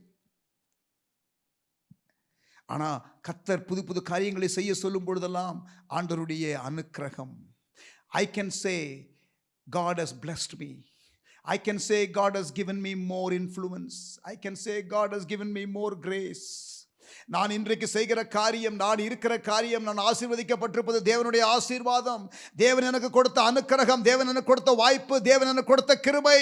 ஆனால் கர்த்தர் புது புது காரியங்களை செய்ய சொல்லும் பொழுதெல்லாம் ஆண்டவருடைய அனுக்கிரகம். I can say God has blessed me. I can say God has given me more influence. I can say God has given me more grace. நான் இன்றைக்கு செய்கிற காரியம், நான் இருக்கிற காரியம், நான் ஆசீர்வதிக்கப்பட்டிருப்பது தேவனுடைய ஆசீர்வாதம். தேவன் எனக்கு கொடுத்த அனுக்கிரகம், தேவன் எனக்கு கொடுத்த வாய்ப்பு, தேவன் எனக்கு கொடுத்த கிருபை.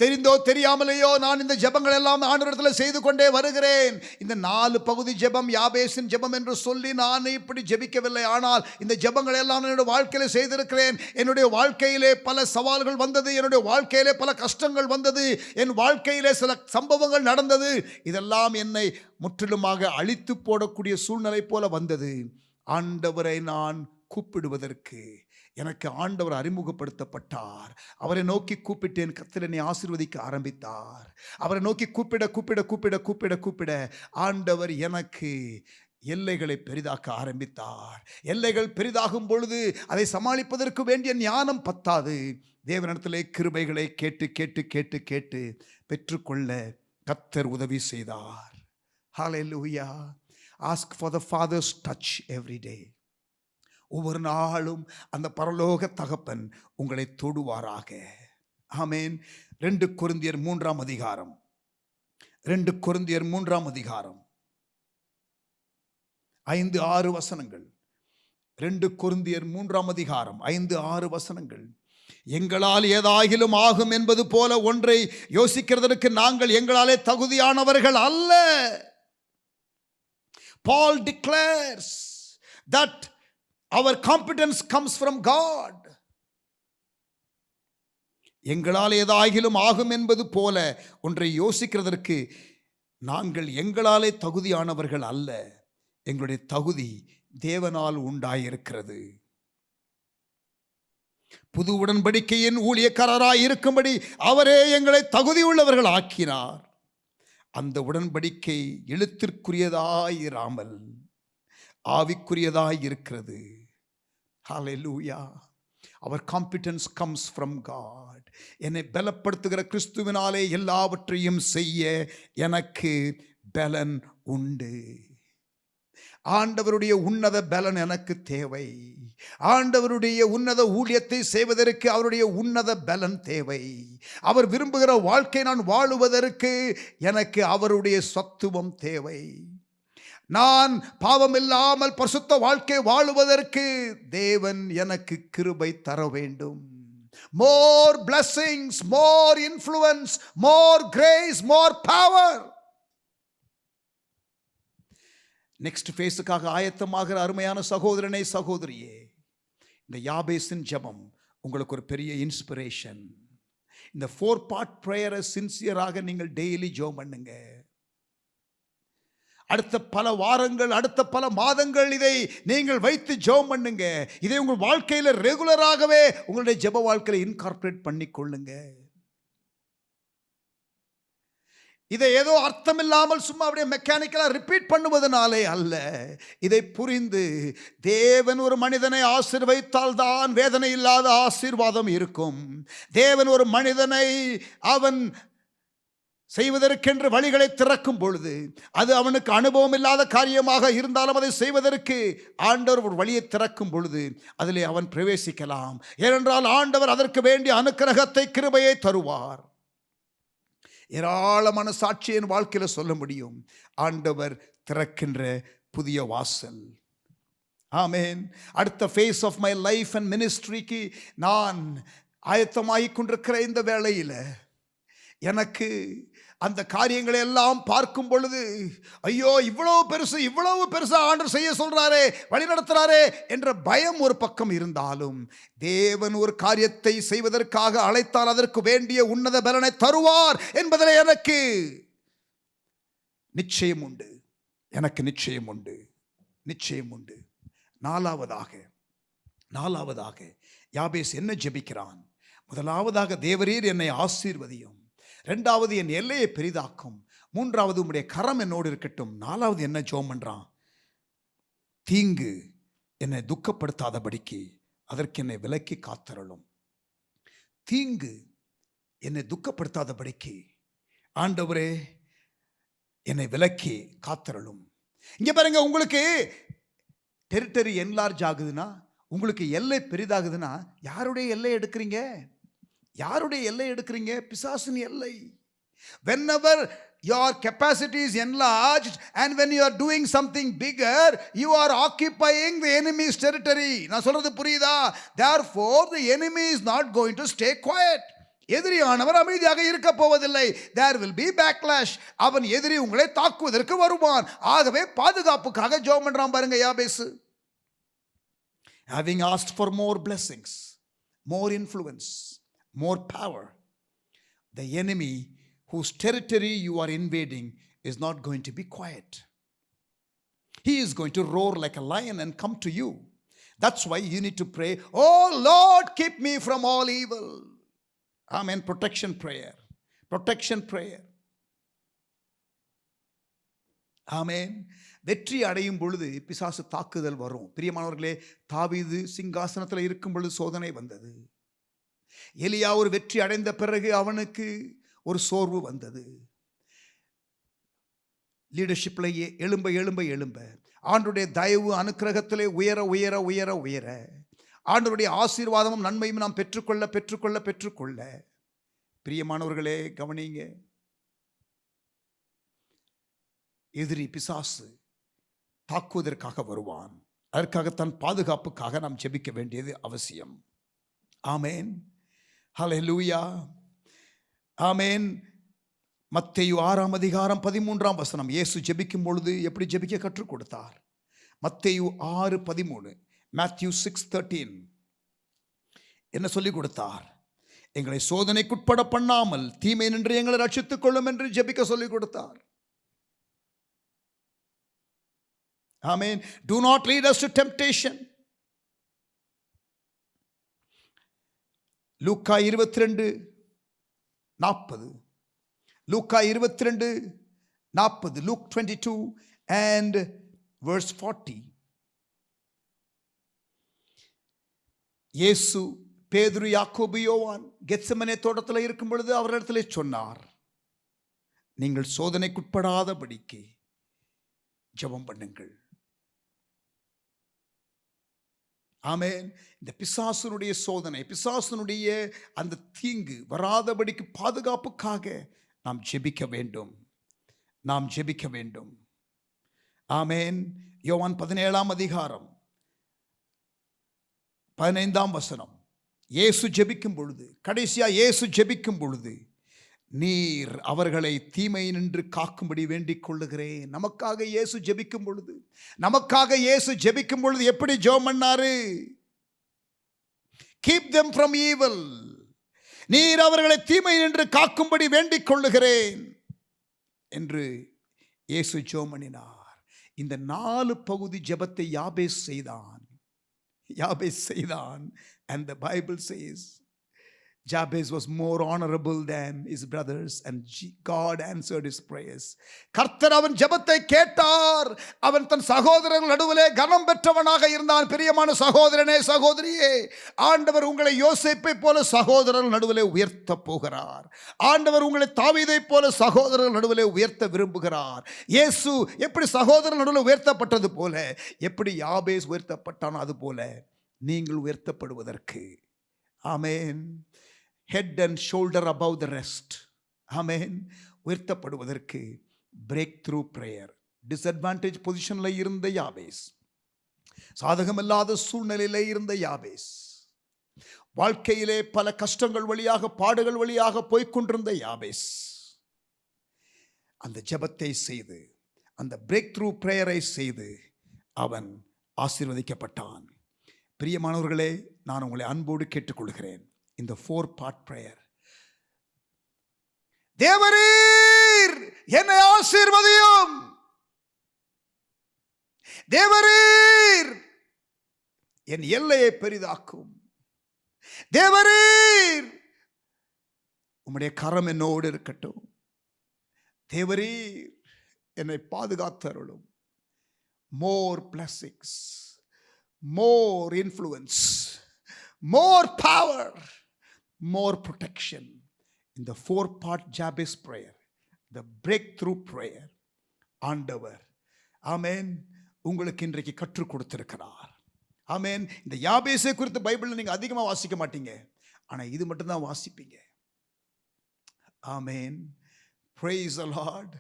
தெரிந்தோ தெரியாமலேயோ நான் இந்த ஜெபங்கள் எல்லாம் ஆண்டவரிடத்தில் செய்து கொண்டே வருகிறேன். இந்த 4 பகுதி ஜெபம் யாபேசின் ஜெபம் என்று சொல்லி நான் இப்படி ஜெபிக்கவில்லை. ஆனால் இந்த ஜெபங்கள் எல்லாம் என்னுடைய வாழ்க்கையிலே செய்திருக்கிறேன். என்னுடைய வாழ்க்கையிலே பல சவால்கள் வந்தது, என்னுடைய வாழ்க்கையிலே பல கஷ்டங்கள் வந்தது, என் வாழ்க்கையிலே சில சம்பவங்கள் நடந்தது. இதெல்லாம் என்னை முற்றிலுமாக அழித்து போடக்கூடிய சூழ்நிலை போல வந்தது. ஆண்டவரை நான் கூப்பிடுவதற்கு எனக்கு ஆண்டவர் அறிமுகப்படுத்தப்பட்டார். அவரை நோக்கி கூப்பிட்டேன், கர்த்தர் என்னை ஆசீர்வதிக்க ஆரம்பித்தார். அவரை நோக்கி கூப்பிட கூப்பிட கூப்பிட கூப்பிட கூப்பிட ஆண்டவர் எனக்கு எல்லைகளை பெரிதாக்க ஆரம்பித்தார். எல்லைகள் பெரிதாகும் பொழுது அதை சமாளிப்பதற்கு வேண்டிய ஞானம் பத்தாது. தேவனிடத்திலே கிருபைகளை கேட்டு கேட்டு கேட்டு கேட்டு பெற்றுக்கொள்ள கர்த்தர் உதவி செய்தார். ஹல்லேலூயா. Ask for the Father's touch every day. ஒவ்வொரு நாளும் அந்த பரலோக தகப்பன் உங்களை தொடுவாராக. ஆமென். 2 கொரிந்தியர் 3ஆம் அதிகாரம், 2 கொரிந்தியர் 3ஆம் அதிகாரம் 5-6 வசனங்கள். 2 கொரிந்தியர் 3ஆம் அதிகாரம் 5-6 வசனங்கள். எங்களால் ஏதாகிலும் ஆகும் என்பது போல ஒன்றை யோசிக்கிறதற்கு நாங்கள் எங்களாலே தகுதியானவர்கள் அல்ல. Paul declares that our competence comes from God. எங்களால் ஏதாகிலும் ஆகும் என்பது போல ஒன்றை யோசிக்கிறதற்கு நாங்கள் எங்களாலே தகுதியானவர்கள் அல்ல. எங்களுடைய தகுதி தேவனால் உண்டாயிருக்கிறது. புது உடன்படிக்கையின் ஊழியக்காரராய் இருக்கும்படி அவரே எங்களை தகுதியுள்ளவர்கள் ஆக்கினார். அந்த உடன்படிக்கை எழுத்திற்குரியதாயிராமல் ஆவிக்குரியதாய் இருக்கிறது. Hallelujah. Our competence comes from God. என்னை பலப்படுத்துகிற கிறிஸ்துவினாலே எல்லாவற்றையும் செய்ய எனக்கு பலன் உண்டு. ஆண்டவருடைய உன்னத பலன் எனக்கு தேவை. ஆண்டவருடைய உன்னத ஊழியத்தை செய்வதற்கு அவருடைய உன்னத பலன் தேவை. அவர் விரும்புகிற வாழ்க்கை நான் வாழுவதற்கு எனக்கு அவருடைய சத்துவம் தேவை. நான் பாவம் இல்லாமல் பரிசுத்த வாழ்க்கை வாழுவதற்கு தேவன் எனக்கு கிருபை தர வேண்டும். more blessings, more influence, more grace, more power. Next ஃபேஸுக்காக ஆயத்தமாகிற அருமையான சகோதரனே, சகோதரியே, இந்த யாபேசின் ஜெபம் உங்களுக்கு ஒரு பெரிய இன்ஸ்பிரேஷன். இந்த 4 part ப்ரேயரை சின்சியராக நீங்கள் டெய்லி ஜெபம் பண்ணுங்க. அடுத்த பல வாரங்கள், அடுத்த பல மாதங்கள் இதை நீங்கள் வைத்து ஜெபம் பண்ணுங்க. இதை உங்கள் வாழ்க்கையில ரெகுலராகவே உங்களுடைய ஜெப வாழ்க்கையில இன்கார்பரேட் பண்ணி கொள்ளுங்க. இதை ஏதோ அர்த்தம் இல்லாமல் சும்மா அப்படியே மெக்கானிக்கலா ரிப்பீட் பண்ணுவதனாலே அல்ல. இதை புரிந்து தேவன் ஒரு மனிதனை ஆசீர்வதித்தால் தான் வேதனை இல்லாத ஆசீர்வாதம் இருக்கும். தேவன் ஒரு மனிதனை அவன் செய்வதற்கென்று வழிகளை திறக்கும் பொழுது, அது அவனுக்கு அனுபவம் இல்லாத காரியமாக இருந்தாலும் அதை செய்வதற்கு ஆண்டவர் ஒரு வழியை திறக்கும் பொழுது அதிலே அவன் பிரவேசிக்கலாம். ஏனென்றால் ஆண்டவர் அதற்கு வேண்டிய அனுக்கிரகத்தை, கிருபையை தருவார். ஏராளமான சாட்சியின் வாழ்க்கையில சொல்ல முடியும். ஆண்டவர் திறக்கின்ற புதிய வாசல். ஆமென். அடுத்த phase of my life and மினிஸ்ட்ரிக்கு நான் ஆயத்தமாகிக் கொண்டிருக்கிற இந்த வேளையில் எனக்கு அந்த காரியங்களை எல்லாம் பார்க்கும் பொழுது, ஐயோ இவ்வளவு பெருசா ஆண்டவர் செய்ய சொல்றாரே, வழி நடத்துறாரே என்ற பயம் ஒரு பக்கம் இருந்தாலும், தேவன் ஒரு காரியத்தை செய்வதற்காக அழைத்தால் அதற்கு வேண்டிய உன்னத பலனை தருவார் என்பதில் எனக்கு நிச்சயம் உண்டு. எனக்கு நிச்சயம் உண்டு, நிச்சயம் உண்டு. நாலாவதாக யாபேஸ் என்ன ஜெபிக்கிறான்? முதலாவதாக, தேவரீர் என்னை ஆசீர்வதியும். இரண்டாவது, என் எல்லையை பெரிதாக்கும். மூன்றாவது, உம்முடைய கரம் என்னோடு இருக்கட்டும். நாலாவது என்ன ஜெபம் பண்றான்? தீங்கு என்னை துக்கப்படுத்தாதபடிக்கு அதற்கு என்னை விலக்கி காத்தருளும். தீங்கு என்னை துக்கப்படுத்தாதபடிக்கு ஆண்டவரே என்னை விலக்கி காத்தருளும். இங்க பாருங்க, உங்களுக்கு டெரிட்டரி என்லார்ஜ் ஆகுதுன்னா, உங்களுக்கு எல்லை பெரிதாகுதுன்னா, யாருடைய எல்லை எடுக்கிறீங்க? யாருடைய எல்லை எடுக்கிறீங்க? பிசாசின் எல்லை. Whenever your capacity is enlarged and when you are doing something bigger, you are occupying the enemy's territory. நான் சொல்றது புரியுதா? Therefore the enemy is not going to stay quiet. எதிரியானவர் அமைதியாக இருக்க போவதில்லை. There will be backlash. அவன் எதிரி உங்களை தாக்குவதற்கு வருவான். ஆகவே பாதுகாப்புக்காக ஜெபம் பண்றான் பாருங்க யாபேஸ். Having asked for more blessings, more influence, more power, the enemy whose territory you are invading is not going to be quiet. He is going to roar like a lion and come to you. That's why you need to pray, oh Lord, keep me from all evil. Amen. Protection prayer. Protection prayer. ஆமென். வெற்றி அடையும் பொழுது பிசாசு தாக்குதல் வரும். பிரியமானவர்களே, தாவீது சிங்காசனத்தில் இருக்கும் பொழுது சோதனை வந்தது. எலியா ஒரு வெற்றி அடைந்த பிறகு அவனுக்கு ஒரு சோர்வு வந்தது. லீடர்ஷிப்ல எழும்ப ஆண்டவருடைய தயவு அனுக்கிரகத்திலே உயர ஆண்டவருடைய ஆசீர்வாதமும் நன்மையும் நாம் பெற்றுக்கொள்ள பிரியமானவர்களே கவனிங்க, எதிரி பிசாசு தாக்குவதற்காக வருவான். அதற்காக தன் பாதுகாப்புக்காக நாம் ஜெபிக்க வேண்டியது அவசியம். ஆமென். ஹல்லேலூயா. ஆமென். மத்தேயு 6:13 இயேசு ஜெபிக்கும் பொழுது எப்படி ஜெபிக்க கற்றுக் கொடுத்தார்? மத்தேயு 6:13, Matthew 6:13 என்ன சொல்லிக் கொடுத்தார்? எங்களை சோதனைக்குட்பட பண்ணாமல் தீமை நின்று எங்களை ரட்சித்துக் கொள்ளும் என்று ஜெபிக்க சொல்லிக் கொடுத்தார். Amen. Do not lead us to temptation. Luca 22:40, Luca 22:40, Luke 22 and verse 40. இயேசு பேதுரு, யாக்கோபு, யோவான் கெத்செமனே தோட்டத்தில் இருக்கும் பொழுது அவரிடத்திலே சொன்னார், நீங்கள் சோதனைக்குட்படாதபடிக்கு ஜெபம் பண்ணுங்கள். ஆமென். இந்த பிசாசனுடைய சோதனை, பிசாசனுடைய அந்த தீங்கு வராதபடிக்கு பாதுகாப்புக்காக நாம் ஜெபிக்க வேண்டும். ஆமென். யோவான் 17:15 இயேசு ஜெபிக்கும் பொழுது, கடைசியா இயேசு ஜெபிக்கும் பொழுது, நீர் அவர்களை தீமை நின்று காக்கும்படி வேண்டிக் கொள்ளுகிறேன். நமக்காக இயேசு ஜெபிக்கும் பொழுது, எப்படி ஜெபம் பண்ணாரு? Keep them from evil. நீர் அவர்களை தீமை நின்று காக்கும்படி வேண்டிக் கொள்ளுகிறேன் என்று இயேசு ஜெபம் பண்ணினார். இந்த 4 பகுதி ஜெபத்தை யாபேஸ் செய்தான். And the Bible says Jabez was more honorable than his brothers, and God answered his prayers. கர்த்தர் அவன் ஜெபத்தை கேட்டார். அவன் தன் சகோதரர்கள் நடுவிலே கனம் பெற்றவனாக இருந்தான். பிரியமான சகோதரனே, சகோதரியே, ஆண்டவர் உங்களை யோசேப்பை போல சகோதரர்கள் நடுவிலே உயர்த்த போகிறார். ஆண்டவர் உங்களை தாவீதை போல சகோதரர்கள் நடுவிலே உயர்த்த விரும்புகிறார். இயேசு எப்படி சகோதரர்கள் நடுவில் உயர்த்தப்பட்டது போல, எப்படி யாபேஸ் உயர்த்தப்பட்டான், அது போல நீங்கள் உயர்த்தப்படுவதற்கு, ஆமென், head and shoulder above the rest, ஆமென், உயர்த்தப்படுவதற்கு பிரேக் த்ரூ பிரேயர். டிஸ்அட்வான்டேஜ் பொசிஷன்ல இருந்த யாபேஸ், சாதகமில்லாத சூழ்நிலையிலே இருந்த யாபேஸ், வாழ்க்கையிலே பல கஷ்டங்கள் வழியாக, பாடுகள் வழியாக போய்கொண்டிருந்த யாபேஸ் அந்த ஜெபத்தை செய்து, அந்த பிரேக் த்ரூ பிரேயரை செய்து அவன் ஆசீர்வதிக்கப்பட்டான். பிரியமானவர்களே, நான் உங்களை அன்போடு கேட்டுக்கொள்கிறேன், இந்த 4 part prayer, தேவரீர் என்னை ஆசீர்வதியும், தேவரீர் என் எல்லையை பெரிதாக்கும், தேவரீர் உம்முடைய கரம் என்னோடு இருக்கட்டும், தேவரீர் என்னை பாதுகாத்தருளும். More blessings, more influence, more power, more protection. In the 4 part Jabez prayer, the breakthrough prayer, ஆண்டவர், ஆமென், உங்களுக்கு இன்றைக்கு கற்றுக் கொடுத்திருக்கிறார். ஆமென். இந்த யாபேசை குறித்து பைபிளில் நீங்க அதிகமாக வாசிக்க மாட்டீங்க, ஆனா இது மட்டும்தான் வாசிப்பீங்க. ஆமென். Praise the Lord.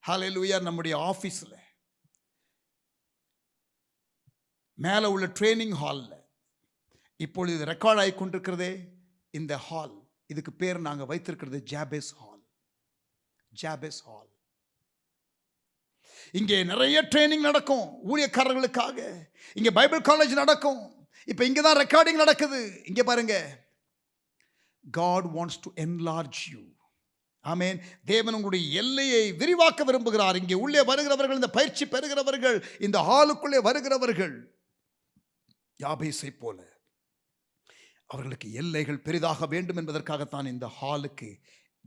Hallelujah. நம்முடைய ஆபீஸ்ல மேலே உள்ள ட்ரைனிங் ஹாலில் இப்பொழுது இது ரெக்கார்ட் ஆகி கொண்டிருக்கிறதே, இந்த ஹால், இதுக்கு பேர் நாங்கள் வைத்திருக்கிறது ஜாபேஸ் ஹால். Jabez hall. இங்கே நிறைய ட்ரைனிங் நடக்கும் ஊழியக்காரர்களுக்காக. இங்கே பைபிள் காலேஜ் நடக்கும். இப்போ இங்கே தான் ரெக்கார்டிங் நடக்குது. இங்கே பாருங்க, God wants to enlarge you. ஆமென். தேவன் உங்களுடைய எல்லையை விரிவாக்க விரும்புகிறார். இங்கே உள்ளே வருகிறவர்கள், இந்த பயிற்சி பெறுகிறவர்கள், இந்த ஹாலுக்குள்ளே வருகிறவர்கள் யாபேசை போல அவர்களுக்கு எல்லைகள் பெரிதாக வேண்டும் என்பதற்காகத்தான் இந்த ஹாலுக்கு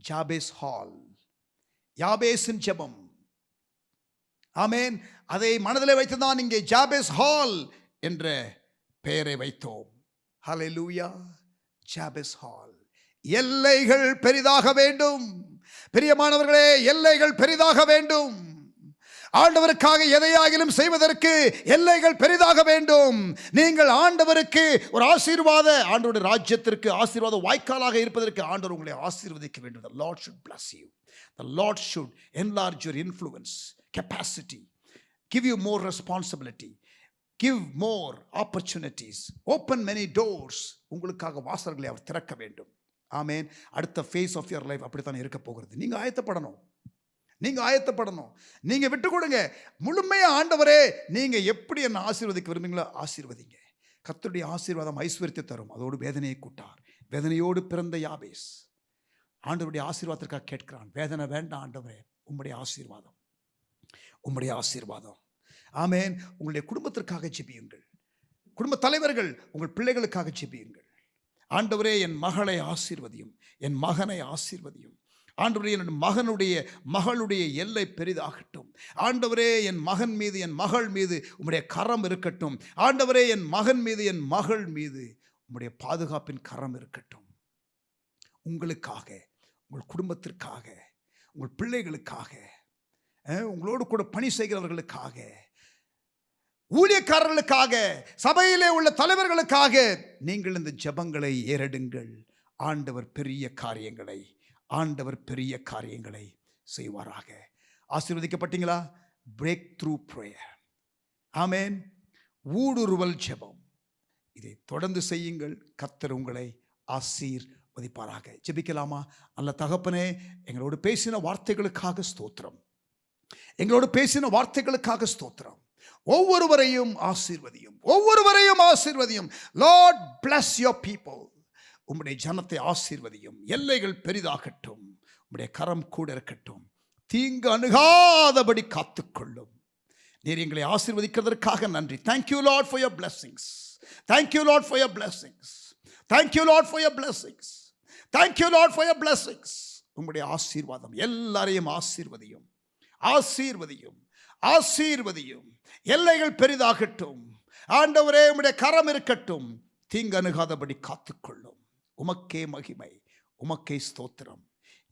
ஜாபேஸ் ஹால், யாபேசின் ஜெபம். ஆமென். அதை மனதிலே வைத்துதான் இங்கே ஜாபேஸ் ஹால் என்ற பெயரை வைத்தோம். ஹல்லேலூயா. Jabez hall. எல்லைகள் பெரிதாக வேண்டும். பிரியமானவர்களே, எல்லைகள் பெரிதாக வேண்டும். ஆண்டவருக்காக எதையாகிலும் செய்வதற்கு எல்லைகள் பெரிதாக வேண்டும். நீங்கள் ஆண்டவருக்கு ஒரு ஆசீர்வாத, ஆண்டவருடைய ராஜ்யத்திற்கு ஆசீர்வாத வாய்க்காலாக இருப்பதற்கு ஆண்டவர் உங்களை ஆசீர்வதிக்க வேண்டும். The Lord should bless you. The Lord should enlarge your influence, capacity, give you more responsibility, give more opportunities, open many doors. உங்களுக்காக வாசல்களை அவர் திறக்க வேண்டும். ஆமென். அடுத்த ஃபேஸ் ஆஃப் யுவர் லைஃப் அப்படித்தான் இருக்க போகிறது. நீங்க ஆயத்தப்படணும். நீங்க விட்டு கொடுங்க முழுமையா. ஆண்டவரே, நீங்க எப்படி என்ன ஆசீர்வதிக்க விரும்புங்களோ ஆசீர்வதிங்க. கர்த்தருடைய ஆசீர்வாதம் ஐஸ்வர்யத்தை தரும், அதோடு வேதனையை கூட்டார். வேதனையோடு பிறந்த யாபேஸ் ஆண்டவருடைய ஆசீர்வாதத்திற்காக கேட்கிறான். வேதனை வேண்டாம் ஆண்டவரே, உம்முடைய ஆசீர்வாதம், உம்முடைய ஆசீர்வாதம். ஆமென். உங்களுடைய குடும்பத்திற்காக ஜெபியுங்கள். குடும்ப தலைவர்கள், உங்கள் பிள்ளைகளுக்காக ஜெபியுங்கள். ஆண்டவரே, என் மகளை ஆசீர்வதியும், என் மகனை ஆசீர்வதியும். ஆண்டவரே, என் மகளுடைய எல்லை பெரிதாகட்டும். ஆண்டவரே, என் மகன் மீது, என் மகள் மீது உம்முடைய கரம் இருக்கட்டும். ஆண்டவரே, என் மகன் மீது, என் மகள் மீது உம்முடைய பாதுகாப்பின் கரம் இருக்கட்டும். உங்களுக்காக, உங்கள் குடும்பத்திற்காக, உங்கள் பிள்ளைகளுக்காக, உங்களோடு கூட பணி செய்கிறவர்களுக்காக, ஊழியக்காரர்களுக்காக, சபையிலே உள்ள தலைவர்களுக்காக நீங்கள் இந்த ஜெபங்களை ஏறெடுங்கள். ஆண்டவர் பெரிய காரியங்களை செய்வாராக. ஆசீர்வதிக்கப்பட்டீங்களா? Break through prayer. ஆமென். ஊடுருவல் ஜெபம். இதை தொடர்ந்து செய்யுங்கள். கர்த்தர் உங்களை ஆசீர்வதிப்பாராக. ஜெபிக்கலாமா? நல்ல தகப்பனே, எங்களோடு பேசின வார்த்தைகளுக்காக ஸ்தோத்திரம். எங்களோடு பேசின வார்த்தைகளுக்காக ஸ்தோத்திரம். ஒவ்வொருவரையும் ஆசீர்வதியும், ஒவ்வொருவரையும் ஆசீர்வதியும். Lord bless your people. உம்முடைய ஜனத்தை ஆசீர்வதியும். எல்லைகள் பெரிதாகட்டும். உம்முடைய கரம் கூட இருக்கட்டும். தீங்கு அணுகாதபடி காத்துக்கொள்ளும். நீர் எங்களை ஆசீர்வதிக்கிறதற்காக நன்றி. Thank you Lord for your blessings. Thank you Lord for your blessings. Thank you Lord for your blessings. Thank you Lord for your blessings. உம்முடைய ஆசீர்வாதம் எல்லாரையும் ஆசீர்வதியும், ஆசீர்வதியும், ஆசீர்வதியும். எல்லைகள் பெரிதாகட்டும். ஆண்டவரே, உம்முடைய கரம் இருக்கட்டும். தீங்கு அணுகாதபடி காத்துக்கொள்ளும். உமக்கே மகிமை, உமக்கே ஸ்தோத்திரம்.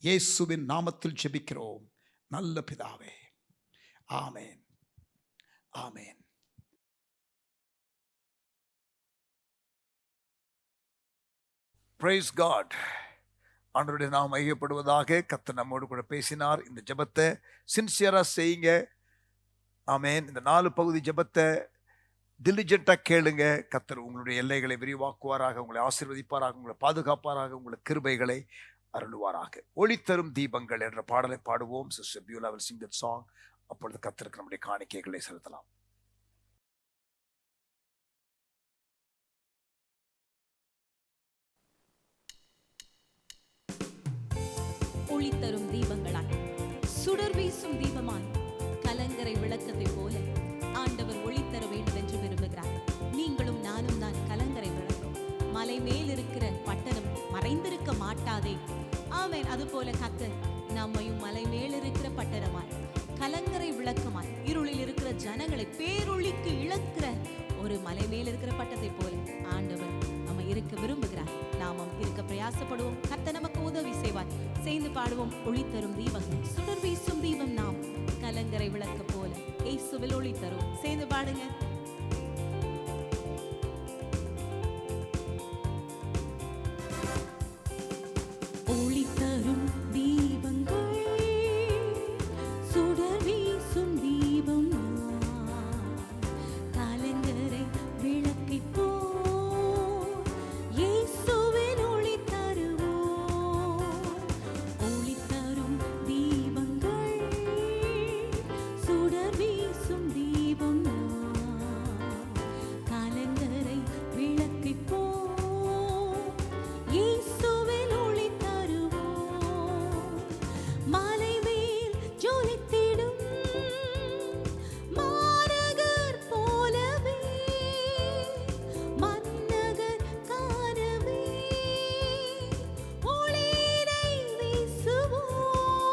இயேசுவின் நாமத்தில் ஜெபிக்கிறோம் நல்ல பிதாவே. ஆமென், ஆமென். Praise God. ஆண்டவருடைய நாமம் மையப்படுவதாக. கர்த்தர் நம்மோடு கூட பேசினார். இந்த ஜெபத்தை சின்சியரா செய்யுங்க. ஆமென். இந்த 4 பகுதி ஜெபத்தை diligent-ஆ கேளுங்க. கர்த்தர் உங்களுடைய எல்லைகளை விரிவாக்குவாராக, உங்களை ஆசீர்வதிப்பாராக, உங்களை பாதுகாப்பாராக, உங்களுக்கு கிருபைகளை அருளுவாராக. ஒளி தரும் தீபங்கள் என்ற பாடலை பாடுவோம். Sister Beulah will sing that song. அப்பொழுது கர்த்தருக்கு நம்முடைய காணிக்கைகளை செலுத்தலாம். ஒளி தரும் தீபங்களாய், சுடர் வீசும் தீபமாய், கலங்கரை விளக்கத்தை போல ஆண்டவர் ஒளி தர வேண்டும் என்று விரும்புகிறார். நீங்களும் நானும் தான் கலங்கரை விளக்கம். மலை மேல் இருக்கிற பட்டணம் மறைந்திருக்க மாட்டாதே. ஆமென். அதுபோல கர்த்தர் நம்மையும் மலை மேல் இருக்கிற பட்டணமாய், கலங்கரை விளக்கமாய், இருளில் இருக்கிற ஜனங்களை பேரொளிக்கு இழக்கிற ஒரு மலை மேல் இருக்கிற பட்டத்தை போல ஆண்டவர் நம்ம இருக்க விரும்புகிறார். நாமும் இருக்க பிரயாசப்படுவோம். கர்த்தர் நமக்கு உதவி செய்வார். சேர்ந்து பாடுவோம். ஒளி தரும் தீபங்கள், சுடர் வீசும் தீபம் நாம், கலங்கரை விளக்கு போல இயேசுவில் ஒளி தரும். சேர்ந்து பாடுங்க. ஒளி தரும் தீபங்கள், சுடர் வீசும் தீபம் நாம், கலங்கரை விளக்கை போல் இயேசுவில் ஒளி தருவோம். ஒளி தரும் தீபங்கள், சுடர் வீசும் தீபம் நாம், கலங்கரை விளக்கை போல் இயேசுவில் ஒளி தருவோம். மலை மேல் ஜொலித்திடும் மாநகர் போலவே, மன்னகர் காணவே ஒளியினை வீசுவோம்.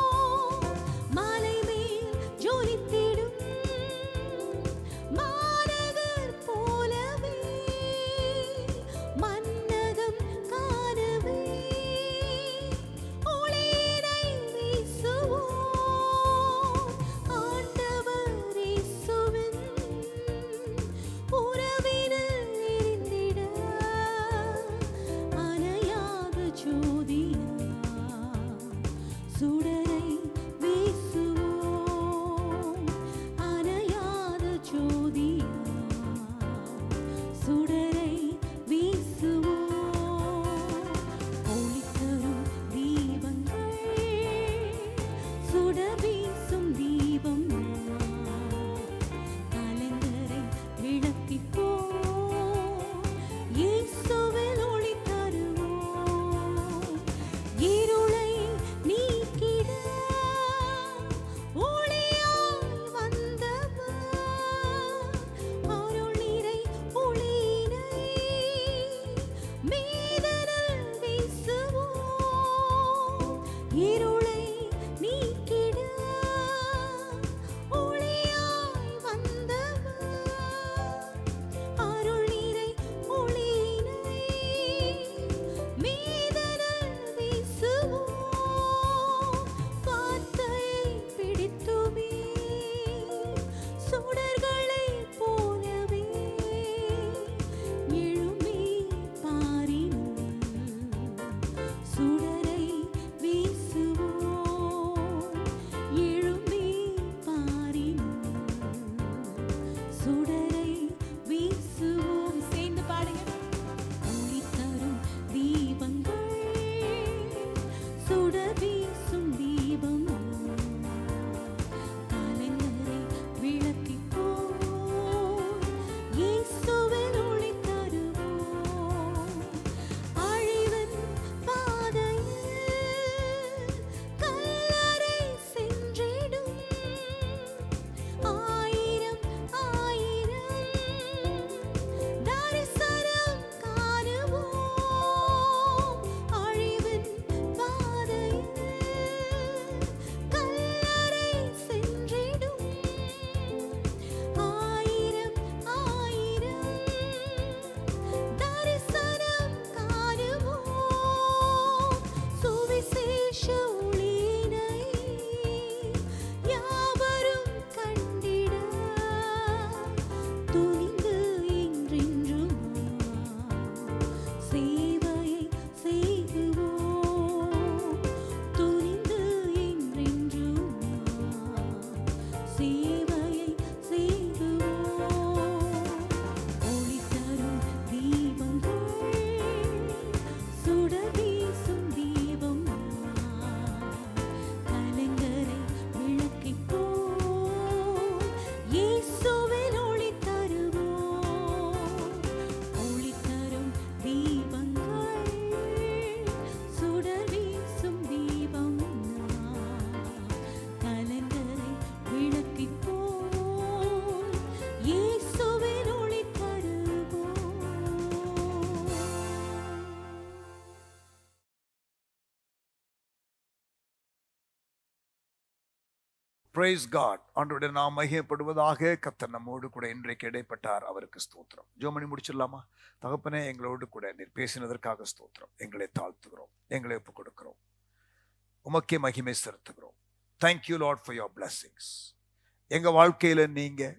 மலை மேல் ஜொலித்திடும் மாநகர் போலவே, மன்னகம் காணவே ஒளியினை வீசுவோம். ஆண்டவர் இயேசுவின் உறவினில் எரிந்திட, அணையாத ஜோதியாய் சுடரை வீசுவோம். அணையாத ஜோதியாய் சுடரை வீசுவோம். ஒளி தரும் தீபங்கள், சுடர் வீசும் தீபம் நாம், கலங்கரை விளக்கை போல் இயேசுவில் ஒளி தருவோம். இருளை நீக்கிட ஒளியாய் வந்தவர், அருள் நிறை ஒளியினை மீதனில் வீசுவோம். இருளை நீக்கிட ஒளியாய் வந்தவர், அருள் நிறை ஒளியினை மீதனில் வீசுவோம். வார்த்தையை பிடித்துமே சுடர்களைப் போலவே எழும்பி பாரினும் சுடரை வீசுவோம். Praise God. ஆண்டவருடைய நாம் மகிமைப்படுவதாக. கர்த்தர் நம்மோடு கூட இன்றைக்கு இடைப்பட்டார். அவருக்கு ஸ்தோத்திரம். ஜெபம் பண்ணி முடிச்சிடலாமா? தகப்பனே, எங்களோடு கூட நீர் பேசினதற்காக ஸ்தோத்திரம். எங்களை தாழ்த்துகிறோம், எங்களை ஒப்புக் கொடுக்கிறோம், உமக்கே மகிமை செலுத்துகிறோம். Thank you Lord for your blessings. எங்க வாழ்க்கையில நீங்க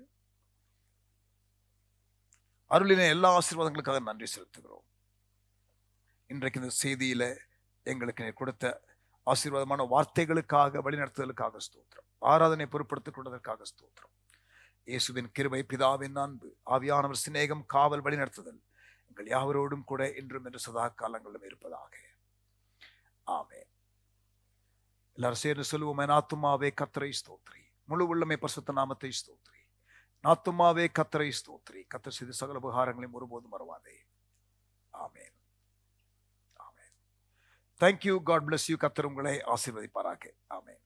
அருளின எல்லா ஆசீர்வாதங்களுக்காக நன்றி செலுத்துகிறோம். இன்றைக்கு இந்த செய்தியில எங்களுக்கு நீர் கொடுத்த ஆசீர்வாதமான வார்த்தைகளுக்காக, வழிநடத்துதலுக்காக ஸ்தோத்திரம். ஆராதனை பொருட்படுத்திக் கொண்டதற்காக ஸ்தோத்திரம். இயேசுவின் கிருபை, பிதாவின் அன்பு, ஆவியானவர் சிநேகம், காவல், வழிநடத்துதல் எங்கள் யாவரோடும் கூட இன்றும் என்று சதா காலங்களிலும் இருப்பதாக. ஆமென். எல்லாரும் சேர்ந்து சொல்லுவோம். என் ஆத்துமாவே கர்த்தரை ஸ்தோத்திரி, முழு உள்ளமே பரிசுத்த நாமத்தை ஸ்தோத்திரி. ஆத்துமாவே கர்த்தரை ஸ்தோத்திரி, கர்த்தர் செய்த சகல உபகாரங்களையும் ஒருபோதும் மறவாதே. ஆமென். ஆமென். Thank you. God bless you. கர்த்தர் உங்களை ஆசீர்வதிப்பாராக. ஆமென்.